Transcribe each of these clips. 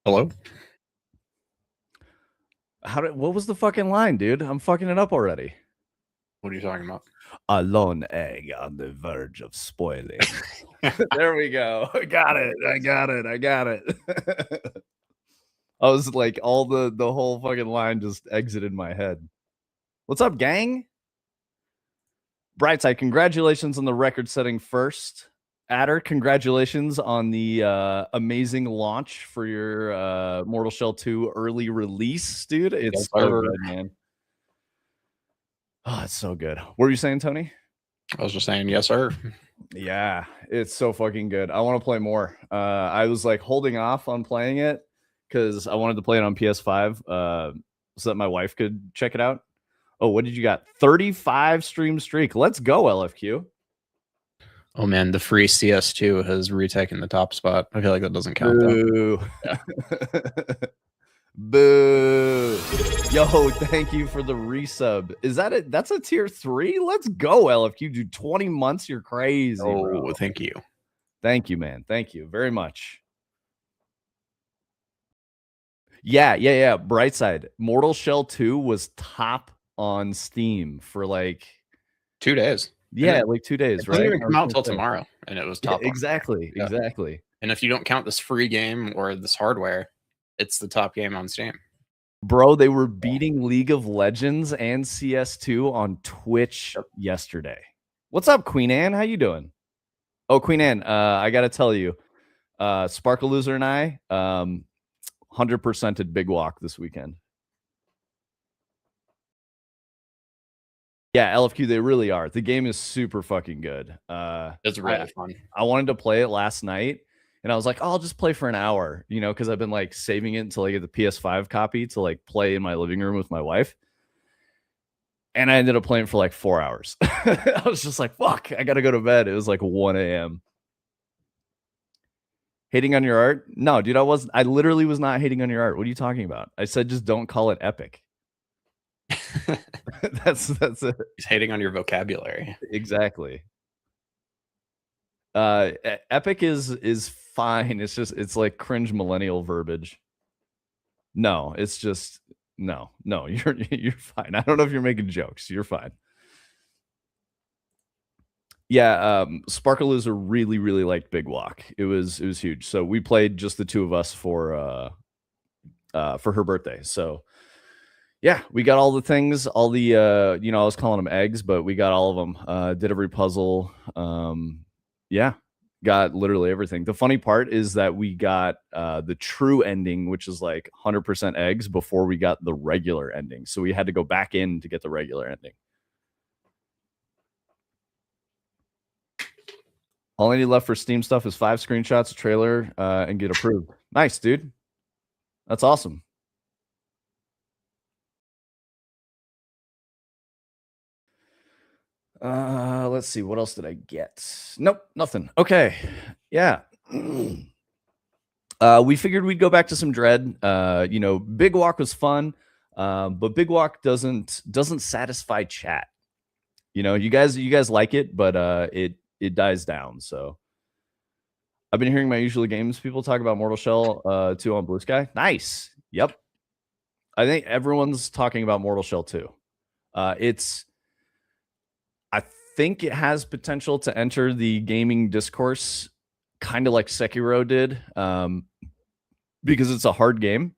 Hello? What was the fucking line, dude? I'm fucking it up already. What are you talking about? A lone egg on the verge of spoiling. There we go. I got it. I was like, all the whole fucking line just exited my head. What's up, gang? Brightside, congratulations on the record-setting first. Adder, congratulations on the amazing launch for your Mortal Shell 2 early release, dude. It's Yes, so sir. good, man. Oh, it's so good. What were you saying, Tony? I was just saying, yes, sir. Yeah, it's so fucking good. I want to play more. I was like holding off on playing it because I wanted to play it on PS5 so that my wife could check it out. Oh, what did you got? 35 stream streak. Let's go, LFQ. Oh man, the free CS2 has retaken the top spot. I feel like that doesn't count though. Boo. Yeah. Boo. Yo, thank you for the resub. Is that it? That's a tier 3? Let's go, LFQ. Do 20 months. You're crazy. Oh, bro. thank you. Thank you, man. Thank you very much. Yeah. Brightside. Mortal Shell 2 was top on Steam for like 2 days. Yeah, like 2 days, it doesn't right? even come out till tomorrow, and it was top. Exactly. And if you don't count this free game or this hardware, it's the top game on Steam. Bro, they were beating League of Legends and CS2 on Twitch yesterday. What's up, Queen Anne? How you doing? Oh, Queen Anne, I gotta tell you, Sparkle Loser and I 100%ed Big Walk this weekend. Yeah, LFQ, they really are. The game is super fucking good. It's really fun. I wanted to play it last night, and I was like, oh, I'll just play for an hour, you know, because I've been like saving it until I get the PS5 copy to like play in my living room with my wife. And I ended up playing for like 4 hours. I was just like, fuck, I got to go to bed. It was like 1 a.m. Hating on your art? No, dude, I literally was not hating on your art. What are you talking about? I said, just don't call it epic. that's it. He's hating on your vocabulary. Exactly. Epic is fine. It's like cringe millennial verbiage. No, it's just no, you're fine. I don't know if you're making jokes. You're fine. Yeah, Sparkle Loser really liked Big Walk. It was huge. So we played just the two of us for her birthday. So yeah, we got all the things, all the I was calling them eggs, but we got all of them. Did every puzzle. Yeah, got literally everything. The funny part is that we got the true ending, which is like 100% eggs, before we got the regular ending. So we had to go back in to get the regular ending. All I need left for Steam stuff is 5 screenshots, a trailer, and get approved. Nice, dude. That's awesome. Let's see. What else did I get? Nope, nothing. Okay. Yeah. We figured we'd go back to some Dread. Big Walk was fun, but Big Walk doesn't satisfy chat. You guys like it, but it dies down. So I've been hearing my usual games people talk about Mortal Shell 2 on Blue Sky. Nice. Yep. I think everyone's talking about Mortal Shell 2. I think it has potential to enter the gaming discourse kind of like Sekiro did, because it's a hard game,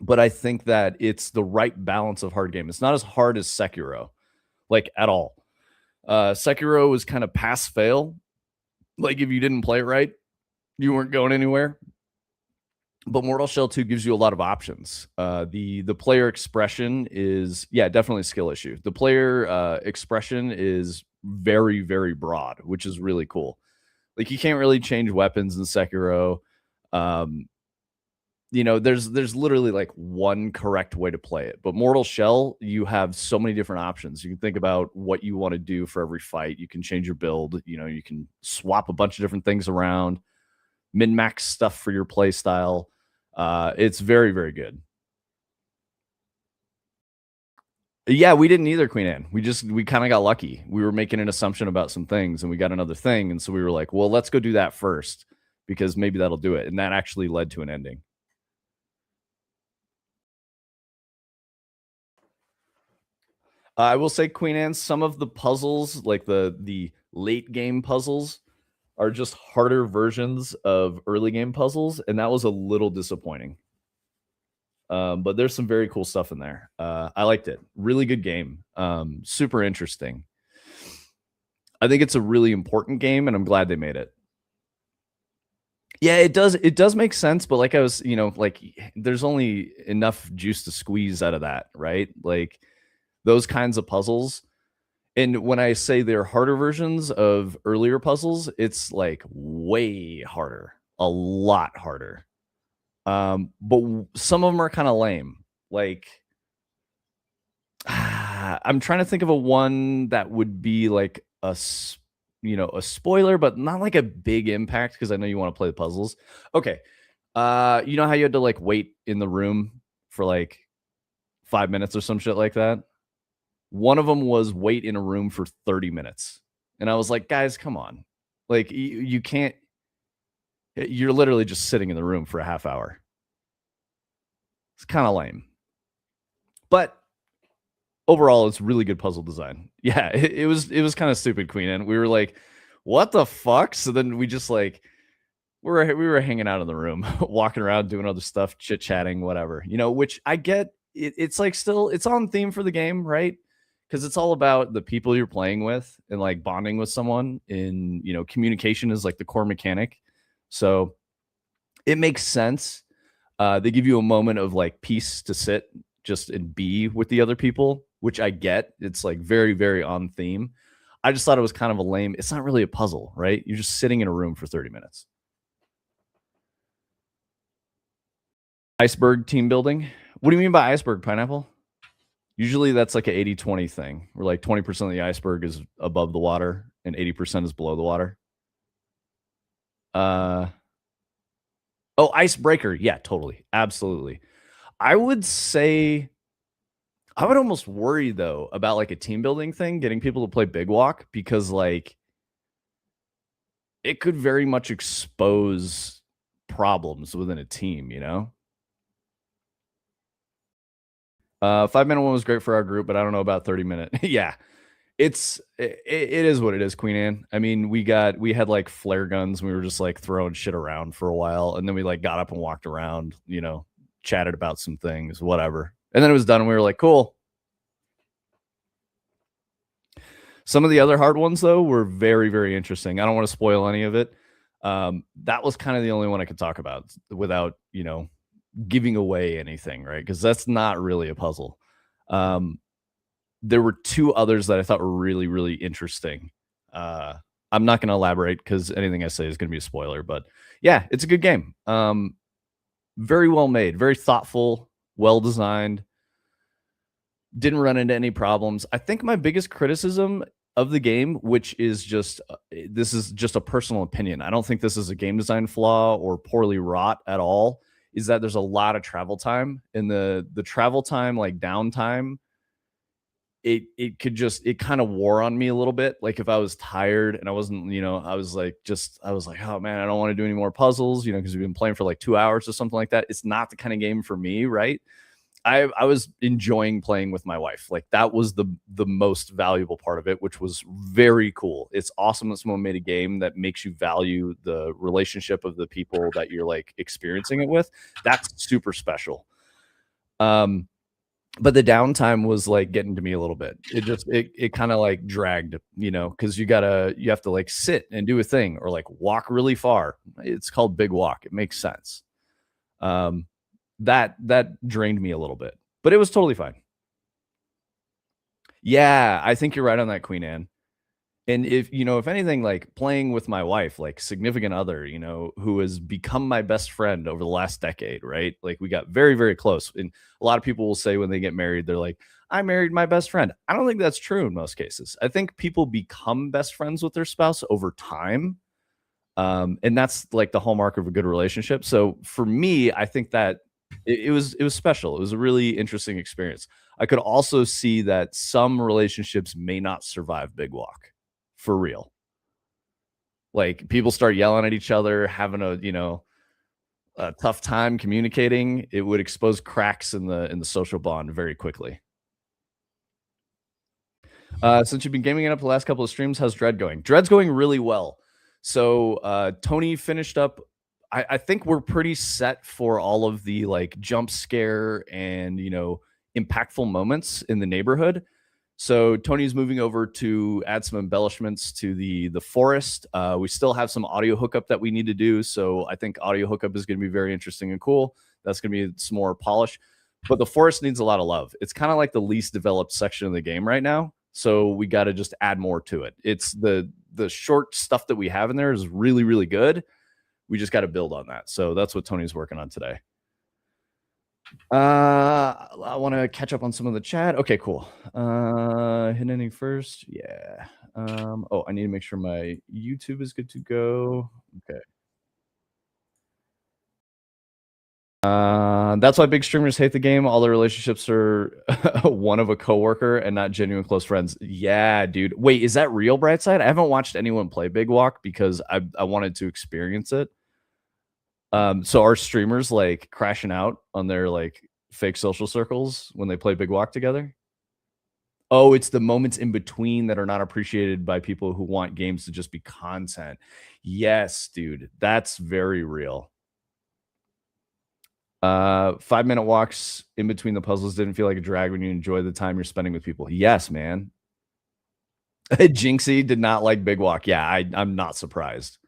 but I think that it's the right balance of hard game. It's not as hard as Sekiro, like at all. Sekiro was kind of pass fail. Like if you didn't play it right, you weren't going anywhere. But Mortal Shell 2 gives you a lot of options. The player expression is, definitely a skill issue. The player expression is very, very broad, which is really cool. Like you can't really change weapons in Sekiro. There's literally like one correct way to play it. But Mortal Shell, you have so many different options. You can think about what you want to do for every fight. You can change your build. You can swap a bunch of different things around, min-max stuff for your play style. It's very, very good. Yeah, we didn't either, Queen Anne. We kind of got lucky. We were making an assumption about some things, and we got another thing, and so we were like, well, let's go do that first, because maybe that'll do it. And that actually led to an ending. I will say Queen Anne, some of the puzzles, like the late game puzzles, are just harder versions of early game puzzles, and that was a little disappointing. But there's some very cool stuff in there. I liked it. Really good game. Super interesting. I think it's a really important game, and I'm glad they made it. Yeah, it does. It does make sense, but like I was, like there's only enough juice to squeeze out of that, right? Like those kinds of puzzles. And when I say they're harder versions of earlier puzzles, it's like way harder, a lot harder. But some of them are kind of lame. Like, I'm trying to think of a one that would be like a spoiler, but not like a big impact because I know you want to play the puzzles. Okay. You know how you had to like wait in the room for like 5 minutes or some shit like that? One of them was wait in a room for 30 minutes. And I was like, guys, come on. Like, you can't, you're literally just sitting in the room for a half hour. It's kind of lame. But overall, it's really good puzzle design. Yeah, it was kind of stupid, Queen. And we were like, what the fuck? So then we just like, we were hanging out in the room, walking around, doing other stuff, chit chatting, whatever, which I get. It's like still, it's on theme for the game, right? Because it's all about the people you're playing with and like bonding with someone. In communication is like the core mechanic, so it makes sense. They give you a moment of like peace to sit just and be with the other people, which I get. It's like very, very on theme. I just thought it was kind of a lame. It's not really a puzzle, right? You're just sitting in a room for 30 minutes. Iceberg team building. What do you mean by iceberg, Pineapple? Usually that's like an 80-20 thing, where like 20% of the iceberg is above the water and 80% is below the water. Oh, icebreaker. Yeah, totally. Absolutely. I would say I would almost worry though about like a team building thing, getting people to play Big Walk, because like it could very much expose problems within a team, 5-minute one was great for our group, but I don't know about 30-minute. Yeah. It is what it is, Queen Anne. I mean, we had like flare guns, and we were just like throwing shit around for a while, and then we like got up and walked around, chatted about some things, whatever. And then it was done, and we were like, cool. Some of the other hard ones though were very, very interesting. I don't want to spoil any of it. That was kind of the only one I could talk about without, giving away anything, right? Because that's not really a puzzle. There were two others that I thought were really, really interesting. I'm not going to elaborate because anything I say is going to be a spoiler. But yeah, it's a good game. Very well made, very thoughtful, well designed. Didn't run into any problems. I think my biggest criticism of the game, which is just this is just a personal opinion. I don't think this is a game design flaw or poorly wrought at all. Is that there's a lot of travel time, and the travel time, like downtime, it could just, it kind of wore on me a little bit. Like if I was tired and I wasn't, I was like, oh man, I don't want to do any more puzzles, because we've been playing for like 2 hours or something like that. It's not the kind of game for me, right? I was enjoying playing with my wife. Like that was the most valuable part of it, which was very cool. It's awesome that someone made a game that makes you value the relationship of the people that you're like experiencing it with. That's super special. But the downtime was like getting to me a little bit. It kind of like dragged, because you have to like sit and do a thing or like walk really far. It's called Big Walk. It makes sense. That drained me a little bit, but it was totally fine. Yeah, I think you're right on that, Queen Anne. And if anything, like playing with my wife, like significant other, who has become my best friend over the last decade, right? Like we got very, very close. And a lot of people will say when they get married, they're like, I married my best friend. I don't think that's true in most cases. I think people become best friends with their spouse over time. And that's like the hallmark of a good relationship. So for me, I think that it was special. It was a really interesting experience. I could also see that some relationships may not survive Big Walk. For real. Like people start yelling at each other, having a tough time communicating. It would expose cracks in the social bond very quickly. Since you've been gaming it up the last couple of streams, how's Dread going? Dread's going really well. So Tony finished up. I think we're pretty set for all of the like jump scare and impactful moments in the neighborhood. So Tony's moving over to add some embellishments to the forest. We still have some audio hookup that we need to do. So I think audio hookup is going to be very interesting and cool. That's going to be some more polish. But the forest needs a lot of love. It's kind of like the least developed section of the game right now. So we got to just add more to it. It's the short stuff that we have in there is really, really good. We just got to build on that. So that's what Tony's working on today. I want to catch up on some of the chat. Okay, cool. Hit ending first. Yeah. Oh, I need to make sure my YouTube is good to go. Okay. That's why big streamers hate the game. All the relationships are one of a coworker and not genuine close friends. Yeah, dude. Wait, is that real, Brightside? I haven't watched anyone play Big Walk because I wanted to experience it. So are streamers like crashing out on their like fake social circles when they play Big Walk together? Oh, it's the moments in between that are not appreciated by people who want games to just be content. Yes, dude. That's very real. 5-minute walks in between the puzzles didn't feel like a drag when you enjoy the time you're spending with people. Yes, man. Jinxie did not like Big Walk. Yeah, I'm not surprised.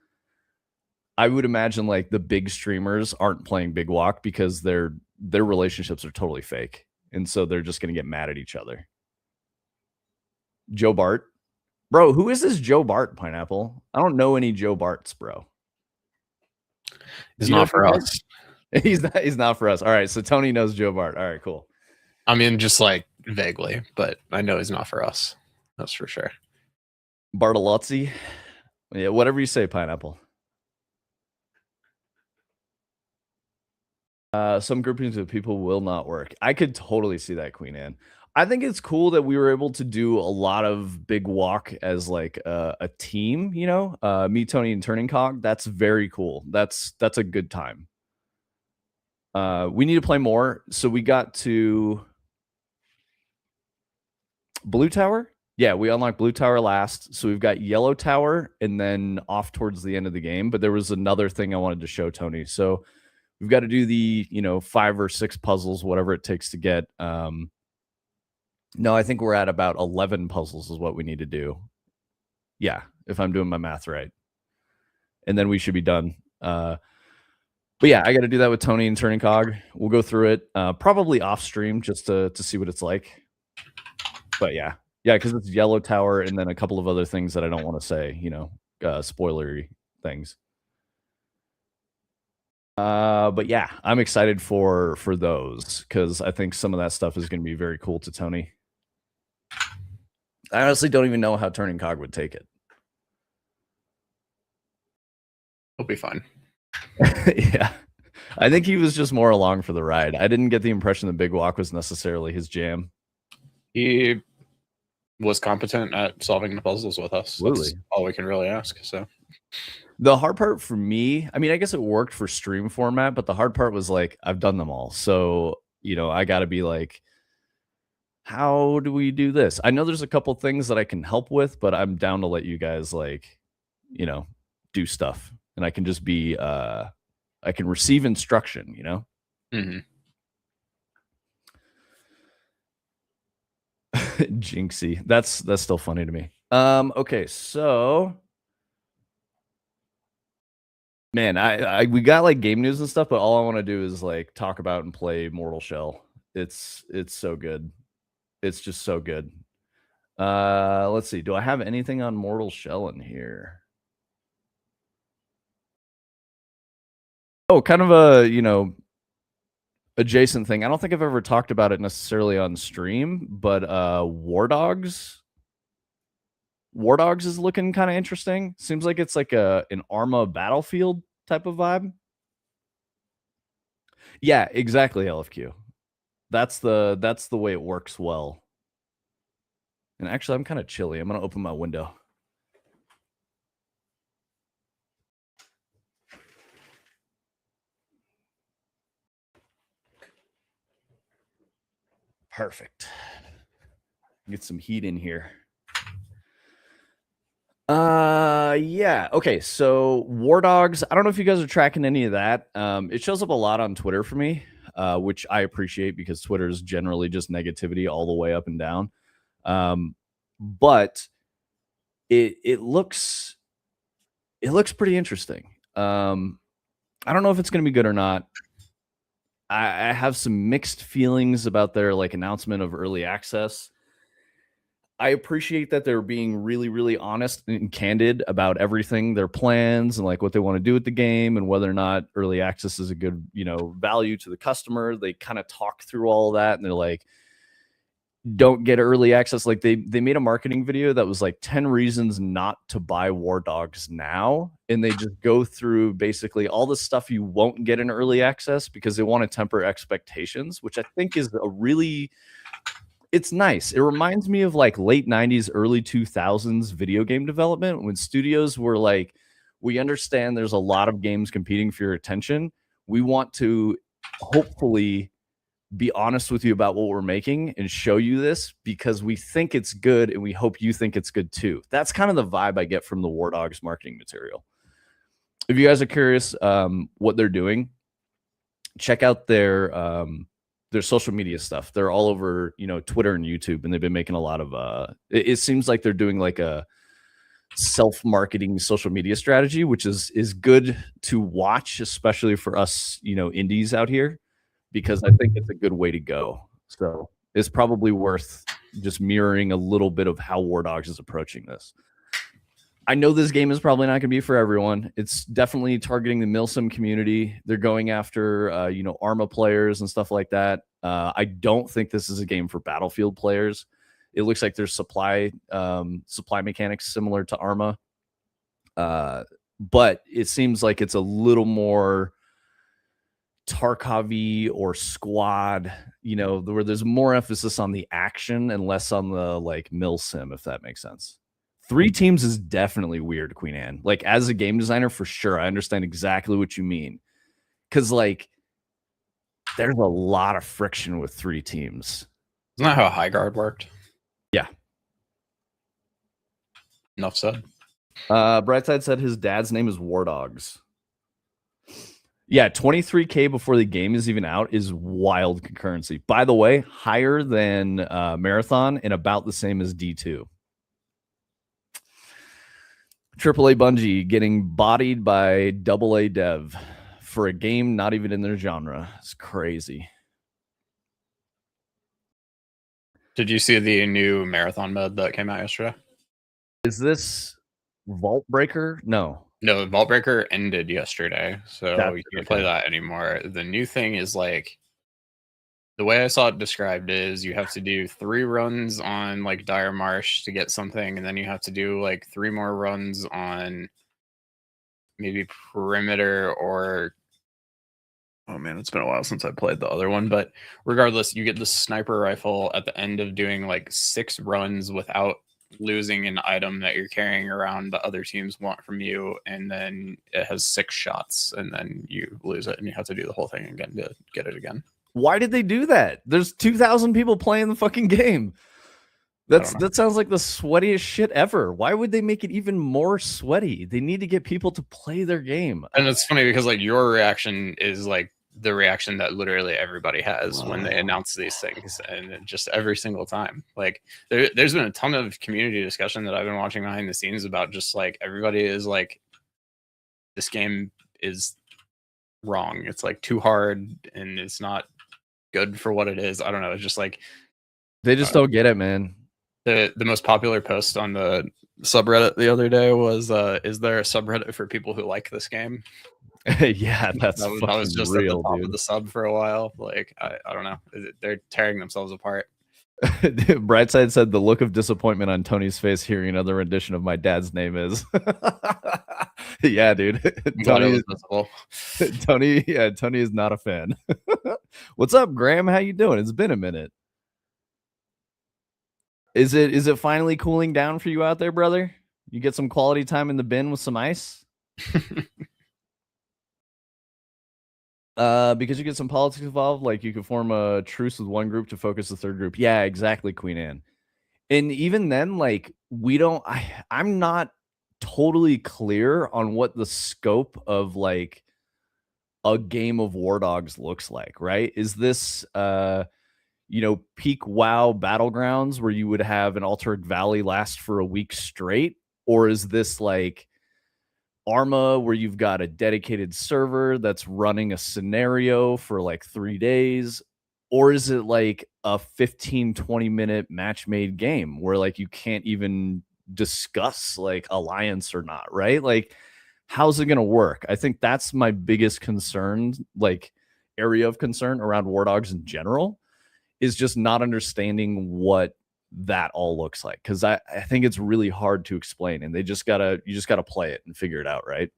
I would imagine like the big streamers aren't playing Big Walk because their relationships are totally fake. And so they're just going to get mad at each other. Joe Bart. Bro, who is this Joe Bart, Pineapple? I don't know any Joe Barts, bro. He's not for us. He's not for us. All right, so Tony knows Joe Bart. All right, cool. I mean, just like vaguely, but I know he's not for us. That's for sure. Bartolozzi. Yeah, whatever you say, Pineapple. Some groupings of people will not work. I could totally see that, Queen Anne. I think it's cool that we were able to do a lot of Big Walk as like a team, me, Tony, and Turning Cog. That's very cool. That's a good time. We need to play more. So we got to Blue Tower. Yeah, we unlocked Blue Tower last. So we've got Yellow Tower and then off towards the end of the game. But there was another thing I wanted to show Tony. So we've got to do the 5 or 6 puzzles, whatever it takes to get. No, I think we're at about 11 puzzles is what we need to do. Yeah, if I'm doing my math right. And then we should be done. But yeah, I got to do that with Tony and Turning Cog. We'll go through it probably off stream just to see what it's like. But yeah, because it's Yellow Tower and then a couple of other things that I don't want to say, spoilery things. But yeah, I'm excited for those because I think some of that stuff is going to be very cool to Tony. I honestly don't even know how Turning Cog would take it. He'll be fine. Yeah. I think he was just more along for the ride. I didn't get the impression that Big Walk was necessarily his jam. He was competent at solving the puzzles with us. Absolutely. That's all we can really ask. So the hard part for me, I mean, I guess it worked for stream format, but the hard part was like, I've done them all. So, I got to be like, how do we do this? I know there's a couple things that I can help with, but I'm down to let you guys do stuff. And I can just be, I can receive instruction, Mm-hmm. Jinxie. That's still funny to me. Okay, so man, we got like game news and stuff, but all I want to do is like talk about and play Mortal Shell. It's so good. It's just so good. Let's see. Do I have anything on Mortal Shell in here? Oh, kind of a, adjacent thing. I don't think I've ever talked about it necessarily on stream, but War Dogs is looking kind of interesting. Seems like it's like an Arma Battlefield type of vibe. Yeah, exactly, LFQ. That's the way it works well. And actually, I'm kind of chilly. I'm going to open my window. Perfect. Get some heat in here. Yeah. Okay. So War Dogs, I don't know if you guys are tracking any of that. It shows up a lot on Twitter for me, which I appreciate because Twitter is generally just negativity all the way up and down. But it looks pretty interesting. I don't know if it's going to be good or not. I have some mixed feelings about their like announcement of early access. I appreciate that they're being really, really honest and candid about everything, their plans and like what they want to do with the game and whether or not early access is a good, value to the customer. They kind of talk through all of that and they're like, don't get early access. Like they made a marketing video that was like 10 reasons not to buy War Dogs now. And they just go through basically all the stuff you won't get in early access because they want to temper expectations, which I think is it's nice. It reminds me of like late 90s, early 2000s video game development when studios were like, we understand there's a lot of games competing for your attention. We want to hopefully be honest with you about what we're making and show you this because we think it's good and we hope you think it's good too. That's kind of the vibe I get from the War Dogs marketing material. If you guys are curious what they're doing, check out their social media stuff. They're all over, Twitter and YouTube, and they've been making a lot of it seems like they're doing like a self-marketing social media strategy, which is good to watch, especially for us, indies out here, because I think it's a good way to go. So it's probably worth just mirroring a little bit of how War Dogs is approaching this. I know this game is probably not going to be for everyone. It's definitely targeting the Milsim community. They're going after, Arma players and stuff like that. I don't think this is a game for Battlefield players. It looks like there's supply mechanics similar to Arma. But it seems like it's a little more Tarkov or squad, where there's more emphasis on the action and less on the like Milsim, if that makes sense. 3 teams is definitely weird, Queen Anne. Like as a game designer, for sure, I understand exactly what you mean. Because like there's a lot of friction with 3 teams. Isn't that how High Guard worked? Yeah. Enough said. Brightside said his dad's name is War Dogs. Yeah, 23K before the game is even out is wild concurrency. By the way, higher than Marathon and about the same as D2. AAA Bungie getting bodied by AA Dev for a game not even in their genre. It's crazy. Did you see the new Marathon mode that came out yesterday? Is this Vault Breaker? No. No, Vault Breaker ended yesterday, so you can't play okay. that anymore. The new thing is like, the way I saw it described is you have to do 3 runs on like Dire Marsh to get something, and then you have to do like 3 more runs on maybe Perimeter or, oh man, it's been a while since I played the other one, but regardless, you get the sniper rifle at the end of doing like 6 runs without losing an item that you're carrying around the other teams want from you, and then it has 6 shots, and then you lose it, and you have to do the whole thing again to get it again. Why did they do that? There's 2,000 people playing the fucking game. That sounds like the sweatiest shit ever. Why would they make it even more sweaty? They need to get people to play their game. And it's funny because like your reaction is like the reaction that literally everybody has when they announce these things, and just every single time. Like there's been a ton of community discussion that I've been watching behind the scenes about just like everybody is like, this game is wrong. It's like too hard and it's not good for what it is. I don't know. It's just like they just don't get it, man. The most popular post on the subreddit the other day was, is there a subreddit for people who like this game? Yeah, that was just real, at the top dude. of the sub for a while. Like I don't know. They're tearing themselves apart. Brightside said the look of disappointment on Tony's face hearing another rendition of My Dad's Name Is. Yeah, dude. Tony is not a fan. What's up, Graham? How you doing? It's been a minute. Is it finally cooling down for you out there, brother? You get some quality time in the bin with some ice? Because you get some politics involved, like you could form a truce with one group to focus the third group. Yeah, exactly, Queen Anne. And even then, like I'm not totally clear on what the scope of like a game of War Dogs looks like, right? Is this peak WoW battlegrounds where you would have an Altered Valley last for a week straight? Or is this like Arma where you've got a dedicated server that's running a scenario for like 3 days? Or is it like a 15-20 minute match made game where like you can't even discuss like alliance or not, right? Like, how's it going to work? I think that's my biggest concern, like area of concern around War Dogs in general, is just not understanding what that all looks like. Cause I think it's really hard to explain, and you just gotta play it and figure it out, right?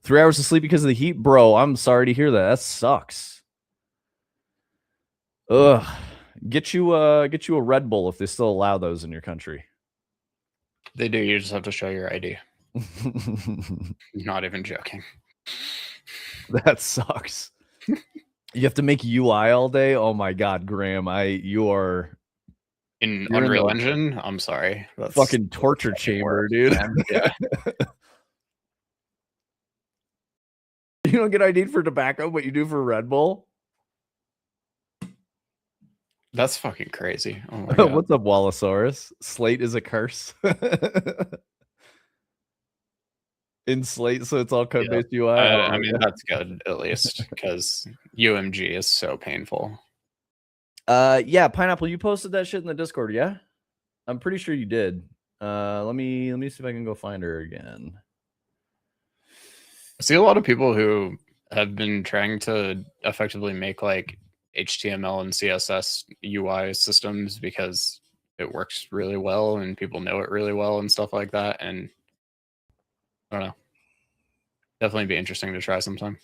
3 hours of sleep because of the heat, bro. I'm sorry to hear that. That sucks. Ugh. Get you a Red Bull if they still allow those in your country. They do. You just have to show your ID. Not even joking. That sucks. You have to make UI all day. Oh my god, Graham, you are in Unreal Engine. I'm sorry, that's fucking torture chamber, dude. Yeah. You don't get ID'd for tobacco, but you do for Red Bull. That's fucking crazy. Oh my god. What's up, Wallosaurus? Slate is a curse. In Slate, so it's all code-based UI. I mean, that's good at least, because UMG is so painful. Yeah, Pineapple, you posted that shit in the Discord, yeah? I'm pretty sure you did. Let me see if I can go find her again. I see a lot of people who have been trying to effectively make like HTML and CSS UI systems because it works really well and people know it really well and stuff like that. And I don't know. Definitely be interesting to try sometime.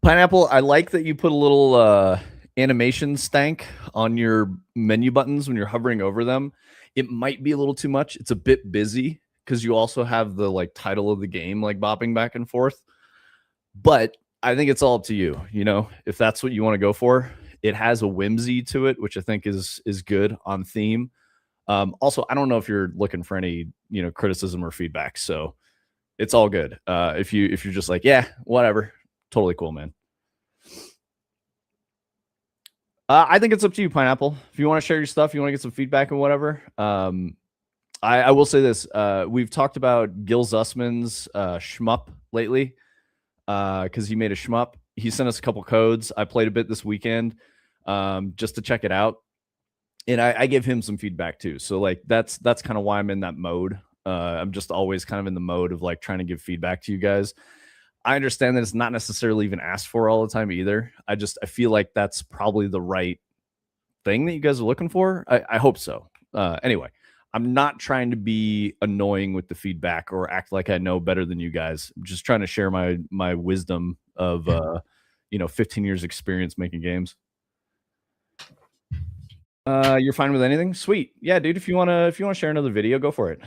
Pineapple, I like that you put a little animation stank on your menu buttons when you're hovering over them. It might be a little too much. It's a bit busy because you also have the like title of the game like bopping back and forth. But I think it's all up to you. You know, if that's what you want to go for. It has a whimsy to it, which I think is good on theme. Also, I don't know if you're looking for any criticism or feedback, so it's all good. If you're just like, yeah, whatever, totally cool, man. I think it's up to you, Pineapple. If you want to share your stuff, you want to get some feedback and whatever. I will say this: we've talked about Gil Zussman's shmup lately because he made a shmup. He sent us a couple codes. I played a bit this weekend just to check it out, and I gave him some feedback too. So like that's kind of why I'm in that mode. I'm just always kind of in the mode of like trying to give feedback to you guys. I understand that it's not necessarily even asked for all the time either. I feel like that's probably the right thing that you guys are looking for. I hope so. Anyway, I'm not trying to be annoying with the feedback or act like I know better than you guys. I'm just trying to share my wisdom of 15 years experience making games. You're fine with anything? Sweet. Yeah, dude, if you want to share another video, go for it.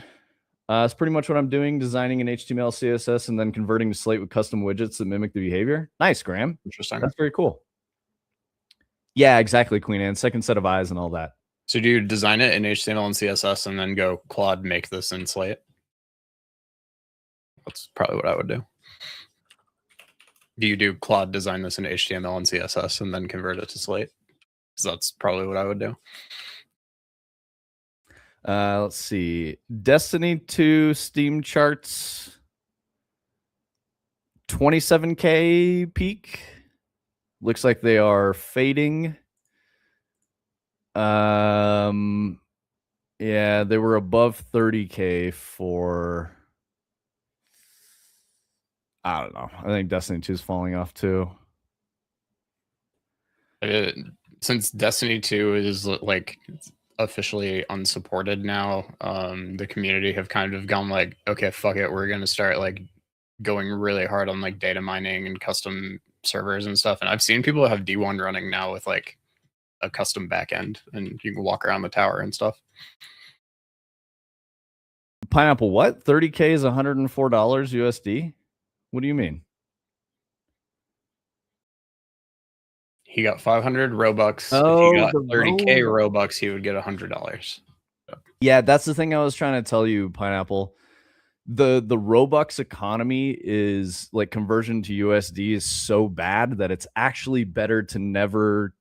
It's pretty much what I'm doing, designing in HTML, CSS, and then converting to Slate with custom widgets that mimic the behavior. Nice, Graham. Interesting. That's very cool. Yeah, exactly, Queen Anne. Second set of eyes and all that. So do you design it in HTML and CSS and then go Claude make this in Slate? That's probably what I would do. Do you do Claude design this in HTML and CSS and then convert it to Slate? Because that's probably what I would do. Let's see. Destiny 2 Steam charts 27K peak. Looks like they are fading. Yeah, they were above 30K for, I don't know. I think Destiny 2 is falling off too. Since Destiny 2 is like officially unsupported now, the community have kind of gone like, okay, fuck it, we're gonna start like going really hard on like data mining and custom servers and stuff. And I've seen people have D1 running now with like a custom backend, and you can walk around the tower and stuff. Pineapple, what? 30K is $104 USD? What do you mean? He got 500 Robux. Oh, if he got 30K Robux, he would get $100. Yeah, that's the thing I was trying to tell you, Pineapple. The Robux economy is like conversion to USD is so bad that it's actually better to never,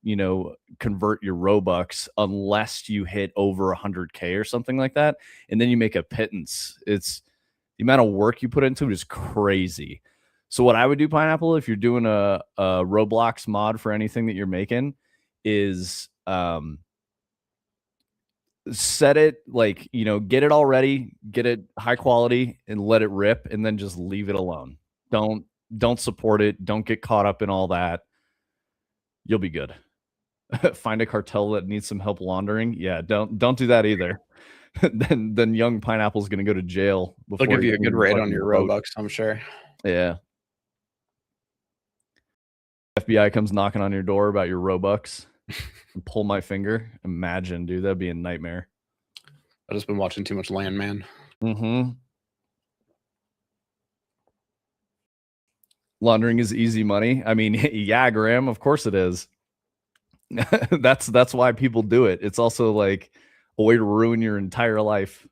convert your Robux unless you hit over 100K or something like that, and then you make a pittance. It's the amount of work you put into it is crazy. So what I would do, Pineapple, if you're doing a Roblox mod for anything that you're making, is set it like, get it all ready, get it high quality and let it rip, and then just leave it alone. Don't support it. Don't get caught up in all that. You'll be good. Find a cartel that needs some help laundering. Yeah, don't do that either. then young Pineapple's gonna go to jail They'll before give you a good rate on your vote. Robux, I'm sure. Yeah. FBI comes knocking on your door about your Robux and pull my finger. Imagine, dude, that'd be a nightmare. I've just been watching too much Landman. Mm-hmm. Laundering is easy money. I mean, yeah, Graham, of course it is. That's why people do it. It's also like a way to ruin your entire life.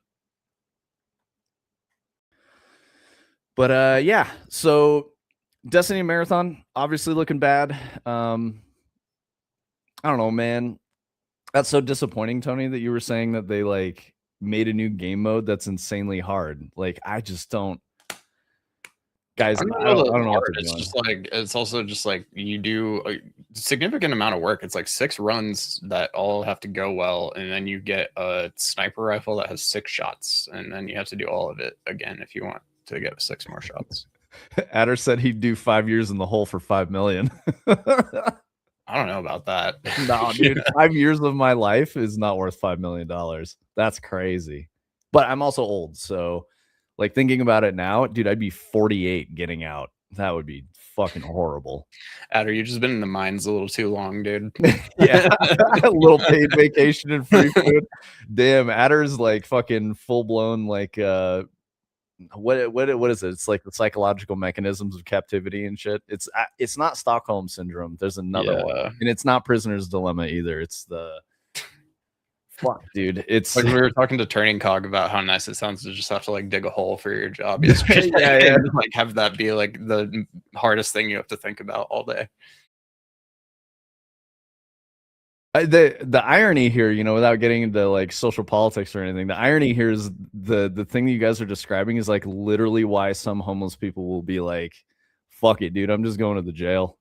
But yeah, so Destiny Marathon obviously looking bad. I don't know, man. That's so disappointing, Tony, that you were saying that they like made a new game mode that's insanely hard. Like, I just don't. Guys, I don't know what they're it's doing. just like it's also just like you do a significant amount of work. It's like 6 runs that all have to go well, and then you get a sniper rifle that has 6 shots, and then you have to do all of it again if you want to get 6 more shots. Adder said he'd do 5 years in the hole for 5 million. I don't know about that. No, dude, 5 years of my life is not worth $5 million. That's crazy. But I'm also old, so like thinking about it now, dude, I'd be 48 getting out. That would be fucking horrible. Adder, you've just been in the mines a little too long, dude. Yeah, a little paid vacation and free food. Damn, Adder's like fucking full blown like what is it? It's like the psychological mechanisms of captivity and shit. It's not Stockholm syndrome. There's another one, and it's not prisoner's dilemma either. It's the fuck, dude. It's like we were talking to Turning Cog about how nice it sounds to just have to like dig a hole for your job yesterday. Yeah. And, like have that be like the hardest thing you have to think about all day. The irony here, without getting into like social politics or anything, the irony here is the thing that you guys are describing is like literally why some homeless people will be like, fuck it, dude, I'm just going to the jail.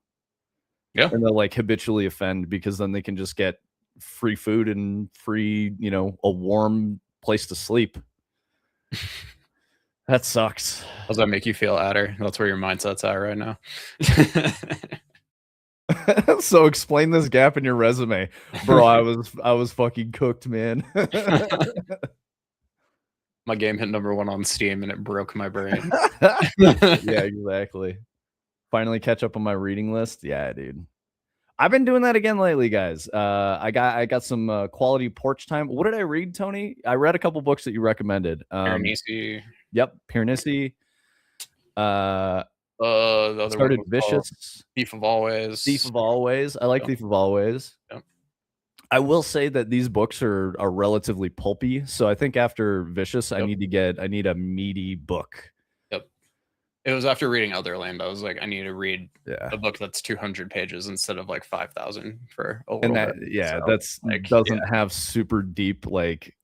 Yeah. And they'll like habitually offend because then they can just get free food and free, a warm place to sleep. That sucks. How does that make you feel, Adder? That's where your mindset's at right now. So explain this gap in your resume, bro. I was fucking cooked, man. My game hit #1 on Steam and it broke my brain. Yeah, exactly. Finally catch up on my reading list. Yeah, dude. I've been doing that again lately, guys. I got some quality porch time. What did I read, Tony? I read a couple books that you recommended. Piranesi. Yep, Piranesi. The other started one Vicious. Thief of Always. Thief of Always. I like Thief of Always. Yep. I will say that these books are relatively pulpy. So I think after Vicious, yep. I need a meaty book. Yep. It was after reading Otherland, I was like, I need to read a book that's 200 pages instead of like 5,000 for a little bit. Yeah, so, that's like doesn't have super deep like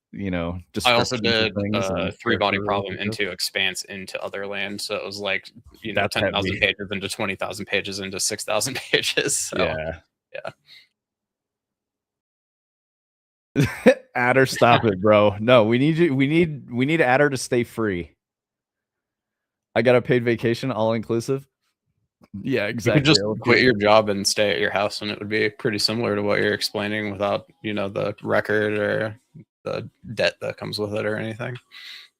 just. I also did 3 Body Problem into Expanse into Otherland, so it was like 10,000 pages into 20,000 pages into 6,000 pages. So, yeah. Adder, stop it, bro. No, we need Adder to stay free. I got a paid vacation, all inclusive. Yeah, exactly. You could just quit your job and stay at your house, and it would be pretty similar to what you're explaining without, the record or the debt that comes with it or anything.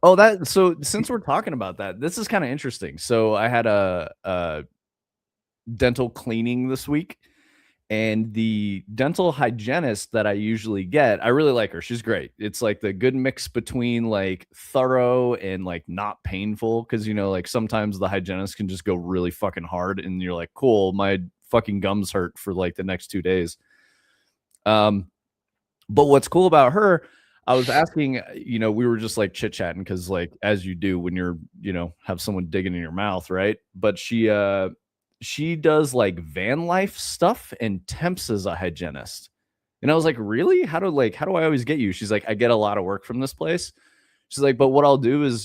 Oh, so since we're talking about that, this is kind of interesting. So I had a dental cleaning this week, and the dental hygienist that I usually get, I really like her. She's great. It's like the good mix between like thorough and like not painful. Cause like sometimes the hygienist can just go really fucking hard and you're like, cool, my fucking gums hurt for like the next 2 days. But what's cool about her, I was asking, we were just like chit chatting because, like, as you do when you're, have someone digging in your mouth, right? But she does like van life stuff and temps as a hygienist. And I was like, really? How do I always get you? She's like, I get a lot of work from this place. She's like, but what I'll do is,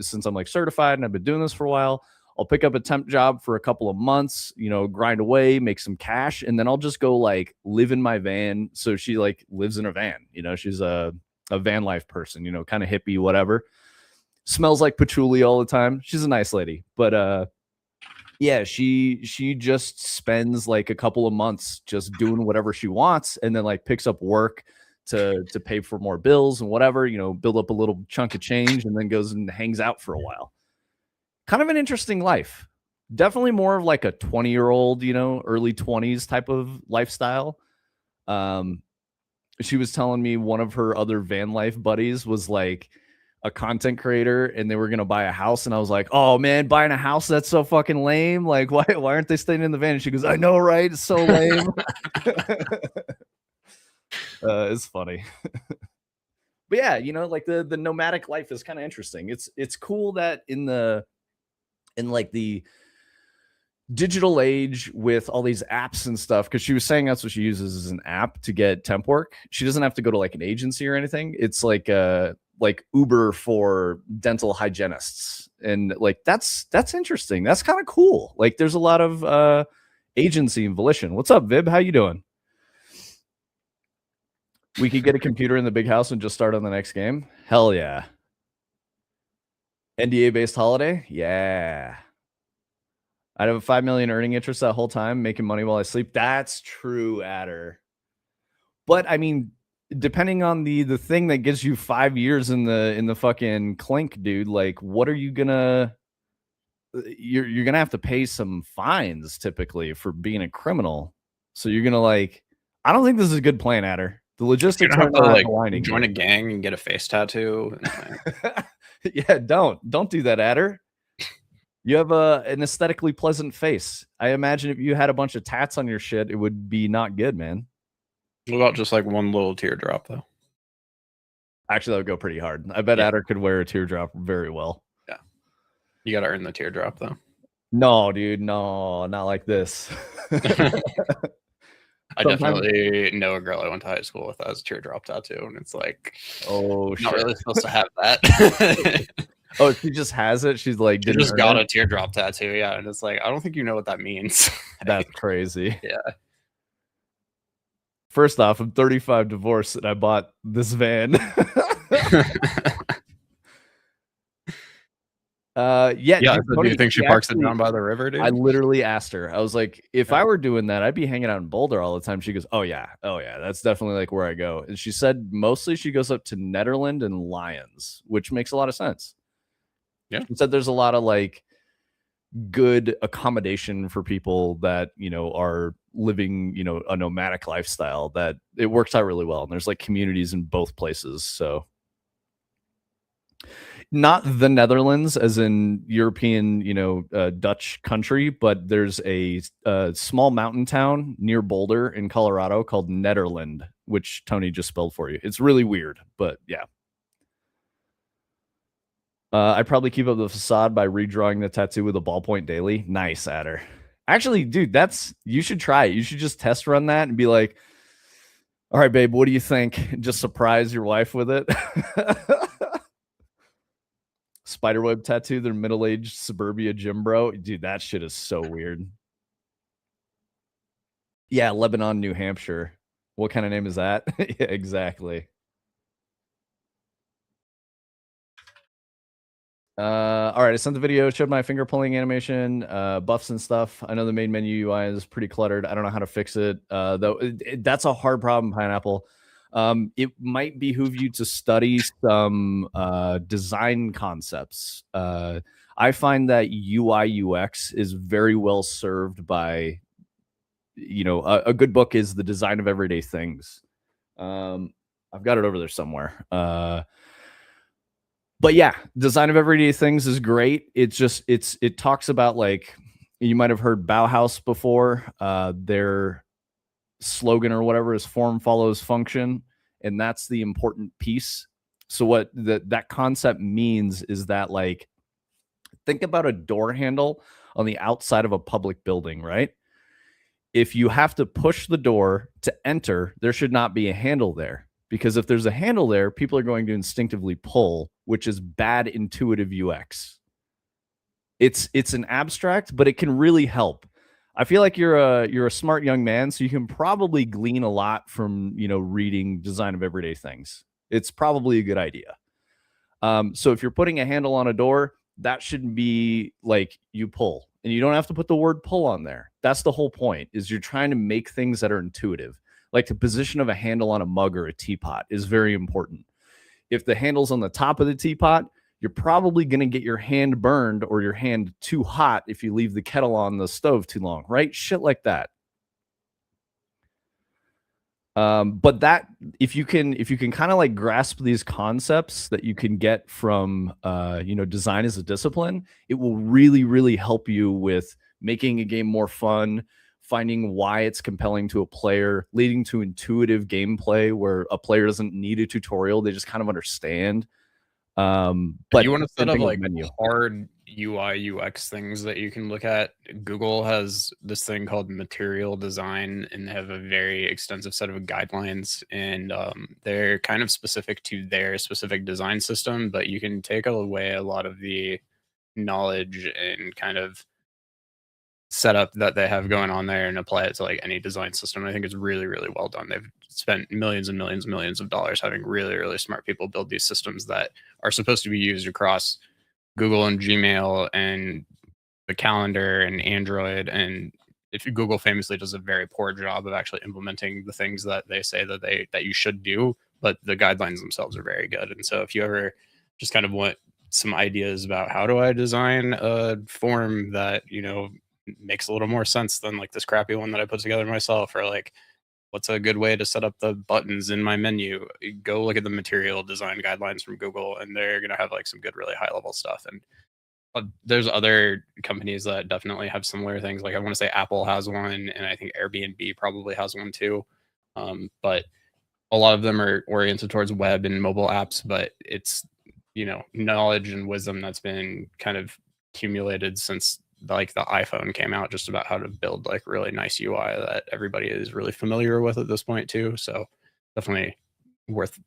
since I'm like certified and I've been doing this for a while, I'll pick up a temp job for a couple of months, grind away, make some cash, and then I'll just go like live in my van. So she like lives in a van, she's a van life person, kind of hippie, whatever. Smells like patchouli all the time. She's a nice lady, but yeah, she just spends like a couple of months just doing whatever she wants, and then like picks up work to pay for more bills and whatever, build up a little chunk of change, and then goes and hangs out for a while. Kind of an interesting life. Definitely more of like a 20-year-old, early 20s type of lifestyle. She was telling me one of her other van life buddies was like a content creator and they were going to buy a house. And I was like, oh man, buying a house, that's so fucking lame. Like, why aren't they staying in the van? And she goes, I know, right? It's so lame. It's funny. But yeah, like the nomadic life is kind of interesting. It's cool that in like the digital age with all these apps and stuff, because she was saying that's what she uses as an app to get temp work. She doesn't have to go to like an agency or anything. It's like Uber for dental hygienists, and like that's interesting. That's kind of cool. Like there's a lot of agency and volition. What's up, Vib? How you doing? We could get a computer in the big house and just start on the next game. Hell yeah. NDA based holiday. Yeah. I'd have a 5 million earning interest that whole time, making money while I sleep. That's true, Adder. But I mean, depending on the thing that gives you 5 years in the fucking clink, dude, like what are you gonna you're gonna have to pay some fines typically for being a criminal. So you're gonna like, I don't think this is a good plan, Adder. The logistics are not like aligning. Join a gang and get a face tattoo. Yeah, don't do that, Adder. You have an aesthetically pleasant face. I imagine if you had a bunch of tats on your shit, it would be not good, man. What about just like one little teardrop, though? Actually, that would go pretty hard. I bet Adder could wear a teardrop very well. Yeah. You got to earn the teardrop, though. No, dude. No, not like this. I definitely know a girl I went to high school with that has a teardrop tattoo, and it's like, oh, shit. Not really supposed to have that. Oh, she just has it. She's like, she just got a teardrop tattoo, yeah. And it's like, I don't think you know what that means. That's crazy. Yeah. First off, I'm 35, divorced, and I bought this van. Yeah. Dude, so do you think she parks it down by the river, dude? I literally asked her. I was like, if I were doing that, I'd be hanging out in Boulder all the time. She goes, oh yeah, that's definitely like where I go. And she said mostly she goes up to Netherland and Lions, which makes a lot of sense. Yeah. She said there's a lot of like good accommodation for people that, are living, a nomadic lifestyle, that it works out really well. And there's like communities in both places. So not the Netherlands as in European, Dutch country, but there's a small mountain town near Boulder in Colorado called Nederland, which Tony just spelled for you. It's really weird, but yeah. I probably keep up the facade by redrawing the tattoo with a ballpoint daily. Nice, Adder. Actually, dude, you should try it. You should just test run that and be like, all right, babe, what do you think? Just surprise your wife with it. Spiderweb tattoo, their middle-aged suburbia gym bro. Dude, that shit is so weird. Yeah, Lebanon, New Hampshire. What kind of name is that? Yeah, exactly. All right, I sent the video, showed my finger pulling animation, buffs and stuff. I know the main menu UI is pretty cluttered. I don't know how to fix it. Though that's a hard problem, Pineapple. It might behoove you to study some design concepts. I find that UI UX is very well served by, a good book is The Design of Everyday Things. I've got it over there somewhere. But yeah, Design of Everyday Things is great. It talks about, like, you might have heard Bauhaus before. Their slogan or whatever is form follows function. And that's the important piece. So what that concept means is that, like, think about a door handle on the outside of a public building, right? If you have to push the door to enter, there should not be a handle there, because if there's a handle there, people are going to instinctively pull, which is bad intuitive UX. It's an abstract, but it can really help. I feel like you're a smart young man, so you can probably glean a lot from, reading Design of Everyday Things. It's probably a good idea. So if you're putting a handle on a door, that should be like you pull, and you don't have to put the word pull on there. That's the whole point, is you're trying to make things that are intuitive. Like the position of a handle on a mug or a teapot is very important. If the handle's on the top of the teapot, you're probably going to get your hand burned or your hand too hot if you leave the kettle on the stove too long, right? Shit like that. But that, if you can kind of like grasp these concepts that you can get from design as a discipline, it will really, really help you with making a game more fun, finding why it's compelling to a player, leading to intuitive gameplay where a player doesn't need a tutorial, they just kind of understand. But you want to set up like menu. hard UI UX things that you can look at. Google has this thing called material design, and they have a very extensive set of guidelines, and they're kind of specific to their specific design system, but you can take away a lot of the knowledge and kind of setup that they have going on there and apply it to like any design system. I think it's really, really well done. They've spent millions and millions and millions of dollars having really, really smart people build these systems that are supposed to be used across Google and Gmail and the calendar and Android. And if Google famously does a very poor job of actually implementing the things that they say that you should do, but the guidelines themselves are very good. And so if you ever just kind of want some ideas about how do I design a form that, makes a little more sense than like this crappy one that I put together myself, or like what's a good way to set up the buttons in my menu, go look at the material design guidelines from Google, and they're going to have like some good, really high level stuff. And there's other companies that definitely have similar things. Like I want to say Apple has one, and I think Airbnb probably has one too. But a lot of them are oriented towards web and mobile apps, but it's, knowledge and wisdom that's been kind of accumulated since like the iPhone came out, just about how to build like really nice UI that everybody is really familiar with at this point too. So definitely worth,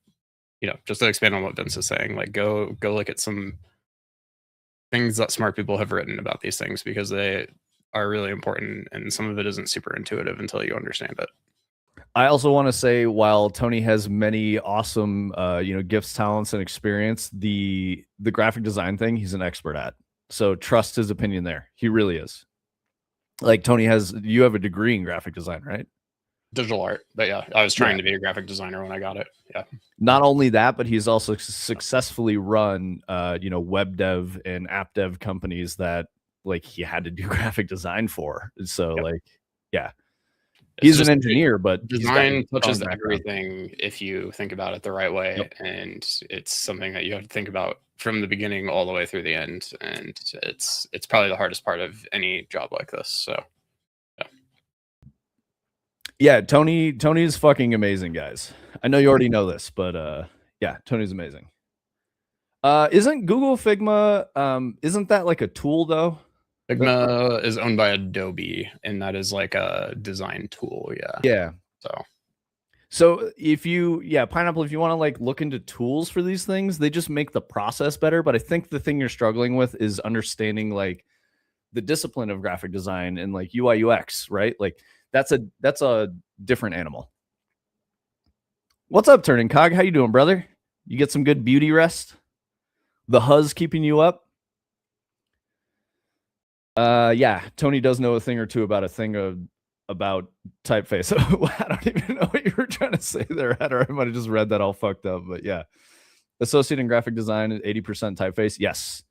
just to expand on what Vince is saying, like go look at some things that smart people have written about these things, because they are really important, and some of it isn't super intuitive until you understand it. I also want to say, while Tony has many awesome, gifts, talents, and experience, the graphic design thing he's an expert at. So trust his opinion there. He really is. Like Tony you have a degree in graphic design, right? Digital art. But yeah, I was trying to be a graphic designer when I got it. Yeah. Not only that, but he's also successfully run, web dev and app dev companies that like he had to do graphic design for. So like, yeah. He's an engineer, but design touches everything if you think about it the right way. Yep. And it's something that you have to think about from the beginning all the way through the end. And it's probably the hardest part of any job like this. So yeah, Tony's fucking amazing, guys. I know you already know this, but yeah, Tony's amazing. Isn't Google Figma, isn't that like a tool though? Figma is owned by Adobe, and that is like a design tool. Yeah. So if you, Pineapple, if you want to like look into tools for these things, they just make the process better. But I think the thing you're struggling with is understanding like the discipline of graphic design and like UI UX, right? Like that's a different animal. What's up, Turning Cog? How you doing, brother? You get some good beauty rest? The huzz keeping you up? Yeah, Tony does know a thing or two about about typeface. I don't even know what you were trying to say there, Heather. I might have just read that all fucked up, but yeah. Associate in graphic design, 80% typeface. Yes.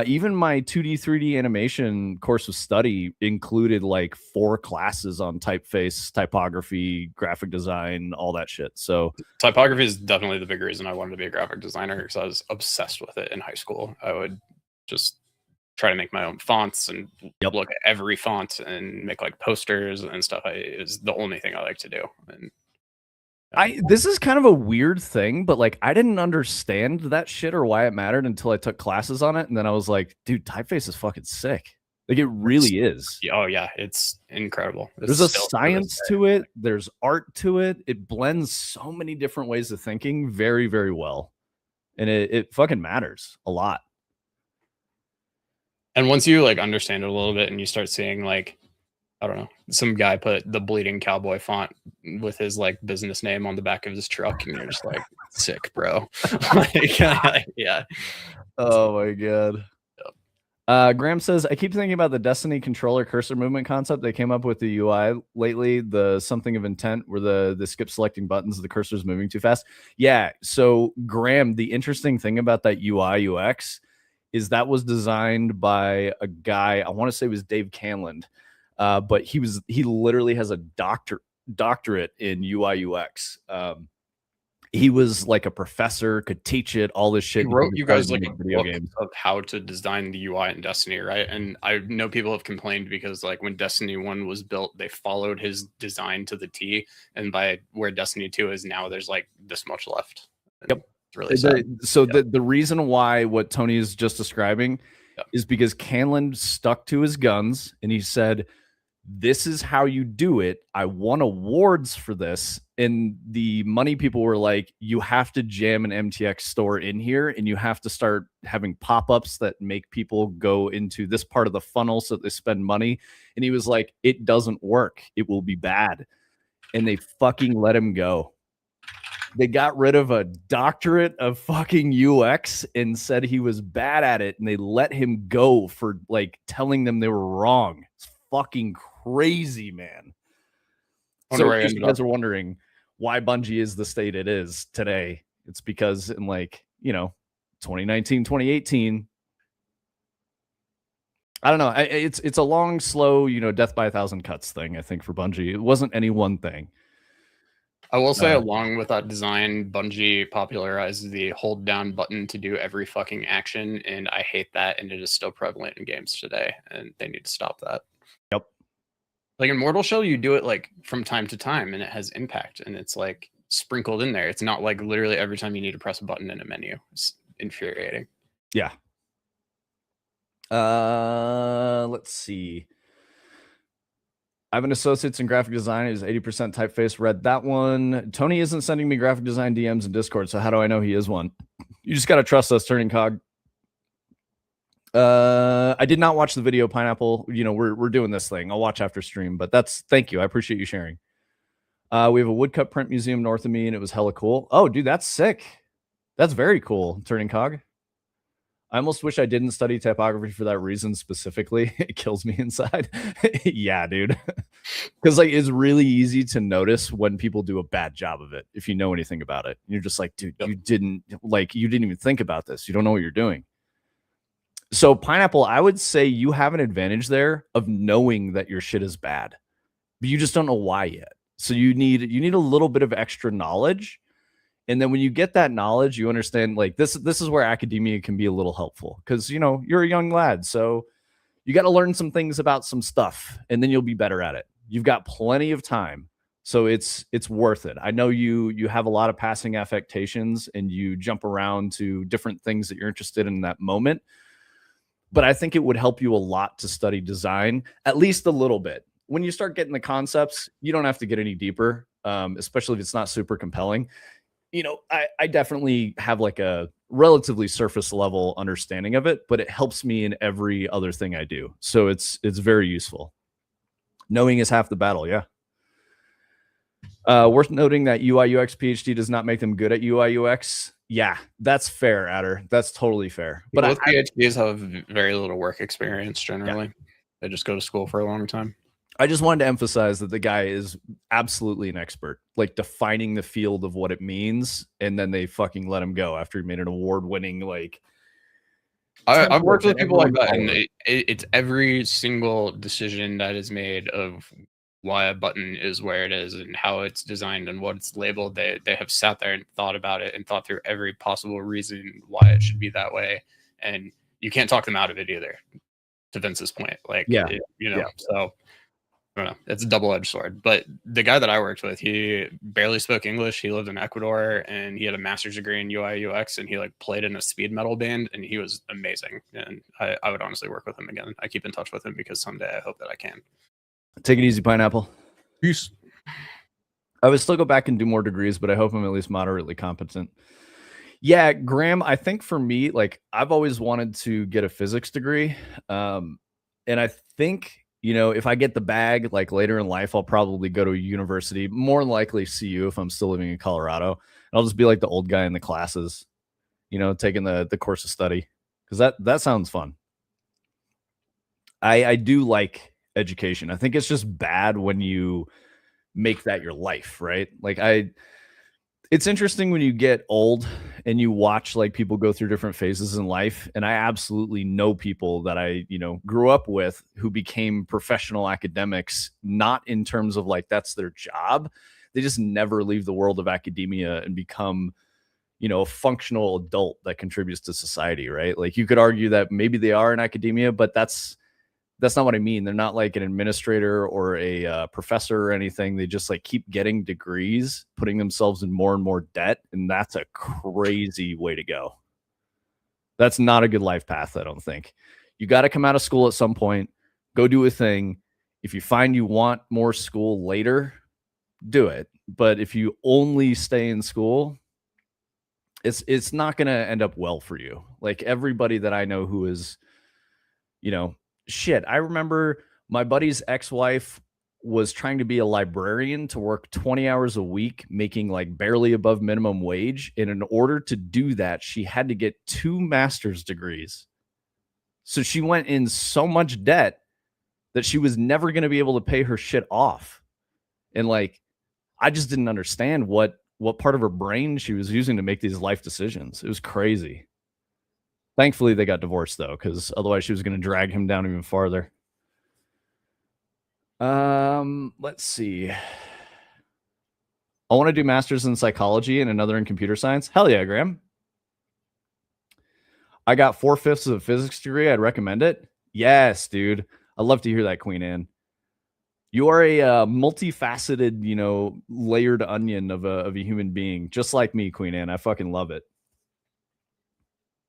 Even my 2D, 3D animation course of study included like 4 classes on typeface, typography, graphic design, all that shit. So typography is definitely the big reason I wanted to be a graphic designer, because I was obsessed with it in high school. I would just try to make my own fonts and look at every font and make like posters and stuff. Is the only thing I like to do. And This is kind of a weird thing, but like I didn't understand that shit or why it mattered until I took classes on it, and then I was like, dude, typeface is fucking sick. Like it really is. Oh yeah, it's incredible. It's There's a still science to it. There's art to it. It blends so many different ways of thinking very, very well, and it fucking matters a lot. And once you like understand it a little bit, and you start seeing like, I don't know, some guy put the bleeding cowboy font with his like business name on the back of his truck, and you're just like, sick, bro. Like, yeah. Oh my god. Graham says, I keep thinking about the Destiny controller cursor movement concept they came up with the UI lately, the something of intent where the skip selecting buttons, the cursor's moving too fast. Yeah. So Graham, the interesting thing about that UI UX is that was designed by a guy, I want to say it was Dave Canland. But he literally has a doctorate in UI UX. He was like a professor, could teach it, all this shit. He wrote you guys like a video games of how to design the UI in Destiny, right? And I know people have complained because like when Destiny 1 was built, they followed his design to the T, and by where Destiny 2 is now, there's like this much left. Yep. It's really sad. So the reason why what Tony is just describing is because Canland stuck to his guns and he said, this is how you do it. I won awards for this. And the money people were like, you have to jam an MTX store in here and you have to start having pop-ups that make people go into this part of the funnel so that they spend money. And he was like, it doesn't work. It will be bad. And they fucking let him go. They got rid of a doctorate of fucking UX and said he was bad at it. And they let him go for like telling them they were wrong. It's fucking crazy, man. So if you guys are wondering why Bungie is the state it is today, it's because in like, 2019, 2018, I don't know. It's a long, slow, death by 1,000 cuts thing, I think, for Bungie. It wasn't any one thing. I will say, along with that design, Bungie popularized the hold down button to do every fucking action, and I hate that, and it is still prevalent in games today, and they need to stop that. Yep. Like in Mortal Shell, you do it like from time to time, and it has impact, and it's like sprinkled in there. It's not like literally every time you need to press a button in a menu. It's infuriating. Yeah. Let's see. I have an associate's in graphic design. He's 80% typeface. Read that one. Tony isn't sending me graphic design DMs in Discord, so how do I know he is one? You just got to trust us, Turning Cog. I did not watch the video, Pineapple. We're doing this thing. I'll watch after stream, but thank you. I appreciate you sharing. We have a woodcut print museum north of me, and it was hella cool. Oh, dude, that's sick. That's very cool, Turning Cog. I almost wish I didn't study typography for that reason specifically. It kills me inside. Yeah, dude. Because like it's really easy to notice when people do a bad job of it if you know anything about it. You're just like, dude, you didn't even think about this. You don't know what you're doing. So Pineapple, I would say you have an advantage there of knowing that your shit is bad, but you just don't know why yet. So you need a little bit of extra knowledge. And then when you get that knowledge, you understand like this is where academia can be a little helpful because, you're a young lad. So you got to learn some things about some stuff and then you'll be better at it. You've got plenty of time. So it's worth it. I know you have a lot of passing affectations and you jump around to different things that you're interested in that moment. But I think it would help you a lot to study design, at least a little bit. When you start getting the concepts, you don't have to get any deeper, especially if it's not super compelling. I definitely have like a relatively surface level understanding of it, but it helps me in every other thing I do. So it's very useful. Knowing is half the battle. Yeah. Worth noting that UI UX PhD does not make them good at UI UX. Yeah, that's fair, Adder. That's totally fair. But most PhDs have very little work experience generally. Yeah. They just go to school for a long time. I just wanted to emphasize that the guy is absolutely an expert, like defining the field of what it means, and then they fucking let him go after he made an award-winning like. I've worked with people like that, and it's every single decision that is made of why a button is where it is and how it's designed and what it's labeled. They have sat there and thought about it and thought through every possible reason why it should be that way, and you can't talk them out of it either. To Vince's point, like, yeah, so. I don't know. It's a double-edged sword. But the guy that I worked with, he barely spoke English. He lived in Ecuador, and he had a master's degree in UI UX, and he like played in a speed metal band, and he was amazing. And I would honestly work with him again. I keep in touch with him because someday I hope that I can. Take it easy, Pineapple. Peace. I would still go back and do more degrees, but I hope I'm at least moderately competent. Yeah, Graham, I think for me, like I've always wanted to get a physics degree. And I think, you know, if I get the bag like later in life, I'll probably go to a university, more than likely CU if I'm still living in Colorado. And I'll just be like the old guy in the classes, you know, taking the course of study. Because that sounds fun. I do like education. I think it's just bad when you make that your life, right? Like it's interesting when you get old and you watch like people go through different phases in life. And I absolutely know people that I, you know, grew up with who became professional academics, not in terms of like that's their job. They just never leave the world of academia and become, you know, a functional adult that contributes to society, right? Like you could argue that maybe they are in academia, but that's not what I mean. They're not like an administrator or a professor or anything. They just like keep getting degrees, putting themselves in more and more debt. And that's a crazy way to go. That's not a good life path, I don't think. You got to come out of school at some point, go do a thing. If you find you want more school later, do it. But if you only stay in school, it's not going to end up well for you. Like everybody that I know who is, you know, shit, I remember my buddy's ex-wife was trying to be a librarian to work 20 hours a week, making like barely above minimum wage. And in order to do that, she had to get 2 master's degrees. So she went in so much debt that she was never going to be able to pay her shit off. And like, I just didn't understand what part of her brain she was using to make these life decisions. It was crazy. Thankfully, they got divorced, though, because otherwise she was going to drag him down even farther. Let's see. I want to do masters in psychology and another in computer science. Hell yeah, Graham. I got 4/5 of a physics degree. I'd recommend it. Yes, dude. I'd love to hear that, Queen Anne. You are a multifaceted, you know, layered onion of a human being, just like me, Queen Anne. I fucking love it.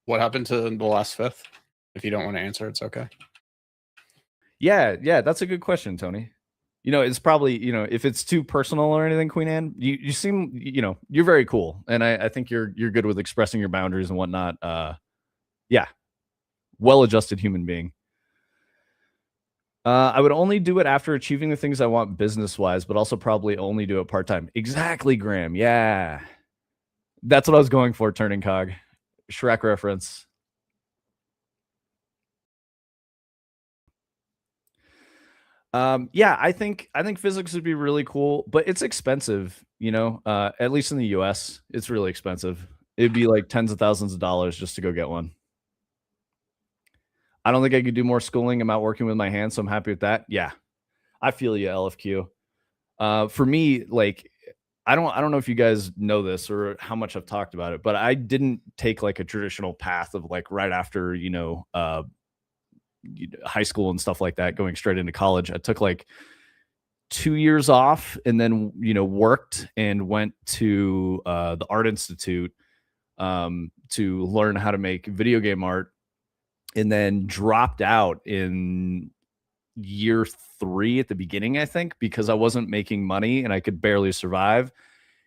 What happened to the last fifth? If you don't want to answer, it's okay. Yeah, that's a good question, Tony. You know, it's probably, you know, if it's too personal or anything, Queen Anne, you seem, you know, you're very cool. And I think you're good with expressing your boundaries and whatnot. Yeah. Well-adjusted human being. I would only do it after achieving the things I want business-wise, but also probably only do it part-time. Exactly, Graham. Yeah. That's what I was going for, Turning Cog. Shrek reference. Yeah, I think physics would be really cool, but it's expensive, you know, at least in the US, it's really expensive. It'd be like tens of thousands of dollars just to go get one. I don't think I could do more schooling. I'm out working with my hands, so I'm happy with that. Yeah. I feel you, LFQ. For me, like I don't know if you guys know this or how much I've talked about it, but I didn't take like a traditional path of like right after, you know, high school and stuff like that, going straight into college. I took like 2 years off and then, you know, worked and went to the Art Institute to learn how to make video game art, and then dropped out in year 3 at the beginning, I think, because I wasn't making money and I could barely survive.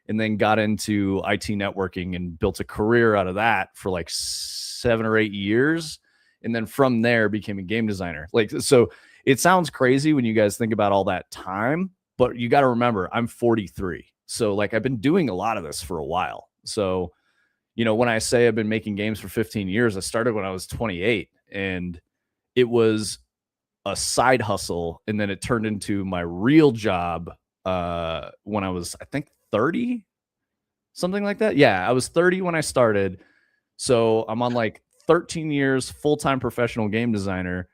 And then got into IT networking and built a career out of that for like 7 or 8 years. And then from there became a game designer. Like, so it sounds crazy when you guys think about all that time, but you got to remember I'm 43. So like I've been doing a lot of this for a while. So, you know, when I say I've been making games for 15 years, I started when I was 28 and it was a side hustle. And then it turned into my real job when I was, I think 30, something like that. Yeah. I was 30 when I started. So I'm on like 13 years full-time professional game designer.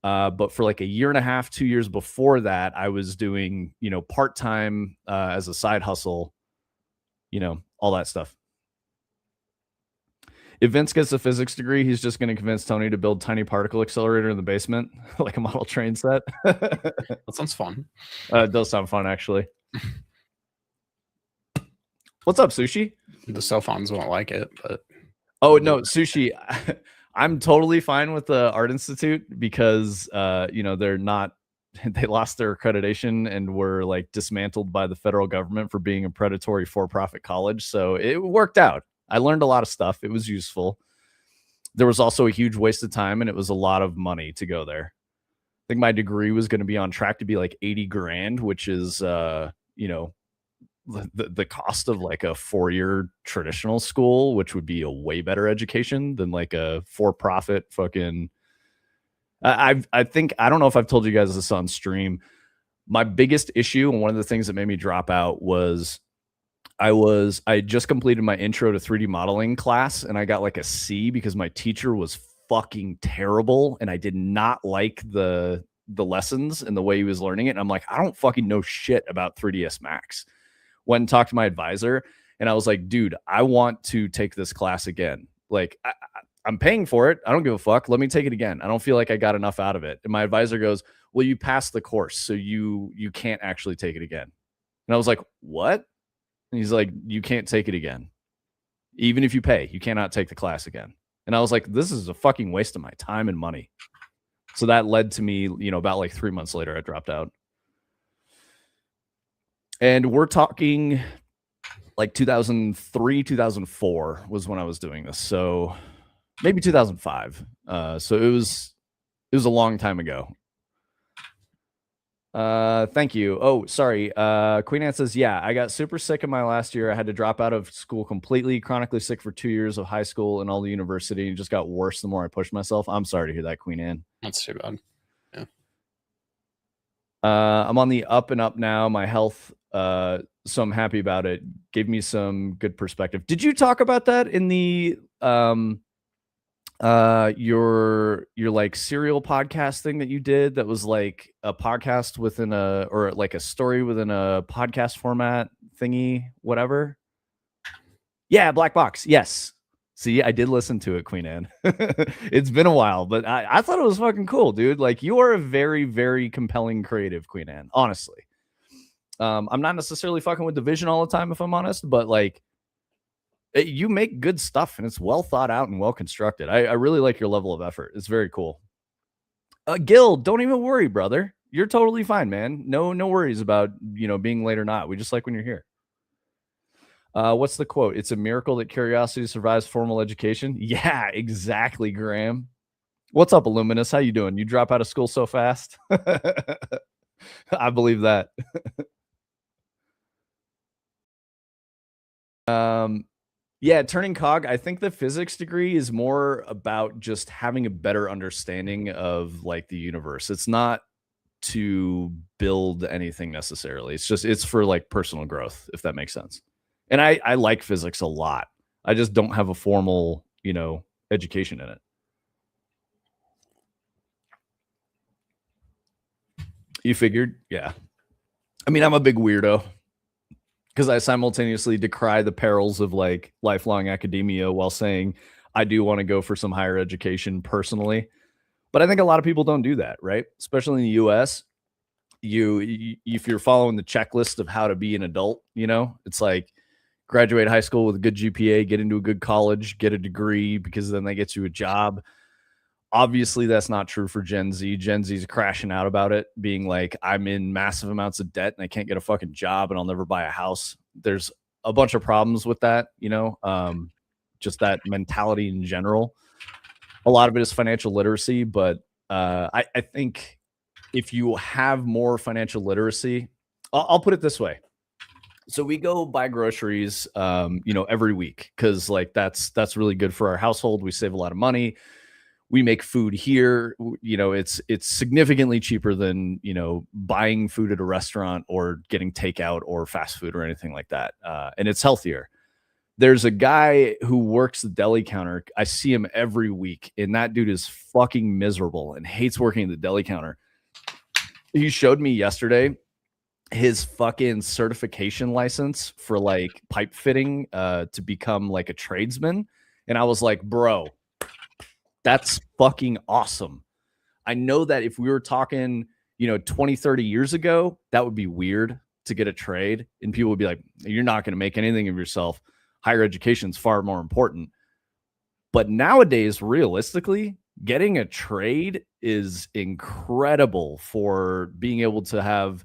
But for like a year and a half, 2 years before that, I was doing, you know, part-time as a side hustle, you know, all that stuff. If Vince gets a physics degree, he's just going to convince Tony to build tiny particle accelerator in the basement, like a model train set. That sounds fun. It does sound fun, actually. What's up, Sushi? The cell phones won't like it, but oh no, Sushi. I'm totally fine with the Art Institute because they're not. They lost their accreditation and were like dismantled by the federal government for being a predatory for-profit college. So it worked out. I learned a lot of stuff. It was useful. There was also a huge waste of time, and it was a lot of money to go there. I think my degree was going to be on track to be like 80 grand, which is, the cost of like a 4-year traditional school, which would be a way better education than like a for-profit fucking. I think, I don't know if I've told you guys this on stream. My biggest issue, and one of the things that made me drop out, was I just completed my intro to 3D modeling class, and I got like a C because my teacher was fucking terrible, and I did not like the lessons and the way he was learning it. And I'm like, I don't fucking know shit about 3ds Max. Went and talked to my advisor, and I was like, dude, I want to take this class again. Like, I'm paying for it. I don't give a fuck. Let me take it again. I don't feel like I got enough out of it. And my advisor goes, well, you passed the course, so you can't actually take it again. And I was like, what? And he's like, you can't take it again. Even if you pay, you cannot take the class again. And I was like, this is a fucking waste of my time and money. So that led to me, about like 3 months later, I dropped out. And we're talking like 2003, 2004 was when I was doing this. So maybe 2005. So it was a long time ago. Thank you. Oh, sorry. Queen Anne says, yeah, I got super sick in my last year. I had to drop out of school completely, chronically sick for 2 years of high school and all the university. It just got worse the more I pushed myself. I'm sorry to hear that, Queen Anne. That's too bad. Yeah. I'm on the up and up now. My health, so I'm happy about it. Gave me some good perspective. Did you talk about that in the your like serial podcast thing that you did, that was like a podcast within or like a story within a podcast format thingy, whatever? Yeah, Black Box. Yes. See, I did listen to it, Queen Anne. It's been a while, but I thought it was fucking cool, dude. Like, you are a very, very compelling creative, Queen Anne, honestly. I'm not necessarily fucking with Division all the time, if I'm honest, but like, you make good stuff, and it's well thought out and well constructed. I really like your level of effort. It's very cool. Gil, don't even worry, brother. You're totally fine, man. No worries about, being late or not. We just like when you're here. What's the quote? It's a miracle that curiosity survives formal education. Yeah, exactly, Graham. What's up, Illuminous? How you doing? You drop out of school so fast? I believe that. Yeah, turning cog. I think the physics degree is more about just having a better understanding of like the universe. It's not to build anything necessarily. It's for like personal growth, if that makes sense. And I like physics a lot. I just don't have a formal, education in it. You figured? Yeah. I mean, I'm a big weirdo because I simultaneously decry the perils of like lifelong academia while saying I do want to go for some higher education personally. But I think a lot of people don't do that, right? Especially in the US. If you're following the checklist of how to be an adult, it's like graduate high school with a good GPA, get into a good college, get a degree, because then that gets you a job. Obviously, that's not true for Gen Z. Gen Z is crashing out about it, being like, I'm in massive amounts of debt and I can't get a fucking job and I'll never buy a house. There's a bunch of problems with that, just that mentality in general. A lot of it is financial literacy, but I think if you have more financial literacy, I'll put it this way. So we go buy groceries, every week, because like that's really good for our household. We save a lot of money. We make food here. It's significantly cheaper than, buying food at a restaurant or getting takeout or fast food or anything like that. And it's healthier. There's a guy who works the deli counter. I see him every week, and that dude is fucking miserable and hates working at the deli counter. He showed me yesterday his fucking certification license for like pipe fitting to become like a tradesman. And I was like, bro, that's fucking awesome. I know that if we were talking, 20, 30 years ago, that would be weird to get a trade. And people would be like, you're not going to make anything of yourself. Higher education is far more important. But nowadays, realistically, getting a trade is incredible for being able to have,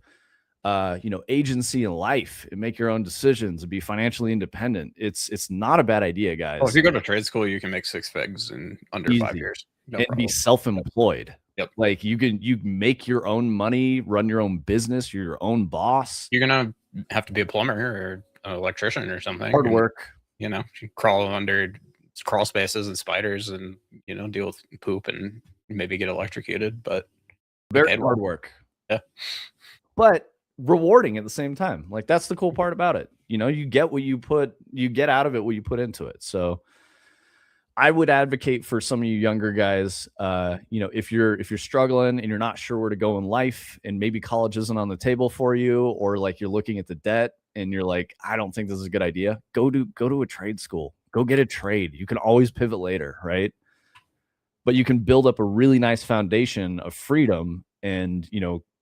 agency in life and make your own decisions and be financially independent. It's not a bad idea, guys. Well, if you go to trade school, you can make 6 figs in under 5 years. No and problem. be self-employed. Yep. Like you make your own money, run your own business, you're your own boss. You're gonna have to be a plumber or an electrician or something. Hard work. You crawl under crawl spaces and spiders and deal with poop and maybe get electrocuted, but very hard work. Yeah. But rewarding at the same time. Like that's the cool part about it. You get you get out of it what you put into it. So I would advocate for some of you younger guys, if you're struggling and you're not sure where to go in life and maybe college isn't on the table for you, or like you're looking at the debt and you're like, I don't think this is a good idea. Go to a trade school, go get a trade. You can always pivot later. Right. But you can build up a really nice foundation of freedom and,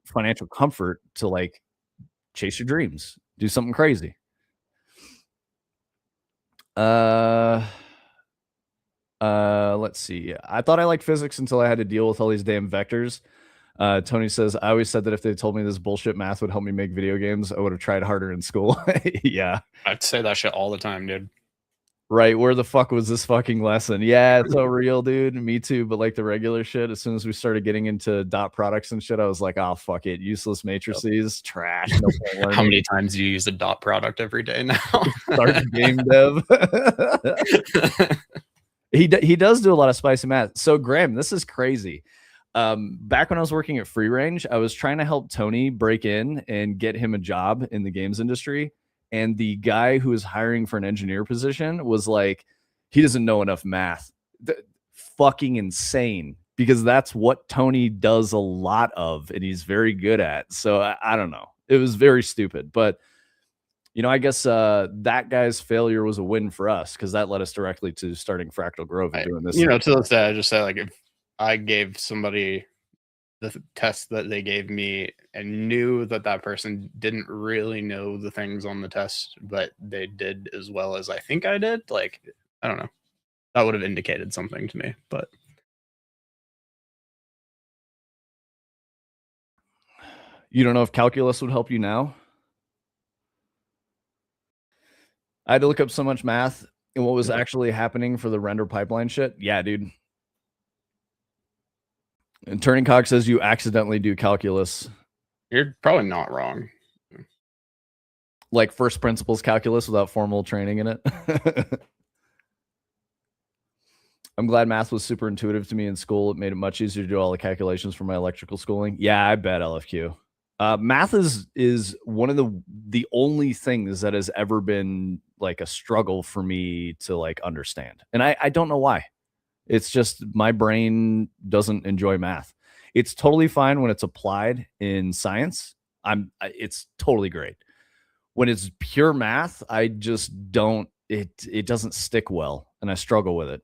financial comfort to like chase your dreams, do something crazy. Let's see. I thought I liked physics until I had to deal with all these damn vectors. Tony says, I always said that if they told me this bullshit math would help me make video games, I would have tried harder in school. Yeah. I'd say that shit all the time, dude. Right. Where the fuck was this fucking lesson? Yeah, it's so real, dude. Me too. But like the regular shit, as soon as we started getting into dot products and shit, I was like, oh, fuck it. Useless matrices, trash. No How many times do you use a dot product every day now? Start game dev. He does do a lot of spicy math. So Graham, this is crazy. Back when I was working at Free Range, I was trying to help Tony break in and get him a job in the games industry. And the guy who was hiring for an engineer position was like, he doesn't know enough math. Fucking insane, because that's what Tony does a lot of and he's very good at. So I don't know. It was very stupid, but I guess that guy's failure was a win for us because that led us directly to starting Fractal Grove and doing this. To this day, I just say, like, if I gave somebody the test that they gave me and knew that person didn't really know the things on the test, but they did as well as I think I did, like, I don't know. That would have indicated something to me, but. You don't know if calculus would help you now? I had to look up so much math and what was actually happening for the render pipeline shit. Yeah, dude. And Turning Cock says you accidentally do calculus. You're probably not wrong. Like first principles calculus without formal training in it. I'm glad math was super intuitive to me in school. It made it much easier to do all the calculations for my electrical schooling. Yeah, I bet, LFQ. Math is one of the only things that has ever been like a struggle for me to like understand. And I don't know why. It's just my brain doesn't enjoy math. It's totally fine when it's applied in science. It's totally great. When it's pure math, I just don't, it doesn't stick well and I struggle with it.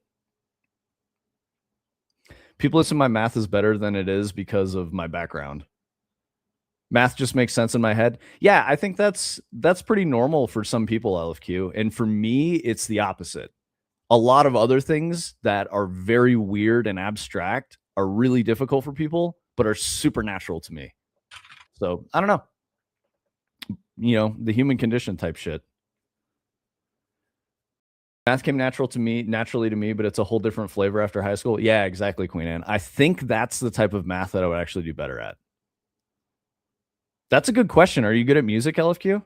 People assume my math is better than it is because of my background. Math just makes sense in my head. Yeah, I think that's pretty normal for some people, LFQ. And for me, it's the opposite. A lot of other things that are very weird and abstract are really difficult for people, but are supernatural to me. So I don't know. The human condition type shit. Math came naturally to me, but it's a whole different flavor after high school. Yeah, exactly, Queen Anne. I think that's the type of math that I would actually do better at. That's a good question. Are you good at music, LFQ?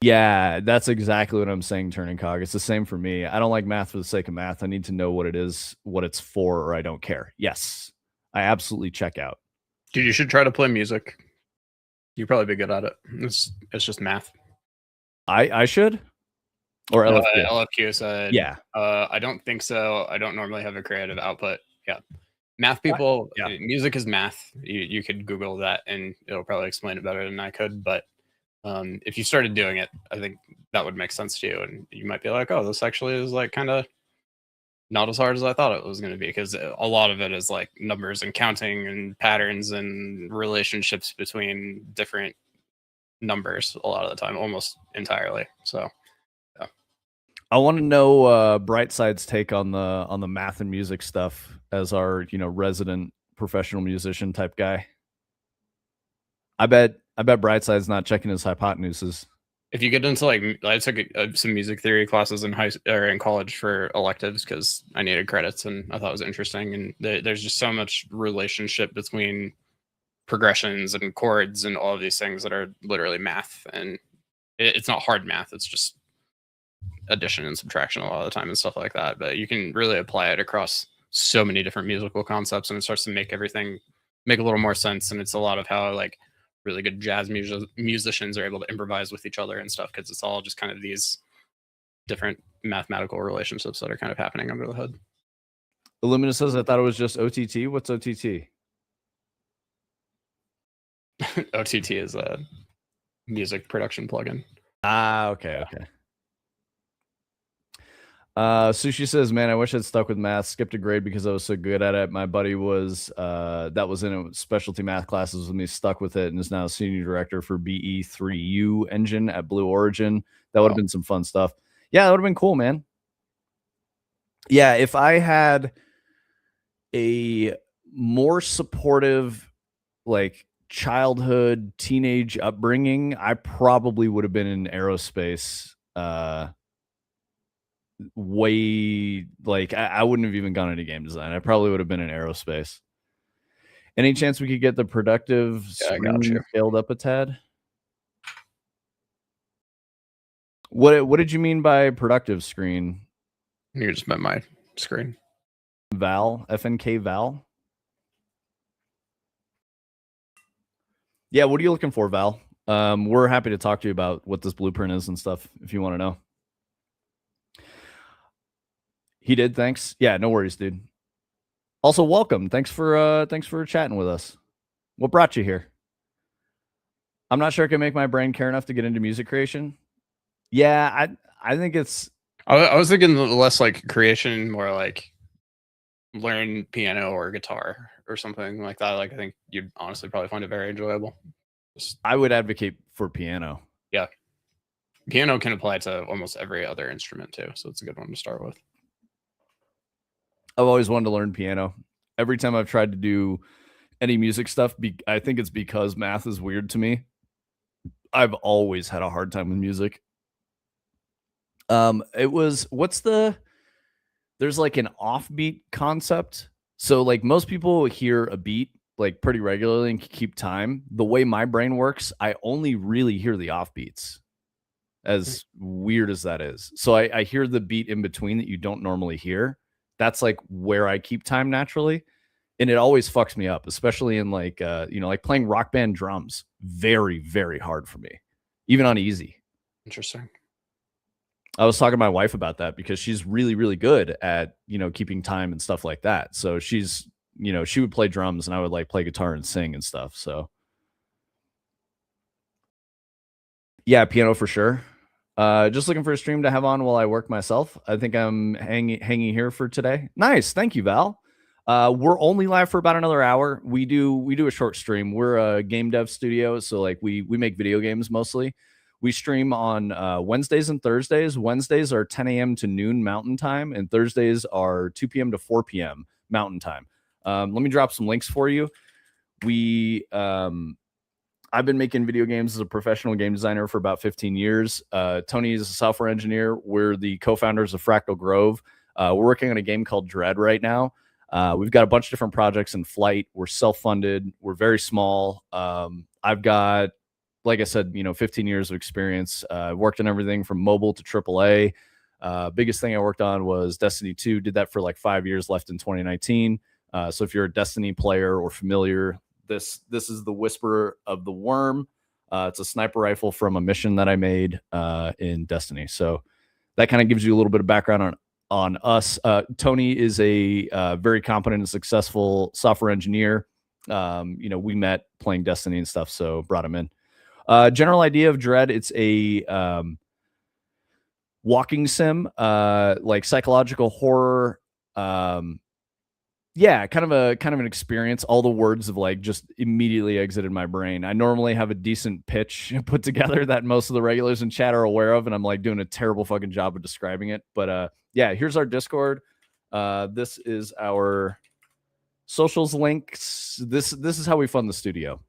Yeah, that's exactly what I'm saying, Turning Cog. It's the same for me. I don't like math for the sake of math. I need to know what it is, what it's for, or I don't care. Yes, I absolutely check out. Dude, you should try to play music. You'd probably be good at it. It's just math. I should? Or LFQ? LFQ said, yeah. I don't think so. I don't normally have a creative output. Yeah. Math people, music is math. You could Google that and it'll probably explain it better than I could. But if you started doing it, I think that would make sense to you, and you might be like, oh, this actually is like kind of not as hard as I thought it was going to be, because a lot of it is like numbers and counting and patterns and relationships between different numbers a lot of the time, almost entirely. So yeah. I want to know Brightside's take on the math and music stuff as our, resident professional musician type guy. I bet Brightside's not checking his hypotenuses. If you get into like, I took some music theory classes in in college for electives because I needed credits, and I thought it was interesting. And there's just so much relationship between progressions and chords and all of these things that are literally math, and it's not hard math. It's just addition and subtraction a lot of the time and stuff like that. But you can really apply it across so many different musical concepts, and it starts to make everything make a little more sense. And it's a lot of how like really good jazz musicians are able to improvise with each other and stuff, because it's all just kind of these different mathematical relationships that are kind of happening under the hood. Illumina says, I thought it was just OTT. What's OTT? OTT is a music production plugin. Okay. Sushi says, man, I wish I'd stuck with math. Skipped a grade because I was so good at it. My buddy was that was in a specialty math classes with me, stuck with it, and is now senior director for BE3U engine at Blue Origin. That would have been some fun stuff. Yeah, that would have been cool, man. Yeah, if I had a more supportive, like, childhood, teenage upbringing, I probably would have been in aerospace. Way like I wouldn't have even gone into game design. I probably would have been in aerospace. Any chance we could get the productive screen scaled up a tad? What did you mean by productive screen? You just meant my screen. Val, FNK Val. Yeah, what are you looking for, Val? We're happy to talk to you about what this blueprint is and stuff if you want to know. He did, thanks. Yeah, no worries, dude. Also, welcome. Thanks for chatting with us. What brought you here? I'm not sure I can make my brain care enough to get into music creation. Yeah, I think it's. I was thinking less like creation, more like learn piano or guitar or something like that. Like I think you'd honestly probably find it very enjoyable. I would advocate for piano. Yeah, piano can apply to almost every other instrument too, so it's a good one to start with. I've always wanted to learn piano. Every time I've tried to do any music stuff, I think it's because math is weird to me. I've always had a hard time with music. There's like an offbeat concept. So like most people hear a beat like pretty regularly and keep time. The way my brain works, I only really hear the offbeats, as weird as that is. So I hear the beat in between that you don't normally hear. That's like where I keep time naturally. And it always fucks me up, especially in like, like playing Rock Band drums. Very, very hard for me, even on easy. Interesting. I was talking to my wife about that because she's really, really good at, keeping time and stuff like that. So she's, she would play drums and I would like play guitar and sing and stuff. So yeah, piano for sure. Just looking for a stream to have on while I work myself. I think I'm hanging here for today. Nice. Thank you, Val. We're only live for about another hour. We do a short stream. We're a game dev studio. So like we make video games mostly. We stream on Wednesdays and Thursdays. Wednesdays are 10 a.m. to noon Mountain Time, and Thursdays are 2 p.m. to 4 p.m. Mountain Time. Let me drop some links for you. I've been making video games as a professional game designer for about 15 years. Tony is a software engineer. We're the co-founders of Fractal Grove. We're working on a game called Dread right now. We've got a bunch of different projects in flight. We're self-funded. We're very small. I've got, like I said, 15 years of experience. I've worked on everything from mobile to AAA. Biggest thing I worked on was Destiny 2. Did that for like 5 years, left in 2019. So if you're a Destiny player or familiar, this is the Whisper of the Worm. It's a sniper rifle from a mission that I made in Destiny. So that kind of gives you a little bit of background on us. Tony is a very competent and successful software engineer. We met playing Destiny and stuff, so brought him in. General idea of Dread, it's a walking sim, like psychological horror. Yeah, kind of an experience. All the words of like just immediately exited my brain. I normally have a decent pitch put together that most of the regulars in chat are aware of, and I'm like doing a terrible fucking job of describing it. But yeah, here's our Discord. This is our socials links. This is how we fund the studio.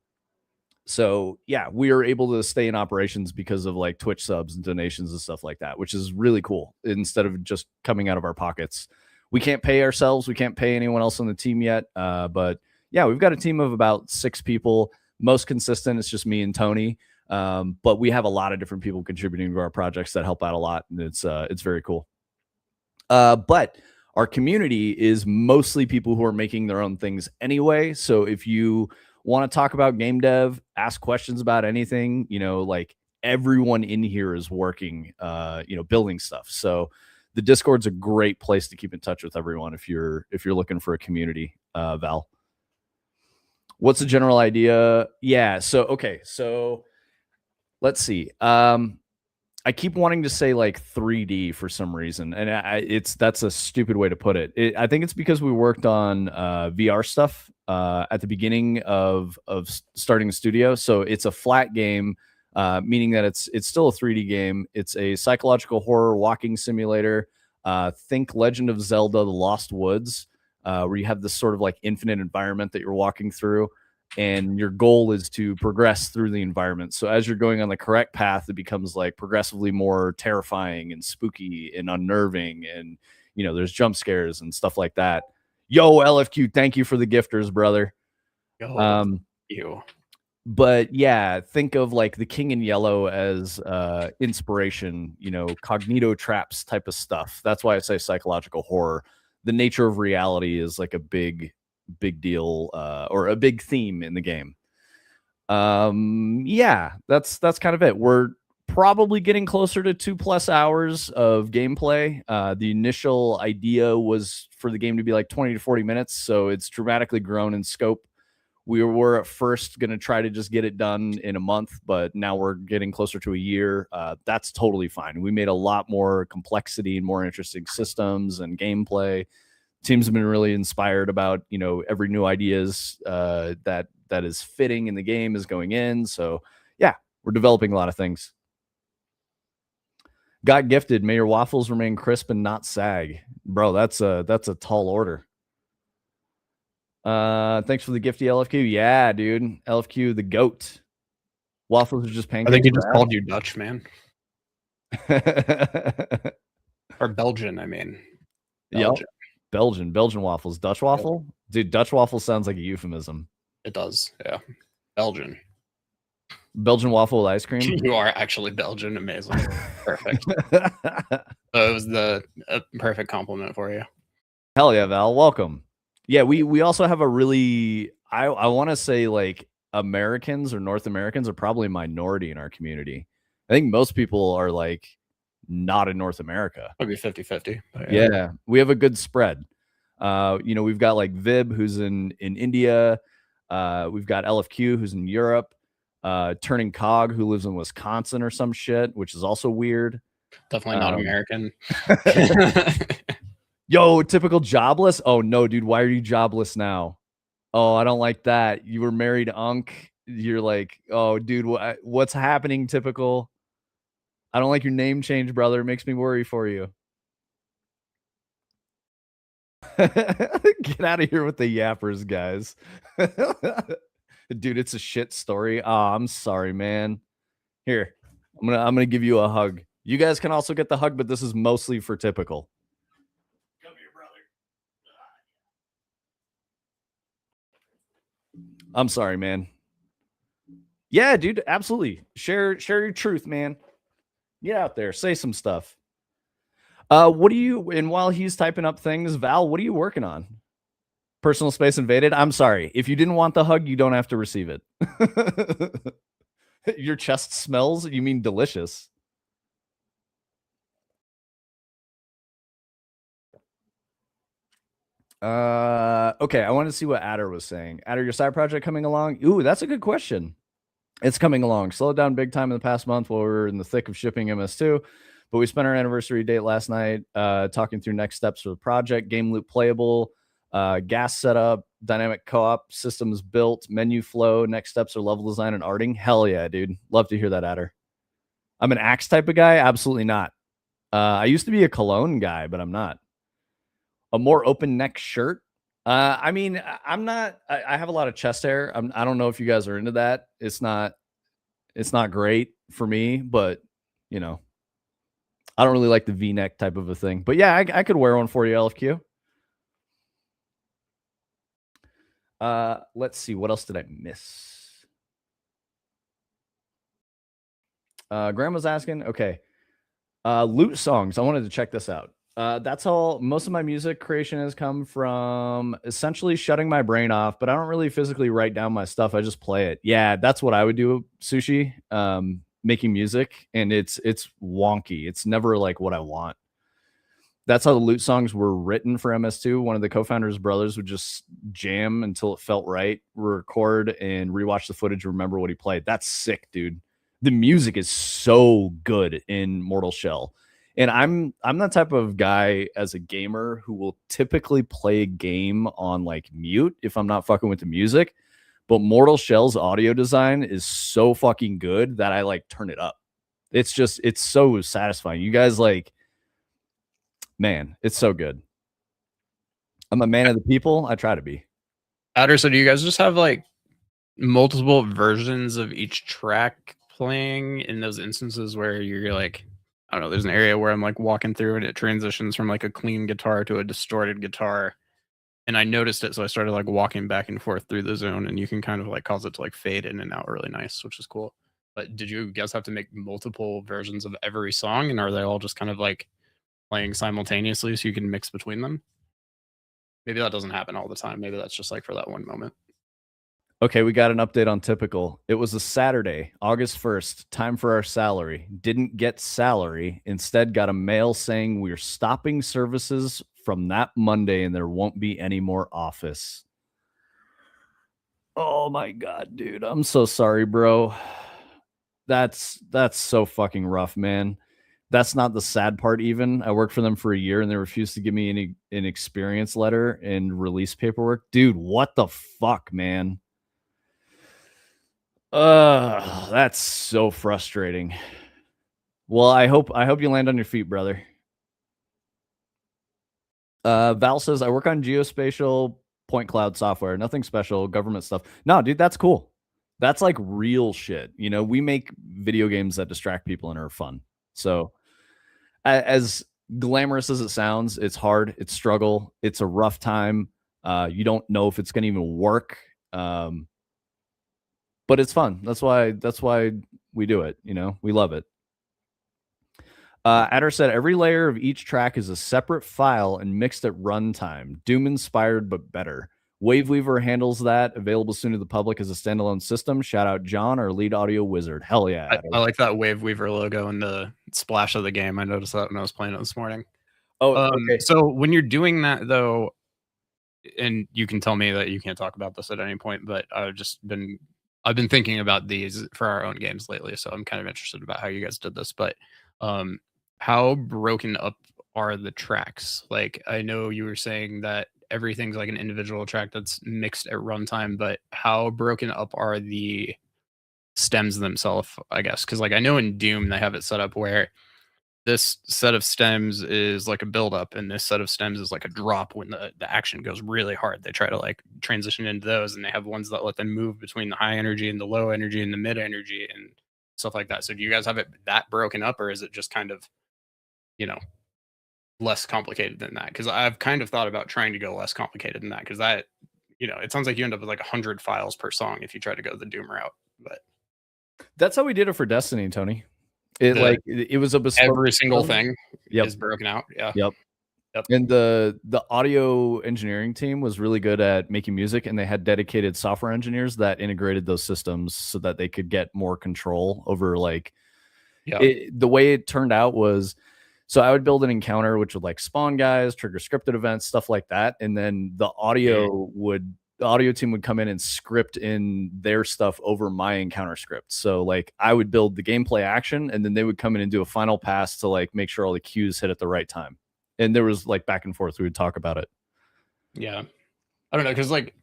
So yeah, we are able to stay in operations because of like Twitch subs and donations and stuff like that, which is really cool. Instead of just coming out of our pockets, we can't pay ourselves. We can't pay anyone else on the team yet. But yeah, we've got a team of about 6 people. Most consistent, it's just me and Tony. But we have a lot of different people contributing to our projects that help out a lot, and it's very cool. But our community is mostly people who are making their own things anyway. So if you want to talk about game dev, ask questions about anything, like everyone in here is working, building stuff. So the Discord's a great place to keep in touch with everyone if you're looking for a community. Val, what's the general idea? Yeah. So let's see. I keep wanting to say like 3D for some reason, and that's a stupid way to put it. I think it's because we worked on VR stuff at the beginning of starting the studio. So it's a flat game, meaning that it's still a 3D game. It's a psychological horror walking simulator. Think Legend of Zelda: The Lost Woods, where you have this sort of like infinite environment that you're walking through, and your goal is to progress through the environment. So as you're going on the correct path, it becomes like progressively more terrifying and spooky and unnerving, and there's jump scares and stuff like that. Yo, LFQ, thank you for the gifters, brother. You. But yeah, think of like the King in Yellow as inspiration, cognito traps type of stuff. That's why I say psychological horror. The nature of reality is like a big deal, or a big theme in the game. Yeah, that's kind of it. We're probably getting closer to 2+ hours of gameplay. The initial idea was for the game to be like 20 to 40 minutes, so it's dramatically grown in scope. We were at first going to try to just get it done in a month, but now we're getting closer to a year. That's totally fine. We made a lot more complexity and more interesting systems and gameplay. Teams have been really inspired about, every new ideas that is fitting in the game is going in. So yeah, we're developing a lot of things. Got gifted. May your waffles remain crisp and not sag. Bro, that's a tall order. Thanks for the gifty, LFQ. Yeah, dude. LFQ, the goat. Waffles are just pancakes. I think he just called you Dutch, man. Or Belgian, I mean. Belgian. Yep. Belgian waffles. Dutch waffle? Yep. Dude, Dutch waffle sounds like a euphemism. It does, yeah. Belgian waffle with ice cream? You are actually Belgian. Amazing. Perfect. It was the perfect compliment for you. Hell yeah, Val. Welcome. Yeah, we also have a really, I want to say like Americans or North Americans are probably a minority in our community. I think most people are like not in North America. Maybe 50-50. Yeah, we have a good spread. We've got like Vib, who's in India. We've got LFQ, who's in Europe. Turning Cog, who lives in Wisconsin or some shit, which is also weird. Definitely not American. Yo, typical jobless. Oh no, dude, why are you jobless now? Oh, I don't like that. You were married, Unk. You're like, oh, dude, what's happening? Typical. I don't like your name change, brother. It makes me worry for you. Get out of here with the yappers, guys. Dude, it's a shit story. Oh, I'm sorry, man. Here, I'm gonna give you a hug. You guys can also get the hug, but this is mostly for typical. Come here, brother. I'm sorry, man. Yeah, dude, absolutely. Share your truth, man. Get out there, say some stuff. What do you, and while he's typing up things, Val, what are you working on? Personal space invaded? I'm sorry. If you didn't want the hug, you don't have to receive it. Your chest smells? You mean delicious? Okay, I want to see what Adder was saying. Adder, your side project coming along? Ooh, that's a good question. It's coming along. Slowed down big time in the past month while we were in the thick of shipping MS2. But we spent our anniversary date last night talking through next steps for the project, game loop playable, gas setup, dynamic co-op systems built, menu flow, next steps are level design and arting. Hell yeah, dude. Love to hear that, Adder. I'm an axe type of guy? Absolutely not. I used to be a cologne guy, but I'm not. A more open neck shirt? I mean, I'm not. I have a lot of chest hair. I don't know if you guys are into that. It's not great for me, but you know, I don't really like the V-neck type of a thing. But yeah, I could wear one for you, LFQ. Let's see. What else did I miss? Grandma's asking. Okay. Loot songs. I wanted to check this out. That's all. Most of my music creation has come from essentially shutting my brain off, but I don't really physically write down my stuff. I just play it. Yeah, that's what I would do, Sushi. Making music, and it's wonky. It's never like what I want. That's how the loot songs were written for MS2. One of the co-founders' brothers would just jam until it felt right, record and rewatch the footage, remember what he played. That's sick, dude. The music is so good in Mortal Shell. And I'm that type of guy as a gamer who will typically play a game on like mute if I'm not fucking with the music. But Mortal Shell's audio design is so fucking good that I like turn it up. It's so satisfying. You guys like, man, it's so good. I'm a man of the people. I try to be. Adder, so do you guys just have like multiple versions of each track playing in those instances where you're like, I don't know, there's an area where I'm like walking through and it transitions from like a clean guitar to a distorted guitar. And I noticed it, so I started like walking back and forth through the zone, and you can kind of like cause it to like fade in and out really nice, which is cool. But did you guys have to make multiple versions of every song, and are they all just kind of like playing simultaneously so you can mix between them? Maybe that doesn't happen all the time. Maybe that's just like for that one moment. Okay, we got an update on Typical. It was a Saturday, August 1st, time for our salary. Didn't get salary. Instead, got a mail saying we're stopping services from that Monday and there won't be any more office. Oh my God, dude. I'm so sorry, bro. That's so fucking rough, man. That's not the sad part even. I worked for them for a year and they refused to give me an experience letter and release paperwork. Dude, what the fuck, man? That's so frustrating. Well, I hope you land on your feet, brother. Val says, I work on geospatial point cloud software. Nothing special, government stuff. No, dude, that's cool. That's like real shit. You know, we make video games that distract people and are fun. So as glamorous as it sounds, it's hard, it's struggle, it's a rough time. You don't know if it's going to even work. But it's fun. That's why we do it. You know, we love it. Adder said every layer of each track is a separate file and mixed at runtime. Doom inspired, but better. Waveweaver handles that. Available soon to the public as a standalone system. Shout out John, our lead audio wizard. Hell yeah. I like that Waveweaver logo in the splash of the game. I noticed that when I was playing it this morning. Oh, okay. So when you're doing that though, and you can tell me that you can't talk about this at any point, but I've been thinking about these for our own games lately, so I'm kind of interested about how you guys did this. But how broken up are the tracks? Like, I know you were saying that everything's like an individual track that's mixed at runtime, but how broken up are the stems themselves, I guess? Because like I know in Doom they have it set up where this set of stems is like a buildup and this set of stems is like a drop when the action goes really hard. They try to like transition into those, and they have ones that let them move between the high energy and the low energy and the mid energy and stuff like that. So do you guys have it that broken up, or is it just kind of, you know, less complicated than that? Because I've kind of thought about trying to go less complicated than that, because that, you know, it sounds like you end up with like 100 files per song if you try to go the Doom route. But that's how we did it for Destiny, Tony. It was a bespoke every single thing is broken out. Yeah. Yep. And the audio engineering team was really good at making music, and they had dedicated software engineers that integrated those systems so that they could get more control over like the way it turned out was, so I would build an encounter which would like spawn guys, trigger scripted events, stuff like that, and then the audio would the audio team would come in and script in their stuff over my encounter script. So like I would build the gameplay action, and then they would come in and do a final pass to like make sure all the cues hit at the right time. And there was like back and forth. We would talk about it. Yeah. I don't know, because like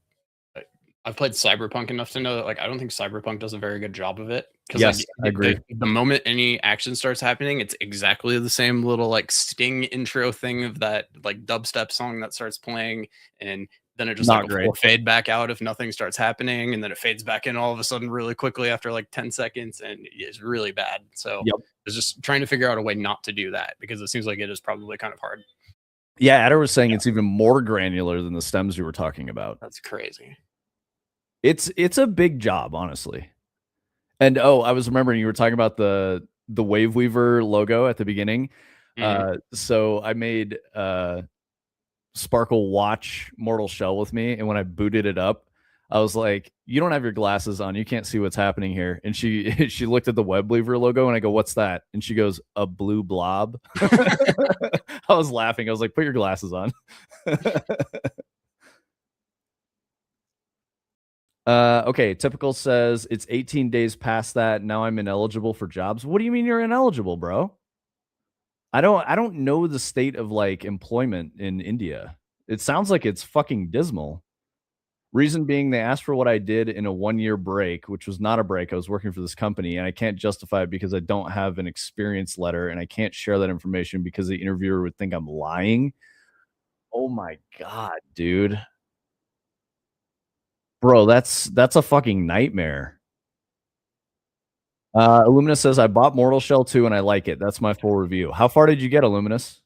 I've played Cyberpunk enough to know that like I don't think Cyberpunk does a very good job of it. Because like Yes, I agree. the moment any action starts happening, it's exactly the same little like sting intro thing of that like dubstep song that starts playing, and then it just Not like great. will fade back out if nothing starts happening, and then it fades back in all of a sudden really quickly after like 10 seconds, and it's really bad. So Yep. it's just trying to figure out a way not to do that, because it seems like it is probably kind of hard. Yeah, Adder was saying it's even more granular than the stems we were talking about. That's crazy. It's a big job, honestly. And oh, I was remembering you were talking about the Wave Weaver logo at the beginning. So I made Sparkle watch Mortal Shell with me, and when I booted it up, I was like, "You don't have your glasses on. You can't see what's happening here." And she she looked at the Web Weaver logo, and I go, "What's that?" And she goes, "A blue blob." I was laughing. I was like, "Put your glasses on." Okay, typical says it's 18 days past that. Now I'm ineligible for jobs. What do you mean you're ineligible, bro? I don't know the state of like employment in India. It sounds like it's fucking dismal. Reason being, they asked for what I did in a 1-year break, which was not a break. I was working for this company, and I can't justify it because I don't have an experience letter, and I can't share that information because the interviewer would think I'm lying. Oh my god, dude. Bro, that's a fucking nightmare. Illuminus says, I bought Mortal Shell 2 and I like it. That's my full review. How far did you get, Illuminus?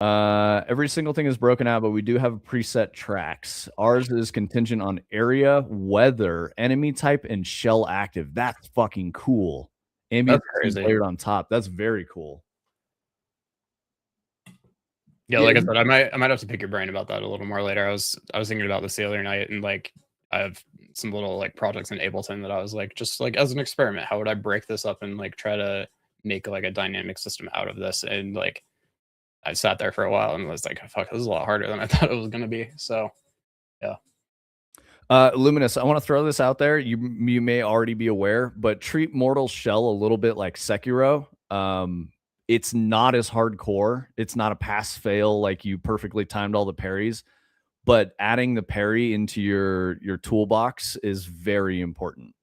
Every single thing is broken out, but we do have preset tracks. Ours is contingent on area, weather, enemy type, and shell active. That's fucking cool. Ambient is layered on top. That's very cool. Yeah, like I said, I might have to pick your brain about that a little more later. I was thinking about this the other night, and like I have some little like projects in Ableton that I was like, just like as an experiment, how would I break this up and like try to make like a dynamic system out of this? And like I sat there for a while and was like, fuck, this is a lot harder than I thought it was gonna be. So yeah. Luminous, I want to throw this out there. You may already be aware, but treat Mortal Shell a little bit like Sekiro. It's not as hardcore. It's not a pass fail like you perfectly timed all the parries, but adding the parry into your toolbox is very important,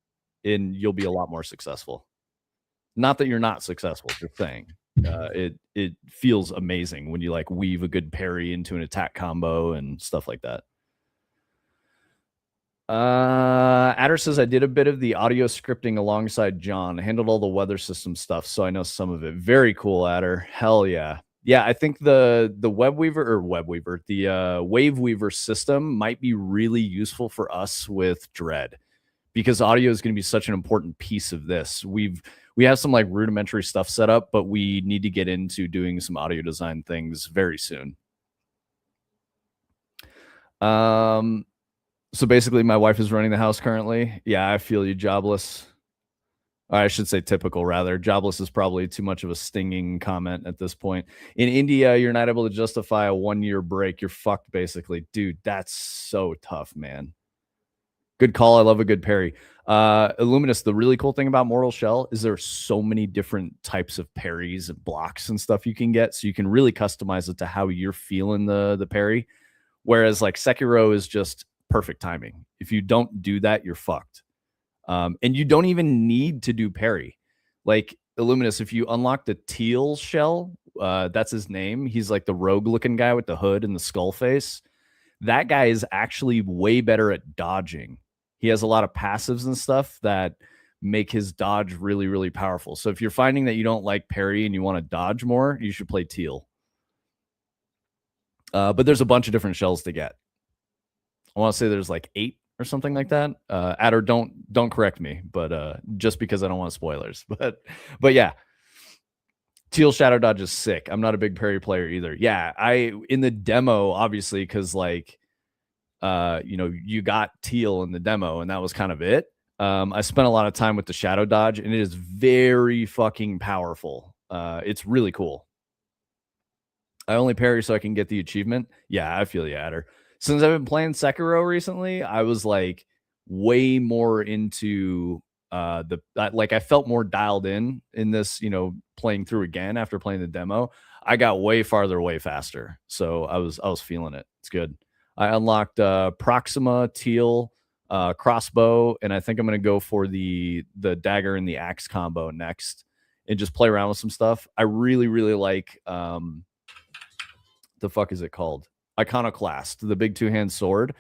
and you'll be a lot more successful. Not that you're not successful, just saying. It feels amazing when you like weave a good parry into an attack combo and stuff like that. Adder says, I did a bit of the audio scripting alongside John. I handled all the weather system stuff, so I know some of it. Very cool, Adder. Hell yeah. Yeah, I think the Wave Weaver system might be really useful for us with Dread, because audio is going to be such an important piece of this. We have some like rudimentary stuff set up, but we need to get into doing some audio design things very soon. So basically, my wife is running the house currently. Yeah, I feel you, jobless. Or I should say typical, rather. Jobless is probably too much of a stinging comment at this point. In India, you're not able to justify a 1-year break. You're fucked, basically. Dude, that's so tough, man. Good call. I love a good parry. Illuminus, the really cool thing about Mortal Shell is there are so many different types of parries and blocks and stuff you can get, so you can really customize it to how you're feeling the parry. Whereas like Sekiro is just perfect timing. If you don't do that, you're fucked. And you don't even need to do parry. Like Illuminus, if you unlock the teal shell, that's his name. He's like the rogue looking guy with the hood and the skull face. That guy is actually way better at dodging. He has a lot of passives and stuff that make his dodge really, really powerful. So if you're finding that you don't like parry and you want to dodge more, you should play teal. But there's a bunch of different shells to get. I want to say there's like 8 or something like that. Adder, don't correct me, but just because I don't want spoilers. But yeah, teal shadow dodge is sick. I'm not a big parry player either. Yeah, I in the demo obviously because like you got teal in the demo and that was kind of it. I spent a lot of time with the shadow dodge and it is very fucking powerful. It's really cool. I only parry so I can get the achievement. Yeah, I feel you, Adder. Since I've been playing Sekiro recently, I was like way more into like I felt more dialed in this, playing through again after playing the demo. I got way farther, way faster. So I was feeling it. It's good. I unlocked Proxima, Teal, crossbow, and I think I'm gonna go for the dagger and the axe combo next and just play around with some stuff. I really, really like the fuck is it called? Iconoclast, the big two-hand sword.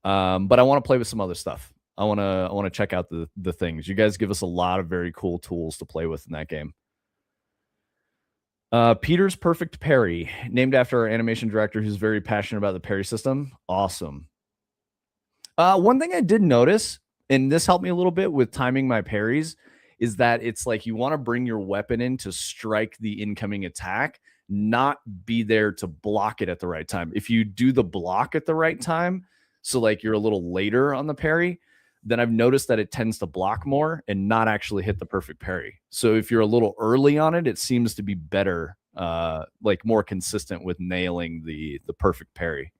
But I want to play with some other stuff. I want to check out the things. You guys give us a lot of very cool tools to play with in that game. Peter's Perfect Parry, named after our animation director who's very passionate about the parry system. Awesome. One thing I did notice, and this helped me a little bit with timing my parries, is that it's like you want to bring your weapon in to strike the incoming attack, not be there to block it at the right time. If you do the block at the right time, so like you're a little later on the parry, then I've noticed that it tends to block more and not actually hit the perfect parry. So if you're a little early on it, it seems to be better, like more consistent with nailing the perfect parry.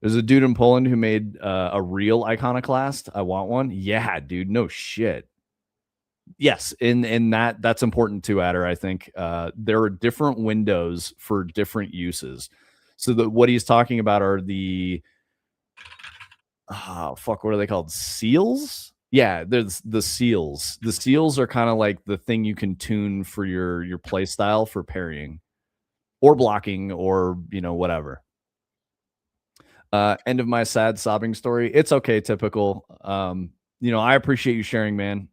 There's a dude in Poland who made a real iconoclast. I want one. Yeah, dude. No shit. Yes, and that's important too, Adder. I think there are different windows for different uses. So what he's talking about are the fuck, what are they called? Seals? Yeah, there's the seals. The seals are kind of like the thing you can tune for your play style for parrying or blocking or whatever. End of my sad sobbing story. It's okay, typical. I appreciate you sharing, man.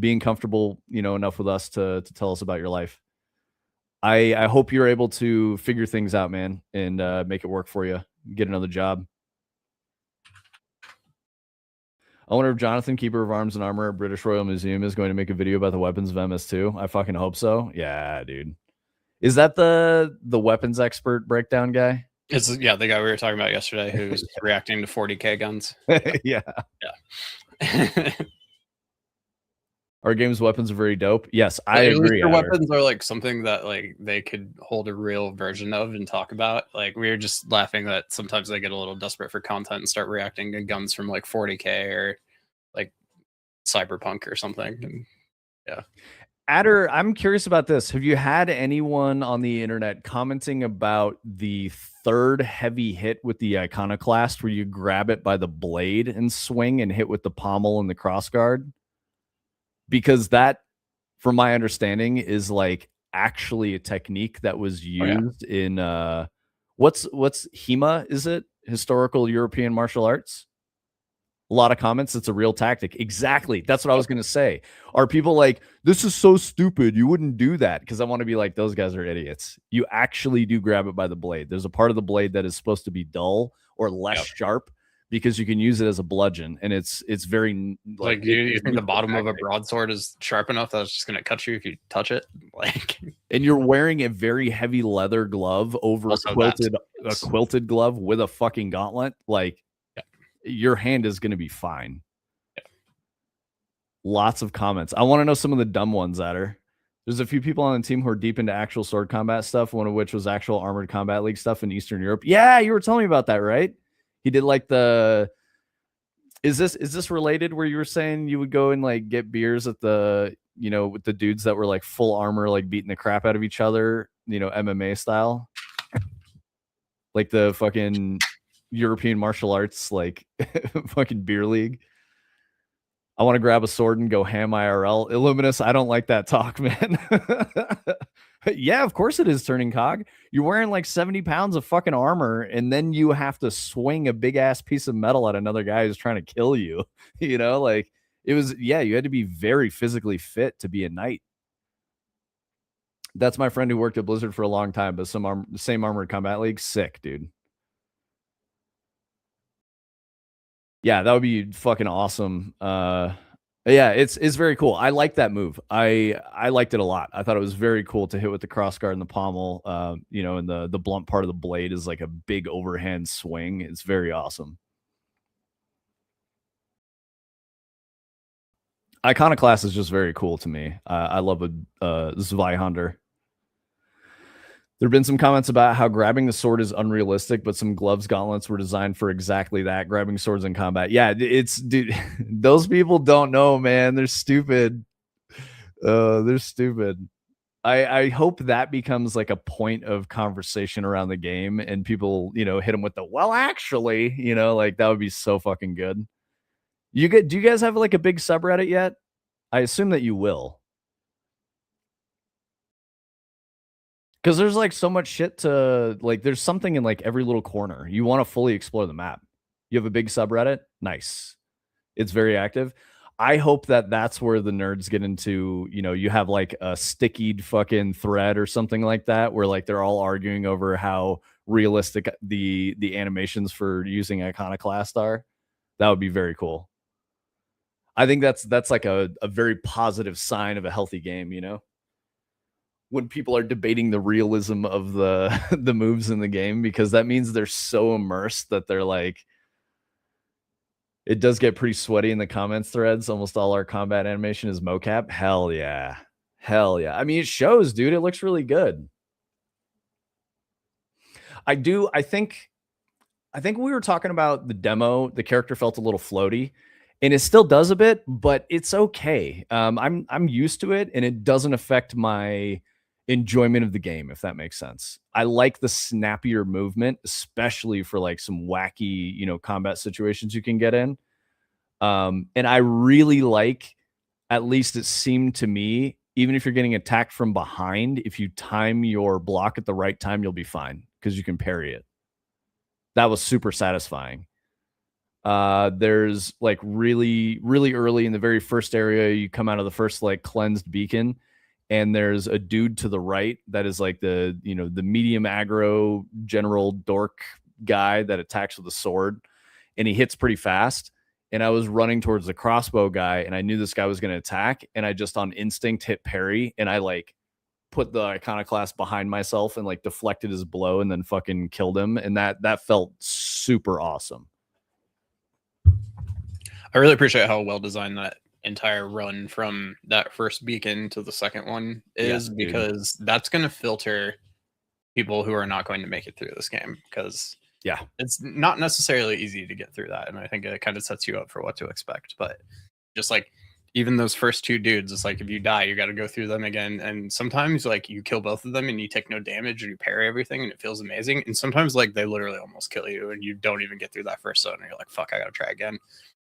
Being comfortable, enough with us to tell us about your life. I hope you're able to figure things out, man, and make it work for you. Get another job. I wonder if Jonathan, Keeper of Arms and Armor at British Royal Museum, is going to make a video about the weapons of MS2. I fucking hope so. Yeah, dude. Is that the weapons expert breakdown guy? It's the guy we were talking about yesterday who's reacting to 40K guns. Yeah. Yeah. Our game's weapons are very dope. Yes, I agree. Your weapons are like something that like they could hold a real version of and talk about. Like we were just laughing that sometimes they get a little desperate for content and start reacting to guns from like 40K or like Cyberpunk or something. And yeah. Adder, I'm curious about this. Have you had anyone on the internet commenting about the third heavy hit with the iconoclast where you grab it by the blade and swing and hit with the pommel and the crossguard? Because that, from my understanding, is like actually a technique that was used in what's HEMA, is it? Historical European Martial Arts? A lot of comments. It's a real tactic. Exactly. That's what I was going to say. Are people like, this is so stupid, you wouldn't do that? Because I want to be like, those guys are idiots. You actually do grab it by the blade. There's a part of the blade that is supposed to be dull or less sharp because you can use it as a bludgeon. And it's very like you think the bottom of a broadsword is sharp enough that it's just going to cut you if you touch it? Like, and you're wearing a very heavy leather glove over a quilted glove with a fucking gauntlet. Like, your hand is going to be fine. Yeah. Lots of comments. I want to know some of the dumb ones that are. There's a few people on the team who are deep into actual sword combat stuff, one of which was actual Armored Combat League stuff in Eastern Europe. Yeah, you were telling me about that, right? He did like the... Is this related where you were saying you would go and like get beers at the, with the dudes that were like full armor, like beating the crap out of each other, MMA style? Like the fucking European martial arts, like fucking beer league. I want to grab a sword and go ham IRL. Illuminous, I don't like that talk, man. Yeah, of course it is turning cog. You're wearing like 70 pounds of fucking armor, and then you have to swing a big ass piece of metal at another guy who's trying to kill you. Like it was, you had to be very physically fit to be a knight. That's my friend who worked at Blizzard for a long time, but same Armored Combat League. Sick, dude. Yeah, that would be fucking awesome. Yeah, it's very cool. I like that move. I liked it a lot. I thought it was very cool to hit with the crossguard and the pommel. And the blunt part of the blade is like a big overhand swing. It's very awesome. Iconoclast is just very cool to me. I love a Zweihander. There have been some comments about how grabbing the sword is unrealistic, but some gloves gauntlets were designed for exactly that, grabbing swords in combat. Yeah, it's dude, those people don't know, man. They're stupid. They're stupid. I hope that becomes like a point of conversation around the game and people, hit them with the well, actually, like that would be so fucking good. Do you guys have like a big subreddit yet? I assume that you will. Because there's like so much shit to like, there's something in like every little corner. You want to fully explore the map. You have a big subreddit? Nice. It's very active. I hope that that's where the nerds get into, you have like a stickied fucking thread or something like that, where like they're all arguing over how realistic the animations for using Iconoclast are. That would be very cool. I think that's like a very positive sign of a healthy game, when people are debating the realism of the the moves in the game, because that means they're so immersed that they're like, it does get pretty sweaty in the comments threads. Almost all our combat animation is mocap. Hell yeah. Hell yeah. I mean, it shows, dude. It looks really good. I think when we were talking about the demo, the character felt a little floaty, and it still does a bit, but it's okay. I'm used to it, and it doesn't affect my enjoyment of the game, if that makes sense. I like the snappier movement, especially for like some wacky, combat situations you can get in. And I really like, at least it seemed to me, even if you're getting attacked from behind, if you time your block at the right time, you'll be fine because you can parry it. That was super satisfying. There's like really, really early in the very first area, you come out of the first like cleansed beacon, and there's a dude to the right that is like the medium aggro general dork guy that attacks with a sword, and he hits pretty fast. And I was running towards the crossbow guy, and I knew this guy was going to attack, and I just on instinct hit parry, and I like put the Iconoclast behind myself and like deflected his blow and then fucking killed him, and that felt super awesome. I really appreciate how well designed that entire run from that first beacon to the second one is, because that's going to filter people who are not going to make it through this game, because it's not necessarily easy to get through that, and I think it kind of sets you up for what to expect. But just like even those first two dudes, it's like if you die, you got to go through them again, and sometimes like you kill both of them and you take no damage and you parry everything and it feels amazing, and sometimes like they literally almost kill you and you don't even get through that first zone and you're like, fuck, I gotta try again.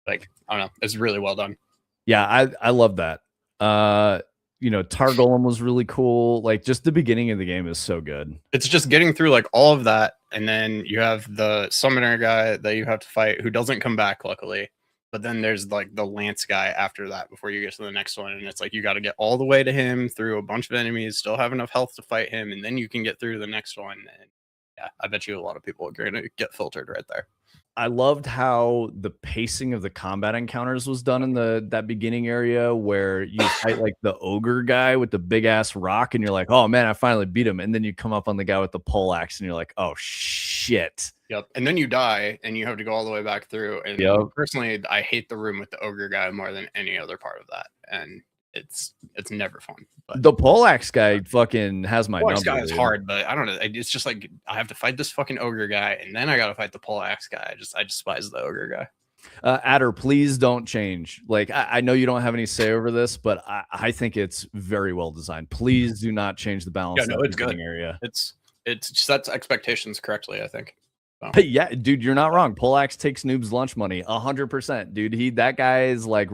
Like, I don't know, it's really well done. Yeah, I love that. Tar Golem was really cool. Like, just the beginning of the game is so good. It's just getting through like all of that, and then you have the summoner guy that you have to fight who doesn't come back, luckily. But then there's like the lance guy after that before you get to the next one, and it's like you got to get all the way to him through a bunch of enemies, still have enough health to fight him, and then you can get through the next one. And yeah, I bet you a lot of people are going to get filtered right there. I loved how the pacing of the combat encounters was done in that beginning area where you fight like the ogre guy with the big ass rock, and you're like, oh man, I finally beat him. And then you come up on the guy with the pole axe, and you're like, oh shit. Yep. And then you die, and you have to go all the way back through. And personally, I hate the room with the ogre guy more than any other part of that. And it's never fun. But the poleaxe guy fucking has my number. Guy is hard, but I don't know. It's just like I have to fight this fucking ogre guy, and then I got to fight the poleaxe guy. I despise the ogre guy. Adder, please don't change. Like, I know you don't have any say over this, but I think it's very well designed. Please do not change the balance. Yeah, no, it's good. Area. It's sets expectations correctly, I think. So. Yeah, dude, you're not wrong. Poleaxe takes noobs lunch money 100%, dude. That guy is like,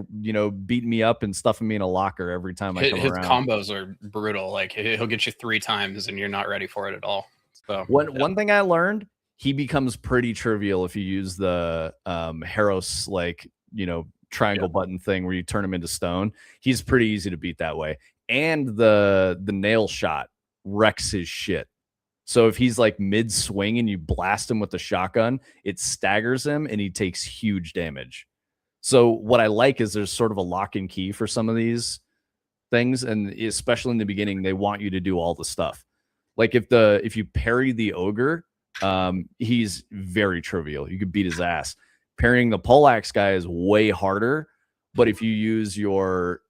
beating me up and stuffing me in a locker every time I come around. His combos are brutal. Like, he'll get you 3 times and you're not ready for it at all. So one thing I learned, he becomes pretty trivial if you use the Harros triangle button thing where you turn him into stone. He's pretty easy to beat that way. And the nail shot wrecks his shit. So if he's like mid swing and you blast him with the shotgun, it staggers him and he takes huge damage. So what I like is there's sort of a lock and key for some of these things, and especially in the beginning, they want you to do all the stuff. Like if you parry the ogre, he's very trivial. You could beat his ass. Parrying the poleaxe guy is way harder, but if you use your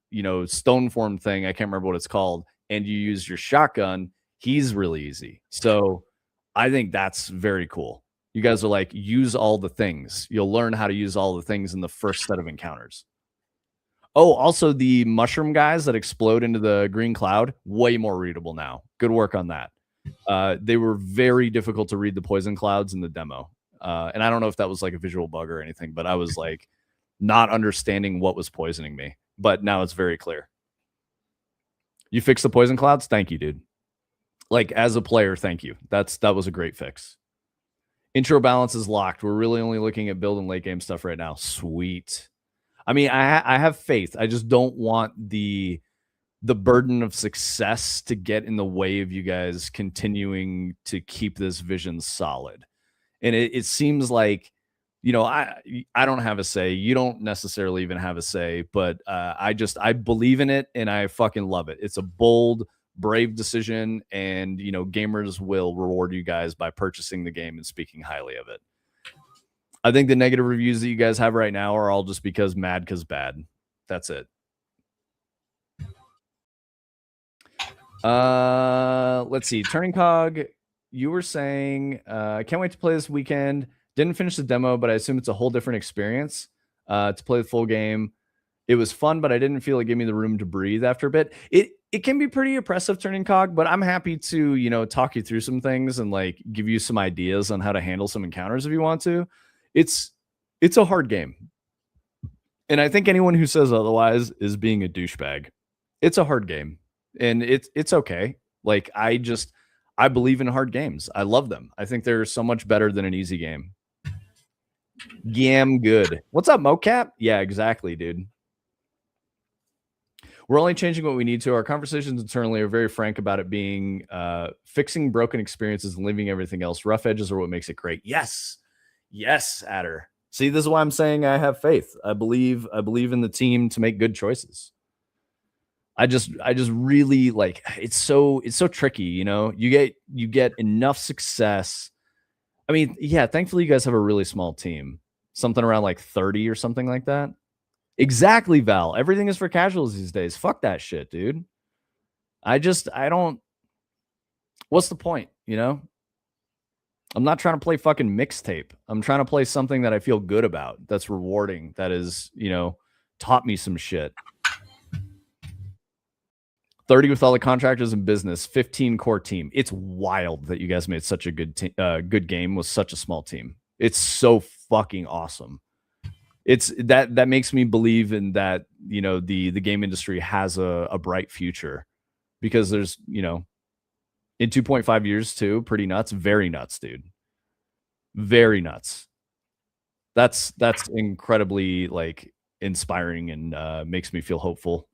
stone form thing, I can't remember what it's called, and you use your shotgun, He's really easy. So I think that's very cool. You guys are like, use all the things. You'll learn how to use all the things in the first set of encounters. Oh, also the mushroom guys that explode into the green cloud, way more readable now. Good work on that. They were very difficult to read the poison clouds in the demo. And I don't know if that was like a visual bug or anything, but I was like not understanding what was poisoning me. But now it's very clear. You fixed the poison clouds? Thank you, dude. Like, as a player, thank you. That was a great fix. Intro balance is locked. We're really only looking at build and late game stuff right now. Sweet. I mean, I have faith. I just don't want the burden of success to get in the way of you guys continuing to keep this vision solid. And it seems like, you know, I don't have a say. You don't necessarily even have a say, but I believe in it and I fucking love it. It's a bold, brave decision, and you know, gamers will reward you guys by purchasing the game and speaking highly of it. I think the negative reviews that you guys have right now are all just because mad because bad. That's it. Let's see. Turning Cog, you were saying I can't wait to play this weekend. Didn't finish the demo, but I assume it's a whole different experience to play the full game. It was fun, but I didn't feel it gave me the room to breathe after a bit. It can be pretty oppressive, Turning Cog, but I'm happy to, you know, talk you through some things and like give you some ideas on how to handle some encounters if you want to. It's a hard game. And I think anyone who says otherwise is being a douchebag. It's a hard game. And it's okay. Like I believe in hard games. I love them. I think they're so much better than an easy game. Damn good. What's up, mocap? Yeah, exactly, dude. We're only changing what we need to. Our conversations internally are very frank about it being fixing broken experiences and leaving everything else. Rough edges are what makes it great. Yes. Yes, Adder. See, this is why I'm saying I have faith. I believe in the team to make good choices. I just really like it's so tricky, you know. You get enough success. I mean, yeah, thankfully you guys have a really small team. Something around like 30 or something like that. Exactly, Val. Everything is for casuals these days. Fuck that shit, dude. I don't. What's the point, you know? I'm not trying to play fucking mixtape. I'm trying to play something that I feel good about, that's rewarding, that is, you know, taught me some shit. 30 with all the contractors in business, 15 core team. It's wild that you guys made such a good game with such a small team. It's so fucking awesome. It's that makes me believe in that, you know, the game industry has a bright future, because there's, you know, in 2.5 years too, pretty nuts, very nuts, dude. Very nuts. That's incredibly like inspiring and makes me feel hopeful.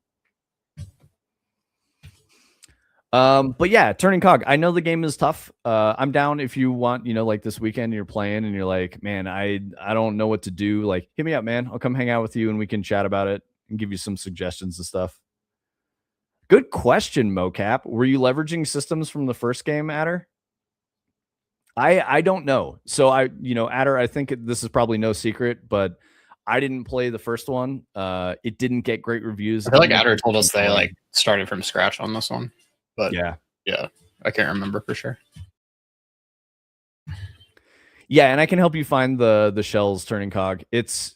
But yeah, Turning Cog, I know the game is tough. I'm down if you want, you know, like this weekend you're playing and you're like, man, I don't know what to do. Like, hit me up, man. I'll come hang out with you and we can chat about it and give you some suggestions and stuff. Good question, mocap. Were you leveraging systems from the first game, Adder? I don't know. So you know, Adder, I think this is probably no secret, but I didn't play the first one. It didn't get great reviews. I feel like Adder told us they like started from scratch on this one. But yeah, I can't remember for sure. Yeah, and I can help you find the shells, Turning Cog. It's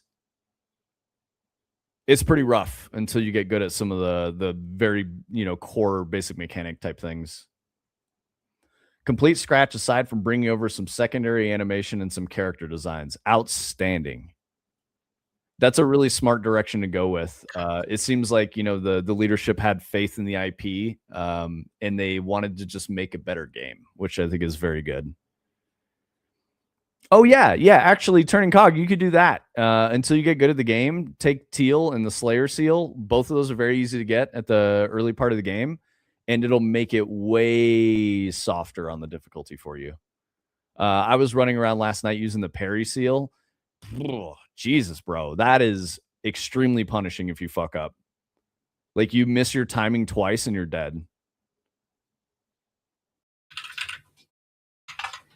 pretty rough until you get good at some of the very, you know, core basic mechanic type things. Complete scratch aside from bringing over some secondary animation and some character designs. Outstanding. That's a really smart direction to go with. It seems like, you know, the leadership had faith in the IP, and they wanted to just make a better game, which I think is very good. Oh yeah, actually, Turning Cog, you could do that until you get good at the game. Take Teal and the Slayer Seal. Both of those are very easy to get at the early part of the game, and it'll make it way softer on the difficulty for you. I was running around last night using the Parry Seal. Ugh, Jesus, bro, that is extremely punishing if you fuck up. Like, you miss your timing twice and you're dead.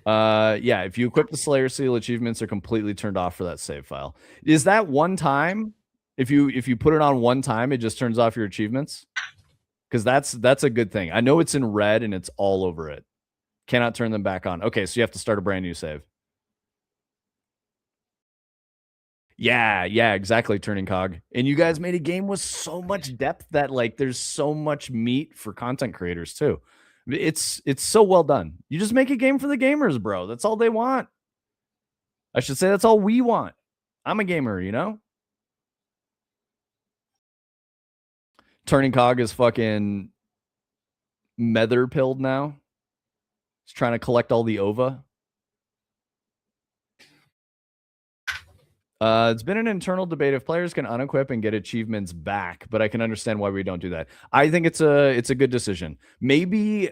Yeah, if you equip the Slayer Seal, achievements are completely turned off for that save file. Is that one time? If you put it on one time, it just turns off your achievements? because that's a good thing. I know it's in red and it's all over it. Cannot turn them back on. Okay, so you have to start a brand new save. Yeah, exactly, turning cog. And you guys made a game with so much depth that like there's so much meat for content creators too. It's so well done. You just make a game for the gamers, bro. That's all they want. I should say that's all we want. I'm a gamer, you know? Turning cog is fucking mether pilled now. He's trying to collect all the ova. It's been an internal debate if players can unequip and get achievements back, but I can understand why we don't do that. I think it's a good decision. Maybe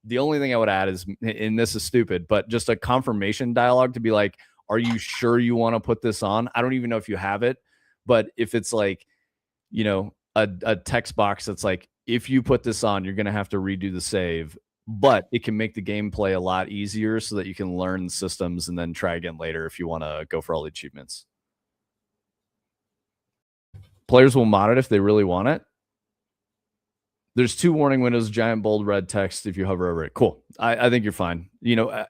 the only thing I would add is, and this is stupid, but just a confirmation dialogue to be like, are you sure you want to put this on? I don't even know if you have it, but if it's like, you know, a text box that's like, if you put this on, you're going to have to redo the save, but it can make the gameplay a lot easier so that you can learn systems and then try again later if you want to go for all the achievements. Players will mod it if they really want it. There's 2 warning windows, giant bold red text if you hover over it. Cool. I think you're fine. You know,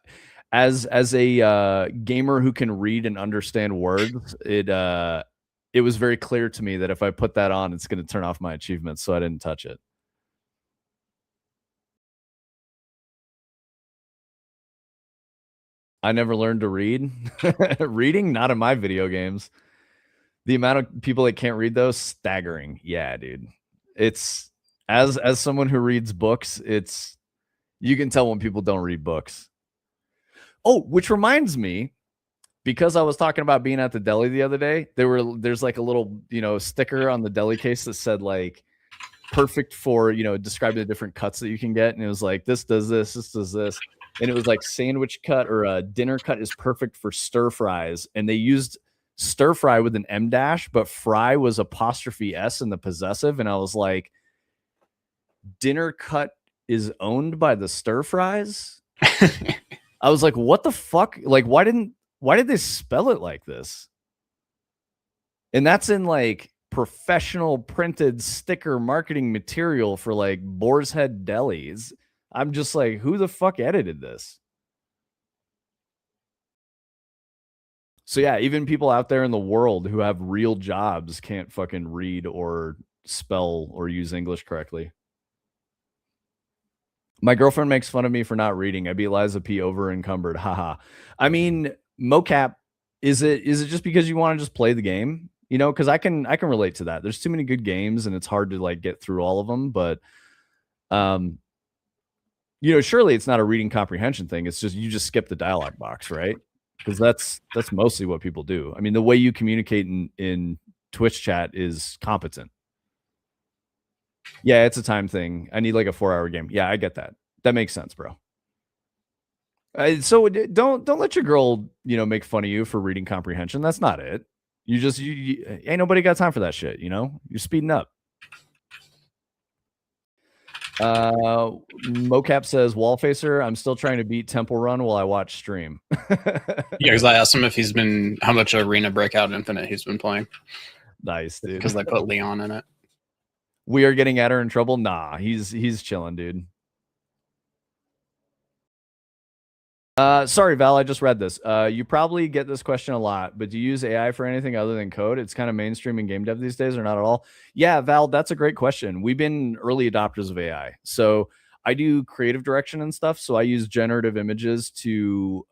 as a gamer who can read and understand words, it was very clear to me that if I put that on, it's going to turn off my achievements, so I didn't touch it. I never learned to read. Reading, not in my video games. The amount of people that can't read those, staggering. Yeah, dude. It's as someone who reads books, it's you can tell when people don't read books. Oh, which reminds me, because I was talking about being at the deli the other day, there's like a little, you know, sticker on the deli case that said like perfect for, you know, describing the different cuts that you can get, and it was like this does this does this, and it was like sandwich cut or a dinner cut is perfect for stir fries, and they used stir fry with an M dash, but fry was apostrophe S in the possessive. And I was like, dinner cut is owned by the stir fries. I was like, what the fuck? Like, why did they spell it like this? And that's in like professional printed sticker marketing material for like Boar's Head delis. I'm just like, who the fuck edited this? So yeah, even people out there in the world who have real jobs can't fucking read or spell or use English correctly. My girlfriend makes fun of me for not reading. I beat Liza P over encumbered. Haha. I mean, mocap, is it just because you want to just play the game? You know, because I can relate to that. There's too many good games and it's hard to like get through all of them. But you know, surely it's not a reading comprehension thing. It's just you just skip the dialogue box, right? Because that's mostly what people do. I mean, the way you communicate in Twitch chat is competent. Yeah, it's a time thing. I need like a 4-hour game. Yeah, I get that. That makes sense, bro. So don't let your girl, you know, make fun of you for reading comprehension. That's not it. You just you ain't nobody got time for that shit. You know, you're speeding up. Mocap says Wallfacer, I'm still trying to beat Temple Run while I watch stream. Yeah, because I asked him how much Arena Breakout Infinite he's been playing. Nice, dude. Because they put Leon in it. We are getting Adder in trouble. Nah, he's chilling, dude. Sorry, Val, I just read this. You probably get this question a lot, but do you use AI for anything other than code? It's kind of mainstream in game dev these days, or not at all? Yeah, Val, that's a great question. We've been early adopters of AI. So I do creative direction and stuff. So I use generative images to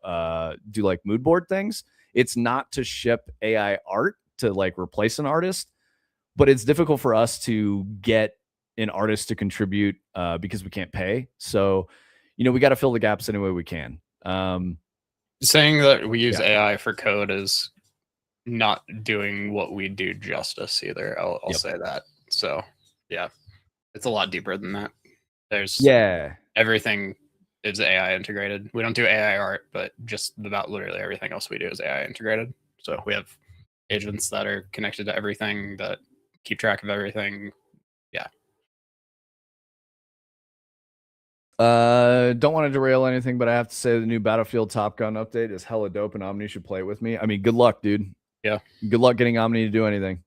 do like mood board things. It's not to ship AI art to like replace an artist, but it's difficult for us to get an artist to contribute because we can't pay. So, you know, we got to fill the gaps any way we can. Saying that we use AI for code is not doing what we do justice either. I'll say that. So yeah, it's a lot deeper than that. There's everything is AI integrated. We don't do AI art, but just about literally everything else we do is AI integrated. So we have agents that are connected to everything that keep track of everything. Yeah. Don't want to derail anything, but I have to say the new Battlefield Top Gun update is hella dope, and Omni should play it with me. I mean, good luck, dude. Yeah. Good luck getting Omni to do anything.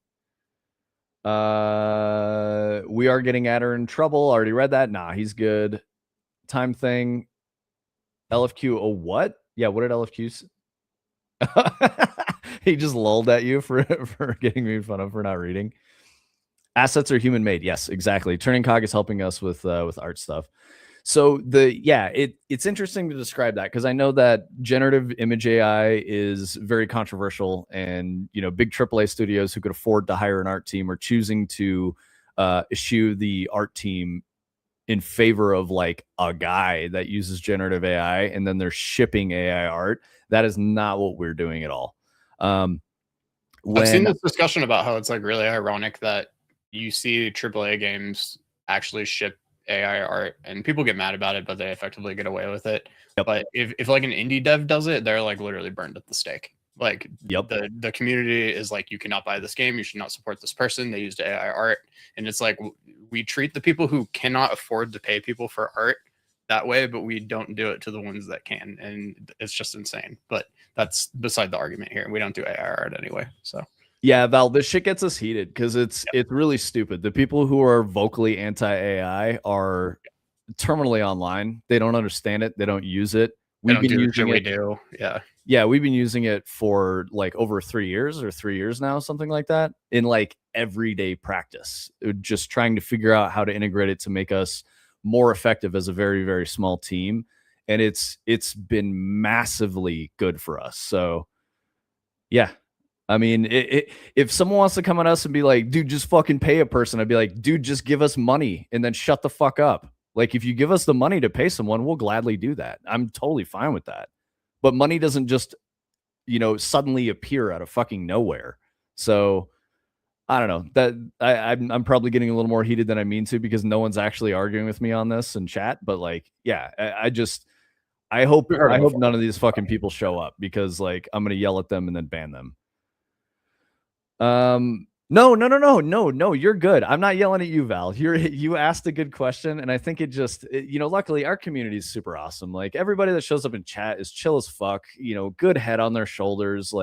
We are getting at her in trouble. Already read that. Nah, he's good. Time thing. LFQ. Oh, what? Yeah, what did LFQ say? He just lulled at you for getting made fun of for not reading. Assets are human made. Yes, exactly. Turning Cog is helping us with art stuff. So it's interesting to describe that because I know that generative image AI is very controversial, and big AAA studios who could afford to hire an art team are choosing to eschew the art team in favor of like a guy that uses generative AI, and then they're shipping AI art. That is not what we're doing at all. I've seen this discussion about how it's like really ironic that you see AAA games actually ship AI art and people get mad about it, but they effectively get away with it. Yep. But if like an indie dev does it, they're like literally burned at the stake. Like the community is like, you cannot buy this game. You should not support this person. They used AI art. And it's like, we treat the people who cannot afford to pay people for art that way, but we don't do it to the ones that can. And it's just insane. But that's beside the argument here. We don't do AI art anyway. So yeah, Val, this shit gets us heated because it's really stupid. The people who are vocally anti-AI are terminally online. They don't understand it. They don't use it. We've been using it. We do. Yeah. Yeah, we've been using it for like over 3 years or 3 years now, something like that, in like everyday practice. Just trying to figure out how to integrate it to make us more effective as a very, very small team. And it's been massively good for us. So yeah. I mean, if someone wants to come at us and be like, dude, just fucking pay a person, I'd be like, dude, just give us money and then shut the fuck up. Like, if you give us the money to pay someone, we'll gladly do that. I'm totally fine with that. But money doesn't just, suddenly appear out of fucking nowhere. So I don't know that I'm probably getting a little more heated than I mean to because no one's actually arguing with me on this in chat. But like, yeah, I hope none of these fucking people show up because like I'm gonna yell at them and then ban them. No, you're good. I'm not yelling at you, Val. You asked a good question, and I think luckily our community is super awesome. Like everybody that shows up in chat is chill as fuck, good head on their shoulders.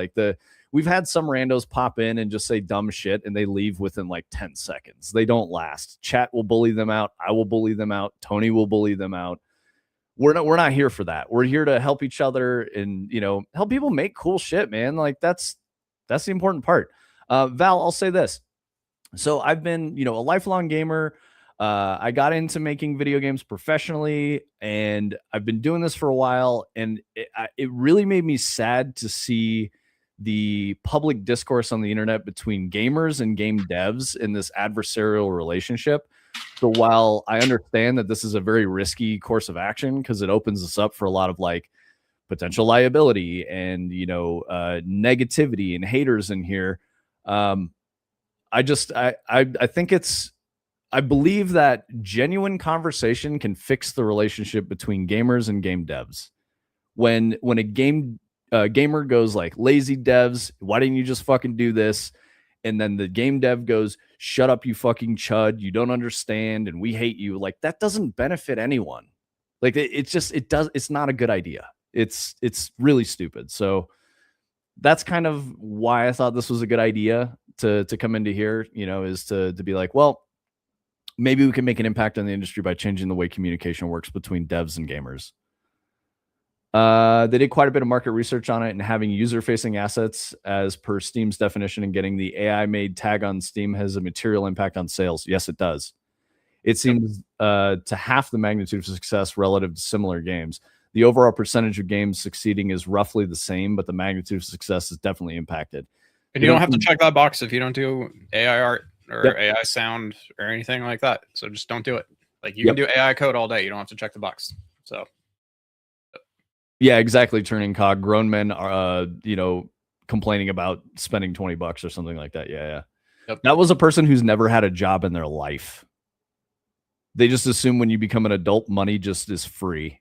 We've had some randos pop in and just say dumb shit and they leave within like 10 seconds. They don't last. Chat will bully them out. I will bully them out. Tony will bully them out. We're not here for that. We're here to help each other and, help people make cool shit, man. Like that's the important part. Val, I'll say this. So I've been, a lifelong gamer. I got into making video games professionally, and I've been doing this for a while. And it really made me sad to see the public discourse on the internet between gamers and game devs in this adversarial relationship. So while I understand that this is a very risky course of action because it opens us up for a lot of like potential liability and, negativity and haters in here. I think I believe that genuine conversation can fix the relationship between gamers and game devs. When a gamer goes like, lazy devs, why didn't you just fucking do this? And then the game dev goes, shut up, you fucking chud, you don't understand, and we hate you. Like that doesn't benefit anyone. Like it's not a good idea. It's really stupid. So that's kind of why I thought this was a good idea to come into here, is to be like, well, maybe we can make an impact on the industry by changing the way communication works between devs and gamers. They did quite a bit of market research on it and having user-facing assets as per Steam's definition and getting the AI-made tag on Steam has a material impact on sales. Yes, it does. It seems to half the magnitude of success relative to similar games. The overall percentage of games succeeding is roughly the same, but the magnitude of success is definitely impacted. And you don't have to check that box if you don't do AI art or AI sound or anything like that. So just don't do it. Like you can do AI code all day. You don't have to check the box. So yeah, exactly. Turning Cog. Grown men are, complaining about spending $20 or something like that. Yeah. Yep. That was a person who's never had a job in their life. They just assume when you become an adult, money just is free.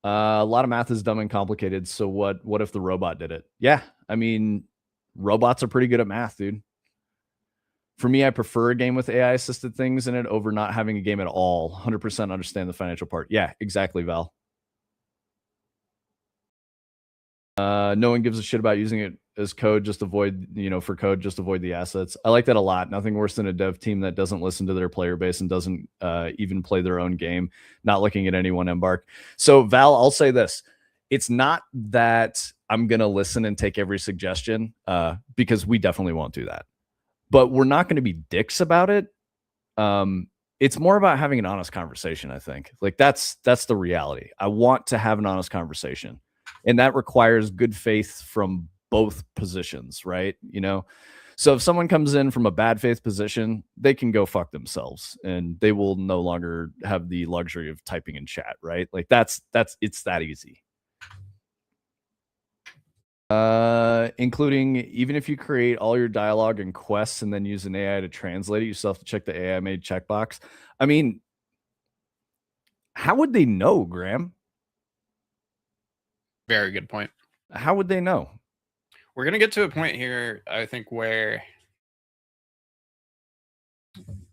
A lot of math is dumb and complicated. So what if the robot did it? Yeah. I mean, robots are pretty good at math, dude. For me, I prefer a game with AI assisted things in it over not having a game at all. 100% understand the financial part. Yeah, exactly, Val. No one gives a shit about using it as code, just avoid, for code, just avoid the assets. I like that a lot. Nothing worse than a dev team that doesn't listen to their player base and doesn't even play their own game, not looking at anyone embark. So Val, I'll say this. It's not that I'm going to listen and take every suggestion because we definitely won't do that. But we're not going to be dicks about it. It's more about having an honest conversation, I think. Like that's the reality. I want to have an honest conversation. And that requires good faith from both positions, right? So if someone comes in from a bad faith position, they can go fuck themselves and they will no longer have the luxury of typing in chat, right? Like it's that easy. Including even if you create all your dialogue and quests and then use an AI to translate it, you still have to check the AI made checkbox. I mean, how would they know, Graham? Very good point. How would they know? We're going to get to a point here, I think, where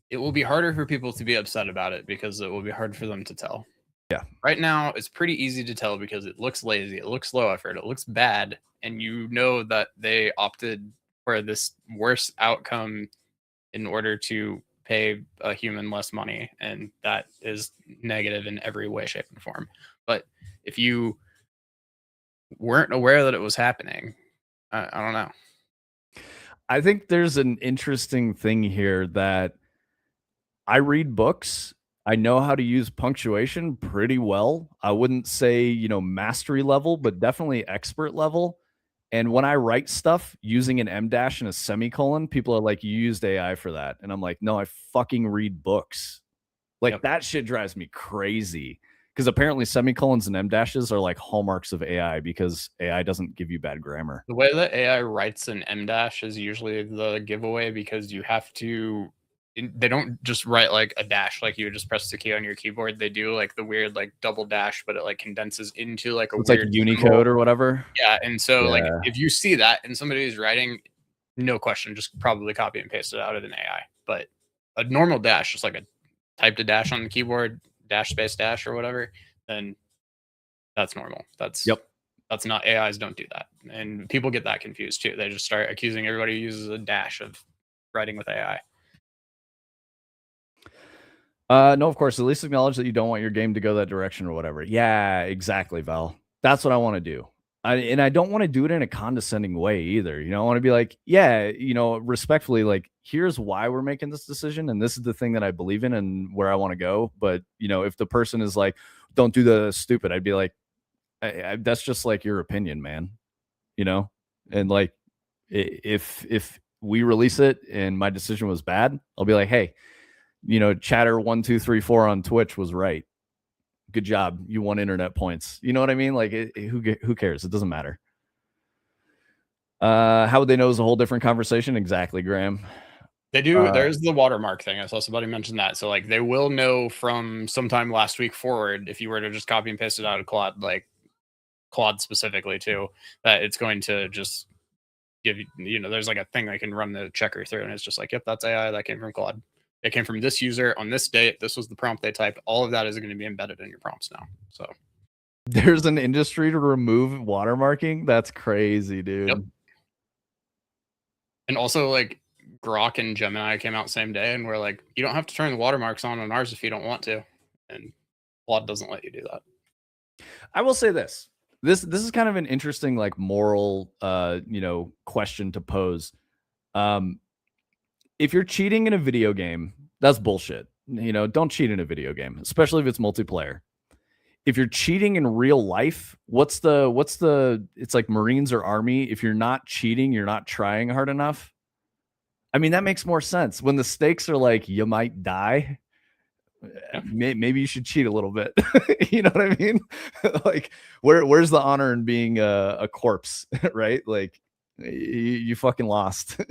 it will be harder for people to be upset about it because it will be hard for them to tell. Yeah. Right now, it's pretty easy to tell because it looks lazy, it looks low effort, it looks bad, and you know that they opted for this worse outcome in order to pay a human less money, and that is negative in every way, shape, and form. But if you weren't aware that it was happening, I don't know. I think there's an interesting thing here that I read books. I know how to use punctuation pretty well. I wouldn't say, mastery level, but definitely expert level. And when I write stuff using an M dash and a semicolon, people are like, you used AI for that. And I'm like, no, I fucking read books. Like that shit drives me crazy. Because apparently semicolons and M dashes are like hallmarks of AI because AI doesn't give you bad grammar. The way that AI writes an M dash is usually the giveaway because you have to. They don't just write like a dash like you would just press the key on your keyboard. They do like the weird like double dash, but it like condenses into like a It's weird like Unicode or whatever. Yeah, and so like if you see that and somebody is writing, no question, just probably copy and paste it out of an AI. But a normal dash, just like a typed a dash on the keyboard, dash space dash or whatever, then that's normal. That's not AIs don't do that. And people get that confused too. They just start accusing everybody who uses a dash of writing with AI. No, of course, at least acknowledge that you don't want your game to go that direction or whatever. Yeah, exactly, Val. That's what I want to do. And I don't want to do it in a condescending way either. I want to be like, yeah, respectfully, like, here's why we're making this decision. And this is the thing that I believe in and where I want to go. But, if the person is like, don't do the stupid, I'd be like, that's just like your opinion, man. And like, if we release it and my decision was bad, I'll be like, hey, chatter 1 2 3 4 on Twitch was right. Good job. You won internet points. You know what I mean? Like, who cares? It doesn't matter. How would they know is a whole different conversation? Exactly, Graham. They do. There's the watermark thing. I saw somebody mention that. So like they will know from sometime last week forward, if you were to just copy and paste it out of Claude, like Claude specifically too, that it's going to just give you, there's like a thing I can run the checker through and it's just like, yep, that's AI. That came from Claude. It came from this user on this date. This was the prompt they typed. All of that is going to be embedded in your prompts now. So there's an industry to remove watermarking. That's crazy, dude. Yep. And also like Grok and Gemini came out same day and we're like, you don't have to turn the watermarks on ours if you don't want to. And Claude doesn't let you do that. I will say this. This is kind of an interesting like moral question to pose. If you're cheating in a video game, that's bullshit. Don't cheat in a video game, especially if it's multiplayer. If you're cheating in real life, what's the it's like Marines or Army. If you're not cheating, you're not trying hard enough. I mean, that makes more sense. When the stakes are like, you might die, maybe you should cheat a little bit. You know what I mean? Like, where's the honor in being a corpse, right? Like, you fucking lost.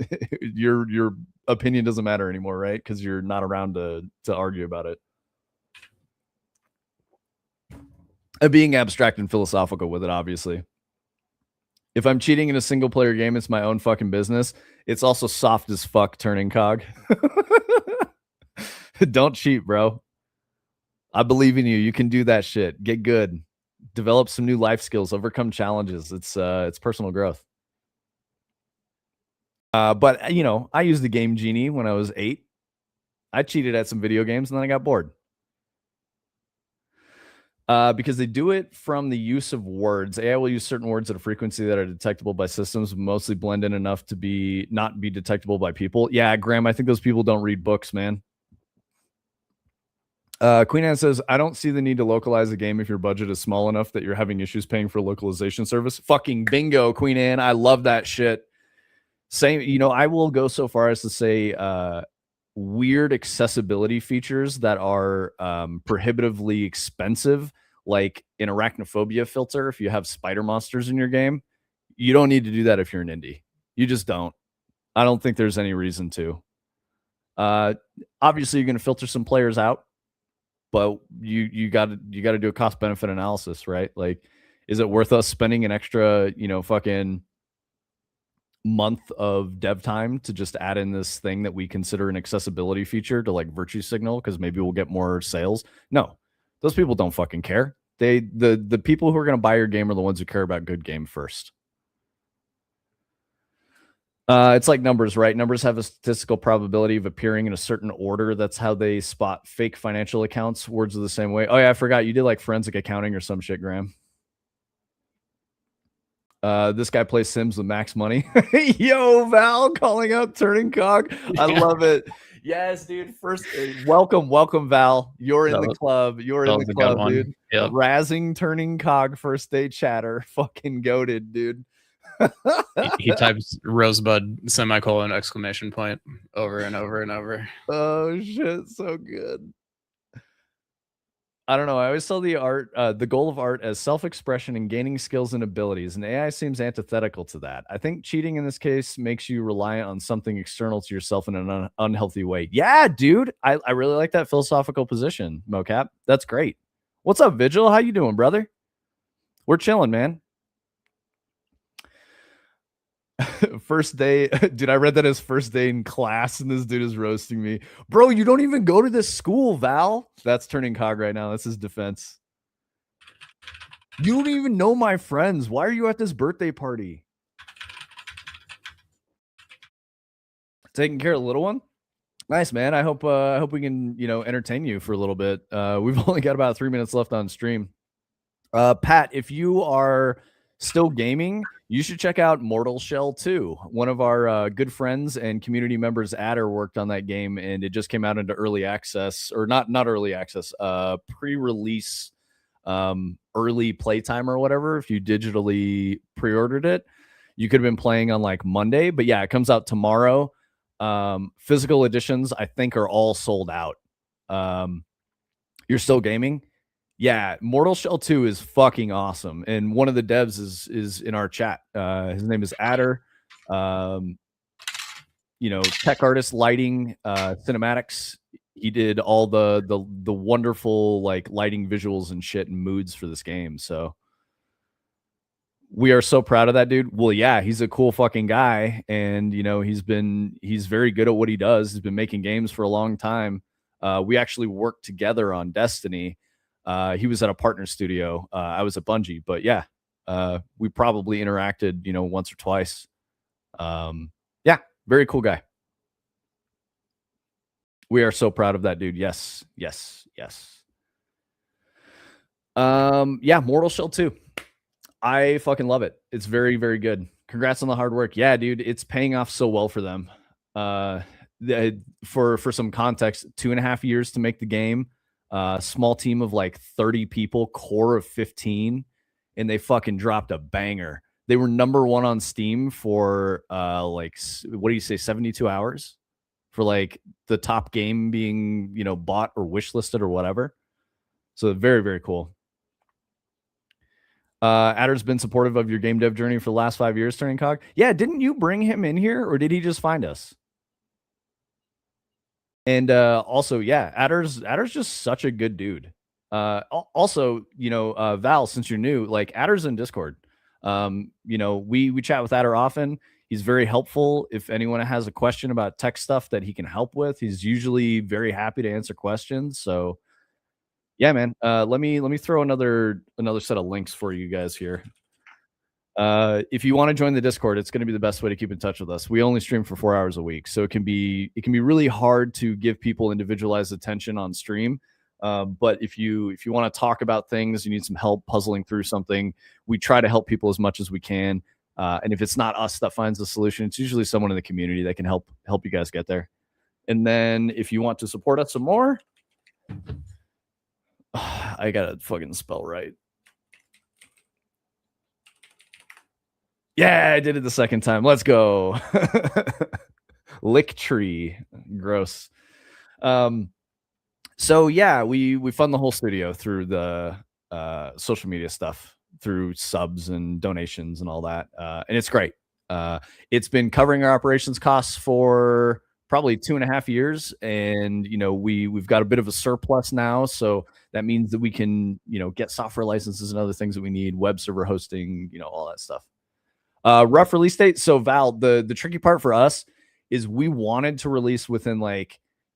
Your opinion doesn't matter anymore, right? Because you're not around to argue about it. Being abstract and philosophical with it, obviously. If I'm cheating in a single player game, it's my own fucking business. It's also soft as fuck, turning cog. Don't cheat, bro. I believe in you. You can do that shit. Get good. Develop some new life skills. Overcome challenges. It's personal growth. But you know, I used the Game Genie when I was 8. I cheated at some video games and then I got bored. Because they do it from the use of words. AI will use certain words at a frequency that are detectable by systems, mostly blend in enough to not be detectable by people. Yeah, Graham, I think those people don't read books, man. Queen Anne says, I don't see the need to localize the game if your budget is small enough that you're having issues paying for localization service. Fucking bingo, Queen Anne. I love that shit. Same, you know, I will go so far as to say weird accessibility features that are prohibitively expensive, like an arachnophobia filter. If you have spider monsters in your game, you don't need to do that if you're an indie. You just don't. I don't think there's any reason to. Obviously, you're going to filter some players out, but you got to do a cost benefit analysis, right? Like, is it worth us spending an extra, you know, fucking month of dev time to just add in this thing that we consider an accessibility feature to like virtue signal because maybe we'll get more sales? No, those people don't fucking care. The people who are going to buy your game are the ones who care about good game first. It's like numbers, right? Numbers have a statistical probability of appearing in a certain order. That's how they spot fake financial accounts. Words are the same way. Oh yeah, I forgot you did like forensic accounting or some shit, Graham. This guy plays Sims with max money. Yo, Val calling out Turning Cog. I love it. Yes, dude. First, welcome, Val. You're in the club. You're in the club, dude. Yep. Razzing Turning Cog first day chatter. Fucking goated, dude. he types rosebud semicolon exclamation point over and over and over. Oh shit, so good. I don't know. I always saw the goal of art as self-expression and gaining skills and abilities, and AI seems antithetical to that. I think cheating in this case makes you reliant on something external to yourself in an unhealthy way. Yeah, dude. I really like that philosophical position, Mocap. That's great. What's up, Vigil? How you doing, brother? We're chilling, man. First day, dude, I read that as first day in class, and this dude is roasting me. Bro, you don't even go to this school, Val. That's Turning Cog right now. That's his defense. You don't even know my friends. Why are you at this birthday party? Taking care of the little one? Nice, man. I hope we can, you know, entertain you for a little bit. We've only got about 3 minutes left on stream. Pat, if you are still gaming, you should check out Mortal Shell 2. One of our good friends and community members, Adder, worked on that game, and it just came out into early access, or not early access, pre-release, early playtime or whatever. If you digitally pre-ordered it, you could have been playing on like Monday, but yeah, it comes out tomorrow. Physical editions, I think, are all sold out. You're still gaming? Yeah, Mortal Shell 2 is fucking awesome. And one of the devs is in our chat. His name is Adder. You know, tech artist, lighting, cinematics. He did all the wonderful like lighting visuals and shit and moods for this game. So we are so proud of that dude. Well, yeah, he's a cool fucking guy. And you know, he's very good at what he does. He's been making games for a long time. We actually worked together on Destiny. He was at a partner studio. I was at Bungie, but yeah, we probably interacted, you know, once or twice. Yeah, very cool guy. We are so proud of that dude. Yes. Yeah, Mortal Shell 2. I fucking love it. It's very, very good. Congrats on the hard work. Yeah, dude, it's paying off so well for them. For some context, 2.5 years to make the game. Small team of like 30 people, core of 15, and they fucking dropped a banger. They were #1 on Steam for like, what do you say, 72 hours for like the top game being, you know, bought or wishlisted or whatever. So very, very cool. Adder's been supportive of your game dev journey for the last 5 years, Turning Cog. Yeah, didn't you bring him in here, or did he just find us? And also, yeah, Adder's just such a good dude. Also, you know, Val, since you're new, like Adder's in Discord. You know, we chat with Adder often. He's very helpful. If anyone has a question about tech stuff that he can help with, he's usually very happy to answer questions. So yeah, man. Let me throw another set of links for you guys here. If you want to join the Discord, it's going to be the best way to keep in touch with us. We only stream for 4 hours a week, so it can be really hard to give people individualized attention on stream. But if you want to talk about things, you need some help puzzling through something, we try to help people as much as we can. And if it's not us that finds the solution, it's usually someone in the community that can help you guys get there. And then if you want to support us some more, I gotta fucking spell right. Yeah, I did it the second time. Let's go. Licktree. Gross. So yeah, we fund the whole studio through the social media stuff, through subs and donations and all that. And it's great. It's been covering our operations costs for probably 2.5 years. And we've got a bit of a surplus now. So that means that we can, get software licenses and other things that we need, web server hosting, all that stuff. Rough release date. So Val, the tricky part for us is we wanted to release within a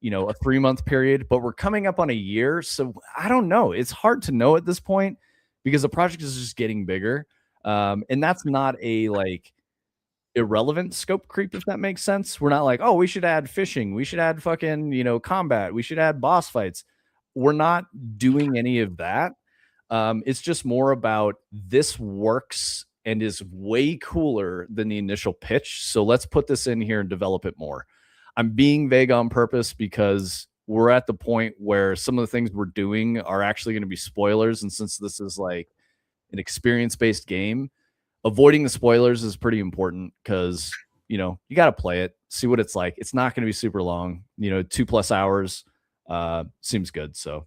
3-month period, but we're coming up on a year. So I don't know. It's hard to know at this point because the project is just getting bigger. And that's not a irrelevant scope creep, if that makes sense. We're not like, oh, we should add fishing. We should add fucking, combat. We should add boss fights. We're not doing any of that. It's just more about this works and is way cooler than the initial pitch. So let's put this in here and develop it more. I'm being vague on purpose because we're at the point where some of the things we're doing are actually going to be spoilers. And since this is like an experience-based game, avoiding the spoilers is pretty important because, you got to play it, see what it's like. It's not going to be super long, 2+ hours seems good. So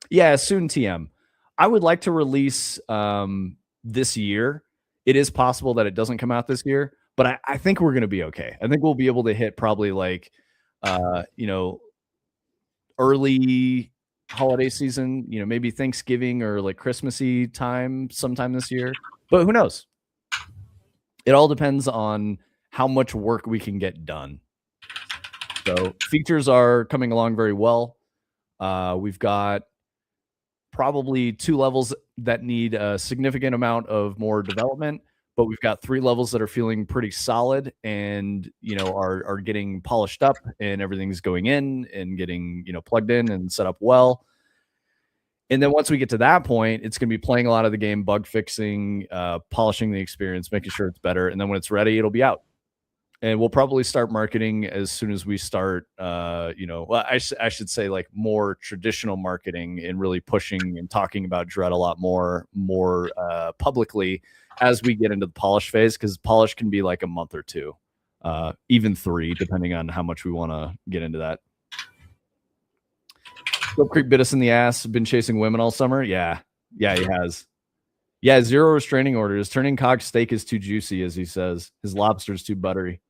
yeah, soon TM. I would like to release this year. It is possible that it doesn't come out this year, but I think we're going to be okay. I think we'll be able to hit probably early holiday season, maybe Thanksgiving or Christmassy time sometime this year, but who knows? It all depends on how much work we can get done. So features are coming along very well. We've got probably 2 levels that need a significant amount of more development, but we've got 3 levels that are feeling pretty solid and are getting polished up and everything's going in and getting plugged in and set up well. And then once we get to that point, it's going to be playing a lot of the game, bug fixing, polishing the experience, making sure it's better. And then when it's ready, it'll be out. And we'll probably start marketing as soon as we start, I should say more traditional marketing and really pushing and talking about Dread a lot more publicly as we get into the polish phase, because polish can be like a month or 2, even 3, depending on how much we want to get into that. Scope Creek bit us in the ass. Been chasing women all summer. Yeah, he has. Yeah, 0 restraining orders. Turning Cog's steak is too juicy, as he says. His lobster's too buttery.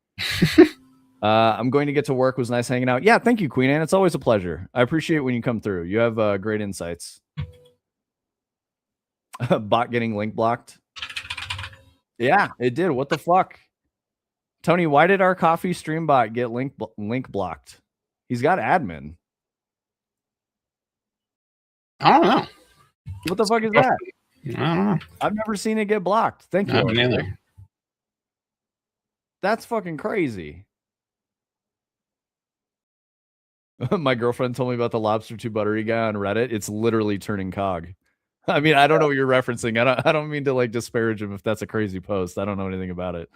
I'm going to get to work. Was nice hanging out. Yeah, thank you, Queen Anne. It's always a pleasure. I appreciate when you come through. You have great insights. Bot getting link blocked. Yeah, it did. What the fuck? Tony, why did our coffee stream bot get link blocked? He's got admin. I don't know. What the fuck is that? I don't know. I've never seen it get blocked. Thank you. Neither. That's fucking crazy. My girlfriend told me about the lobster too buttery guy on Reddit. It's literally Turning Cog. I mean, I don't know what you're referencing. I don't mean to disparage him if that's a crazy post. I don't know anything about it.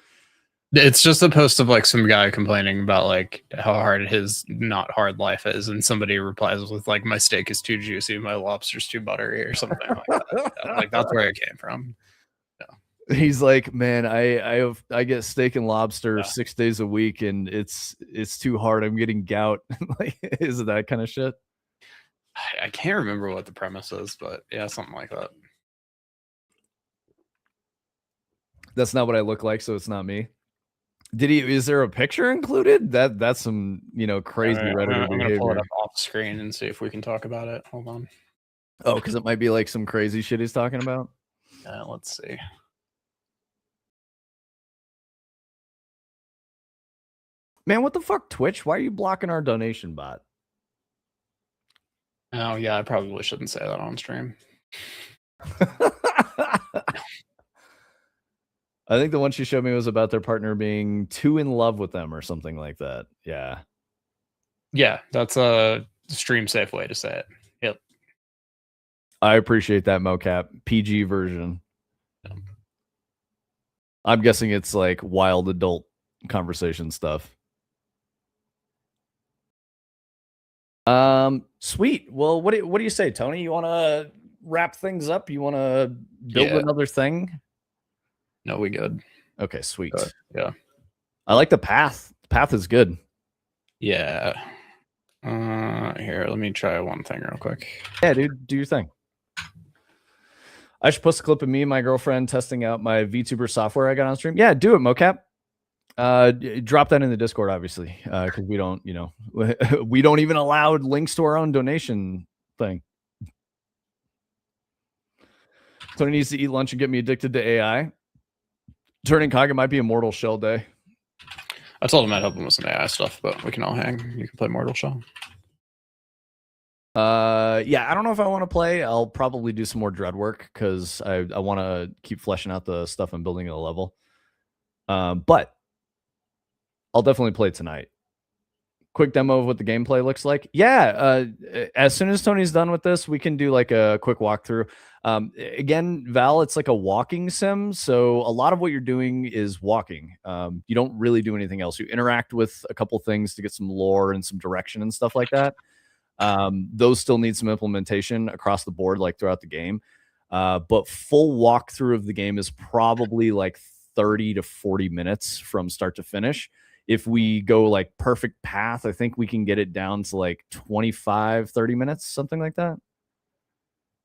It's just a post of some guy complaining about how hard his not hard life is, and somebody replies with my steak is too juicy, my lobster's too buttery, or something like that. That's where it came from. Yeah. He's like, man, I get steak and lobster 6 days a week, and it's too hard. I'm getting gout. Is it that kind of shit? I can't remember what the premise is, but yeah, something like that. That's not what I look like, so it's not me. Is there a picture included? That's some crazy Redditor behavior. I'm gonna pull it up off screen and see if we can talk about it. Hold on. Oh, because it might be some crazy shit he's talking about. Let's see. Man, what the fuck, Twitch? Why are you blocking our donation bot? Oh yeah, I probably shouldn't say that on stream. I think the one she showed me was about their partner being too in love with them or something like that. Yeah. Yeah, that's a stream safe way to say it. Yep. I appreciate that, mocap. PG version. I'm guessing it's like wild adult conversation stuff. Sweet. Well, what do you say, Tony? You want to wrap things up? You want to build another thing? No, we good. Okay, sweet. Yeah. I like the path. The path is good. Yeah. Here, let me try one thing real quick. Yeah, dude, do your thing. I should post a clip of me and my girlfriend testing out my VTuber software I got on stream. Yeah, do it, mocap. Drop that in the Discord, obviously, because we don't, we don't even allow links to our own donation thing. Tony needs to eat lunch and get me addicted to AI. Turning Kaga might be a Mortal Shell day. I told him I'd help him with some AI stuff, but we can all hang. You can play Mortal Shell. Yeah, I don't know if I want to play. I'll probably do some more dread work because I want to keep fleshing out the stuff I'm building at a level. But I'll definitely play tonight. Quick demo of what the gameplay looks like. Yeah, as soon as Tony's done with this, we can do like a quick walkthrough. Again, Val, it's like a walking sim, so a lot of what you're doing is walking. You don't really do anything else. You interact with a couple things to get some lore and some direction and stuff like that. Those still need some implementation across the board, like throughout the game. But full walkthrough of the game is probably like 30 to 40 minutes from start to finish. If we go like perfect path, I think we can get it down to like 25, 30 minutes, something like that.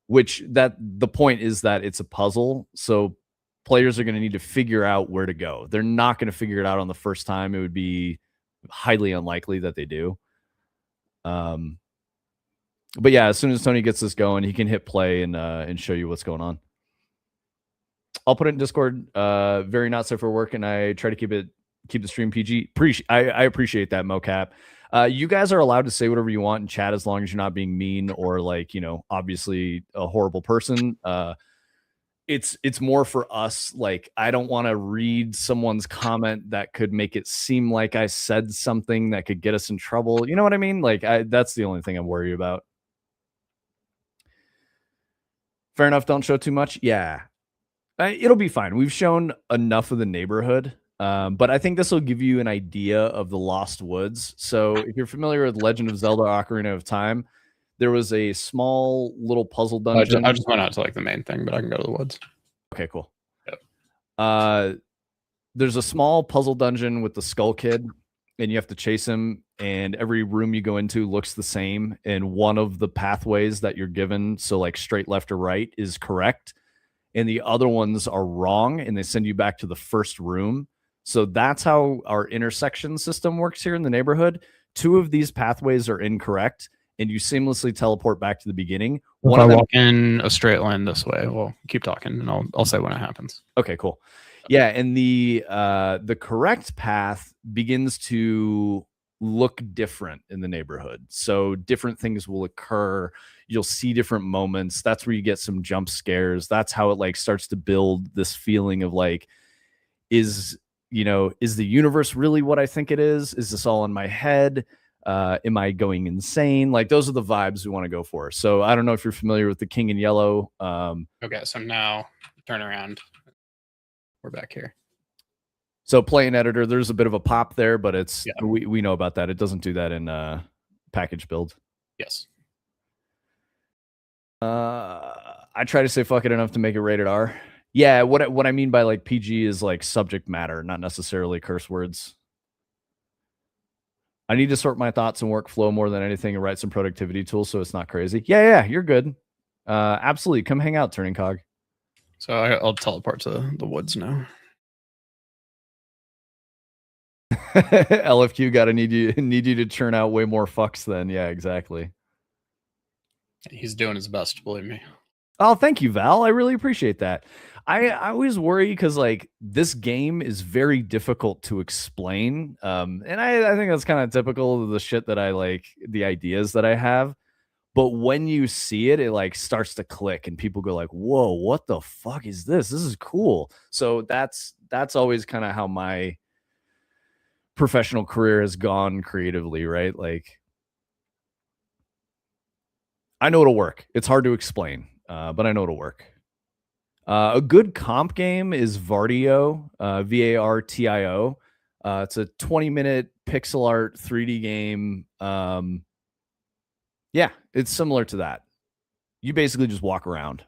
Which the point is that it's a puzzle. So players are going to need to figure out where to go. They're not going to figure it out on the first time. It would be highly unlikely that they do. But yeah, as soon as Tony gets this going, he can hit play and show you what's going on. I'll put it in Discord. Very not safe for work, and I try to keep the stream PG. I appreciate that, mocap. You guys are allowed to say whatever you want in chat as long as you're not being mean or like, obviously a horrible person. It's more for us. Like, I don't want to read someone's comment that could make it seem like I said something that could get us in trouble. You know what I mean? Like, that's the only thing I'm worried about. Fair enough. Don't show too much. Yeah. It'll be fine. We've shown enough of the neighborhood. But I think this will give you an idea of the Lost Woods. So if you're familiar with Legend of Zelda Ocarina of Time, there was a small little puzzle dungeon. I just went out to like the main thing, but I can go to the woods. Okay, cool. Yep. There's a small puzzle dungeon with the Skull Kid, and you have to chase him, and every room you go into looks the same, and one of the pathways that you're given, so like straight left or right, is correct, and the other ones are wrong, and they send you back to the first room. So that's how our intersection system works here in the neighborhood. 2 of these pathways are incorrect, and you seamlessly teleport back to the beginning. If I walk in a straight line this way, well, keep talking, and I'll say when it happens. Okay, cool. Yeah, and the correct path begins to look different in the neighborhood. So different things will occur. You'll see different moments. That's where you get some jump scares. That's how it like starts to build this feeling of like, is the universe really what I think it is? Is this all in my head? Am I going insane? Like, those are the vibes we want to go for. So I don't know if you're familiar with the King in Yellow. Okay, so now turn around. We're back here. So play in editor, there's a bit of a pop there, but it's we know about that. It doesn't do that in package build. Yes. I try to say fuck it enough to make it rated R. Yeah, what I mean by like PG is like subject matter, not necessarily curse words. I need to sort my thoughts and workflow more than anything and write some productivity tools so it's not crazy. Yeah, you're good. Absolutely. Come hang out, Turning Cog. So I'll teleport to the woods now. LFQ gotta need you to churn out way more fucks then. Yeah, exactly. He's doing his best, believe me. Oh, thank you, Val. I really appreciate that. I always worry because like this game is very difficult to explain. And I think that's kind of typical of the shit that I like, the ideas that I have. But when you see it, it like starts to click and people go like, whoa, what the fuck is this? This is cool. So that's that's always kind of how my professional career has gone creatively, right? Like, I know it'll work. It's hard to explain, but I know it'll work. A good comp game is Vartio, Vartio. It's a 20-minute pixel art 3D game. Yeah, it's similar to that. You basically just walk around.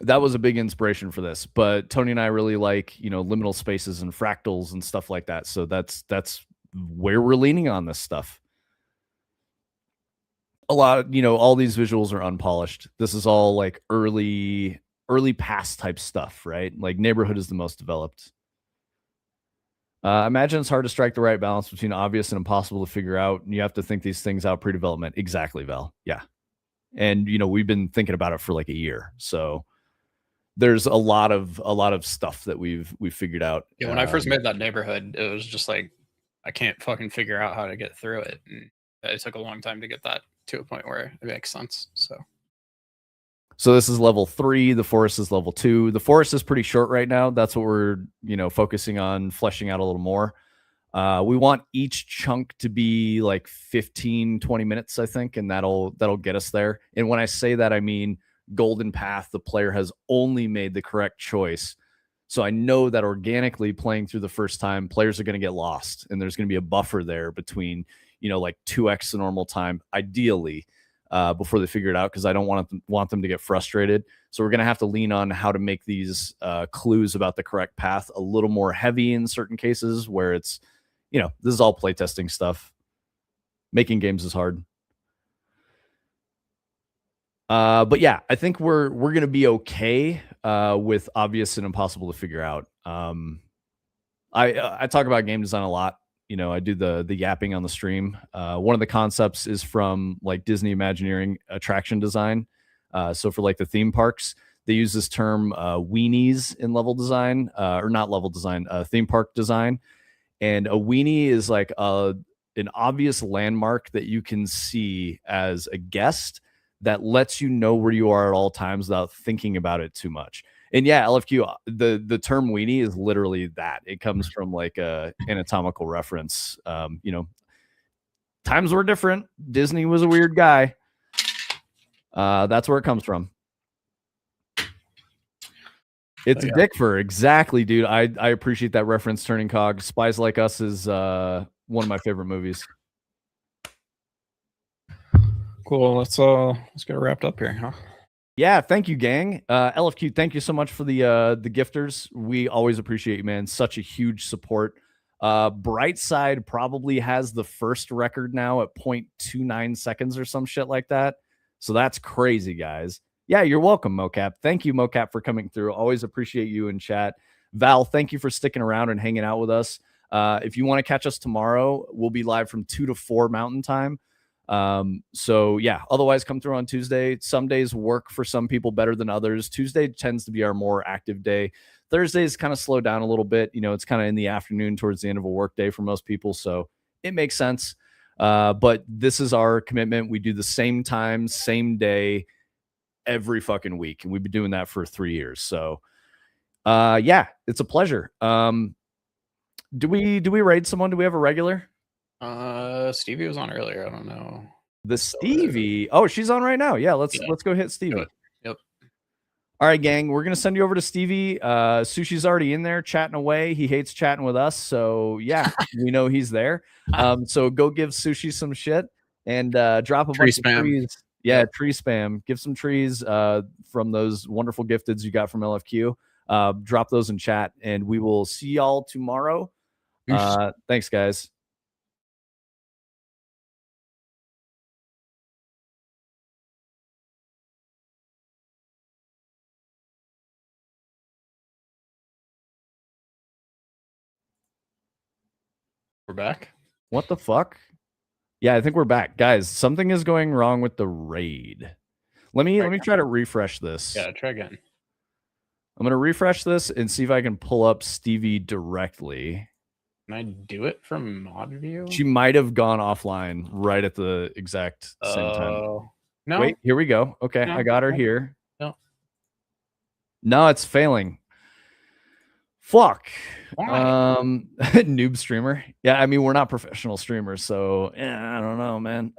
That was a big inspiration for this, but Tony and I really like, liminal spaces and fractals and stuff like that. So that's where we're leaning on this stuff. A lot of, all these visuals are unpolished. This is all like early past type stuff, right? Like Neighborhood is the most developed. Imagine it's hard to strike the right balance between obvious and impossible to figure out. And you have to think these things out pre-development. Exactly, Val. Yeah. And we've been thinking about it for like a year. So there's a lot of stuff that we've figured out. Yeah, when I first made that Neighborhood, it was just like I can't fucking figure out how to get through it. And it took a long time to get that to a point where it makes sense. So this is level 3. The forest is level 2. The forest is pretty short right now. That's what we're, focusing on fleshing out a little more. We want each chunk to be like 15, 20 minutes, I think, and that'll get us there. And when I say that, I mean golden path. The player has only made the correct choice. So I know that organically playing through the first time, players are going to get lost, and there's going to be a buffer there between, like 2x the normal time, ideally, before they figure it out, because I don't want them to get frustrated. So we're going to have to lean on how to make these clues about the correct path a little more heavy in certain cases where it's, this is all playtesting stuff. Making games is hard. But yeah, I think we're going to be okay with obvious and impossible to figure out. I talk about game design a lot. I do the yapping on the stream. One of the concepts is from like Disney Imagineering attraction design. So for like the theme parks, they use this term weenies in level design, or not level design, theme park design. And a weenie is like an obvious landmark that you can see as a guest that lets you know where you are at all times without thinking about it too much. And yeah, LFQ, the term weenie is literally that. It comes from like a anatomical reference. Times were different. Disney was a weird guy. That's where it comes from. It's a dick fur. Exactly, dude. I appreciate that reference, Turning Cog. Spies Like Us is one of my favorite movies. Cool. Let's get it wrapped up here, huh? Yeah, thank you, gang. LFQ, thank you so much for the gifters. We always appreciate you, man. Such a huge support. Brightside probably has the first record now at 0.29 seconds or some shit like that. So that's crazy, guys. Yeah, you're welcome, Mocap. Thank you, Mocap, for coming through. Always appreciate you in chat. Val, thank you for sticking around and hanging out with us. If you want to catch us tomorrow, we'll be live from 2 to 4 Mountain Time. So yeah, otherwise come through on Tuesday. Some days work for some people better than others. Tuesday tends to be our more active day. Thursdays kind of slow down a little bit. It's kind of in the afternoon towards the end of a work day for most people. So it makes sense. But this is our commitment. We do the same time, same day, every fucking week. And we've been doing that for 3 years. So, yeah, it's a pleasure. Do we raid someone? Do we have a regular? Stevie was on earlier. I don't know. The Stevie. Oh, she's on right now. Yeah, let's go hit Stevie. Yep. All right, gang. We're gonna send you over to Stevie. Sushi's already in there chatting away. He hates chatting with us, so yeah, we know he's there. So go give Sushi some shit and drop a bunch of trees. Yeah, tree spam. Give some trees from those wonderful gifteds you got from LFQ. Drop those in chat, and we will see y'all tomorrow. Thanks, guys. We're back. What the fuck? Yeah, I think we're back. Guys, something is going wrong with the raid. Let me try to refresh this. Yeah, try again. I'm going to refresh this and see if I can pull up Stevie directly. Can I do it from mod view? She might have gone offline right at the exact same time. No. Wait, here we go. Okay, no, I got her here. No, it's failing. Fuck. Why? Noob streamer. Yeah, I mean, we're not professional streamers, so I don't know, man.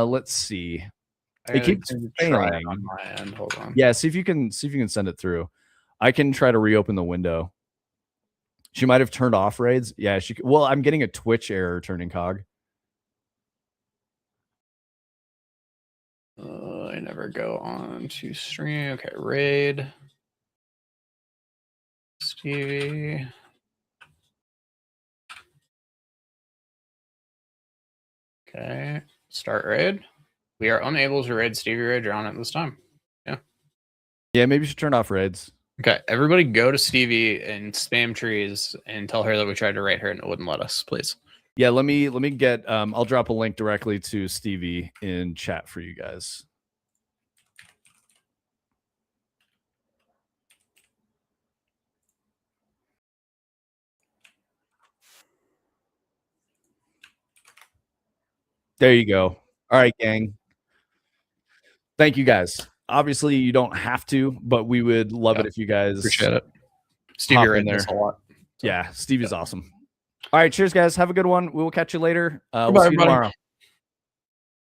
Let's see. It keeps failing on my end. Hold on. Yeah, see if you can send it through. I can try to reopen the window. She might have turned off raids. Yeah, well, I'm getting a Twitch error turning cog. I never go on to stream. Okay, raid. Stevie. Okay, start raid. We are unable to raid Stevie Ray Drown at this time. Yeah. Yeah, maybe you should turn off raids. Okay, everybody go to Stevie and spam trees and tell her that we tried to raid her and it wouldn't let us, please. Yeah, let me get I'll drop a link directly to Stevie in chat for you guys. There you go. All right, gang. Thank you guys. Obviously, you don't have to, but we would love it if you guys appreciate it. Stevie raid this a lot. So, yeah, Stevie's awesome. All right, cheers, guys. Have a good one. We will catch you later. We'll see you everybody. tomorrow.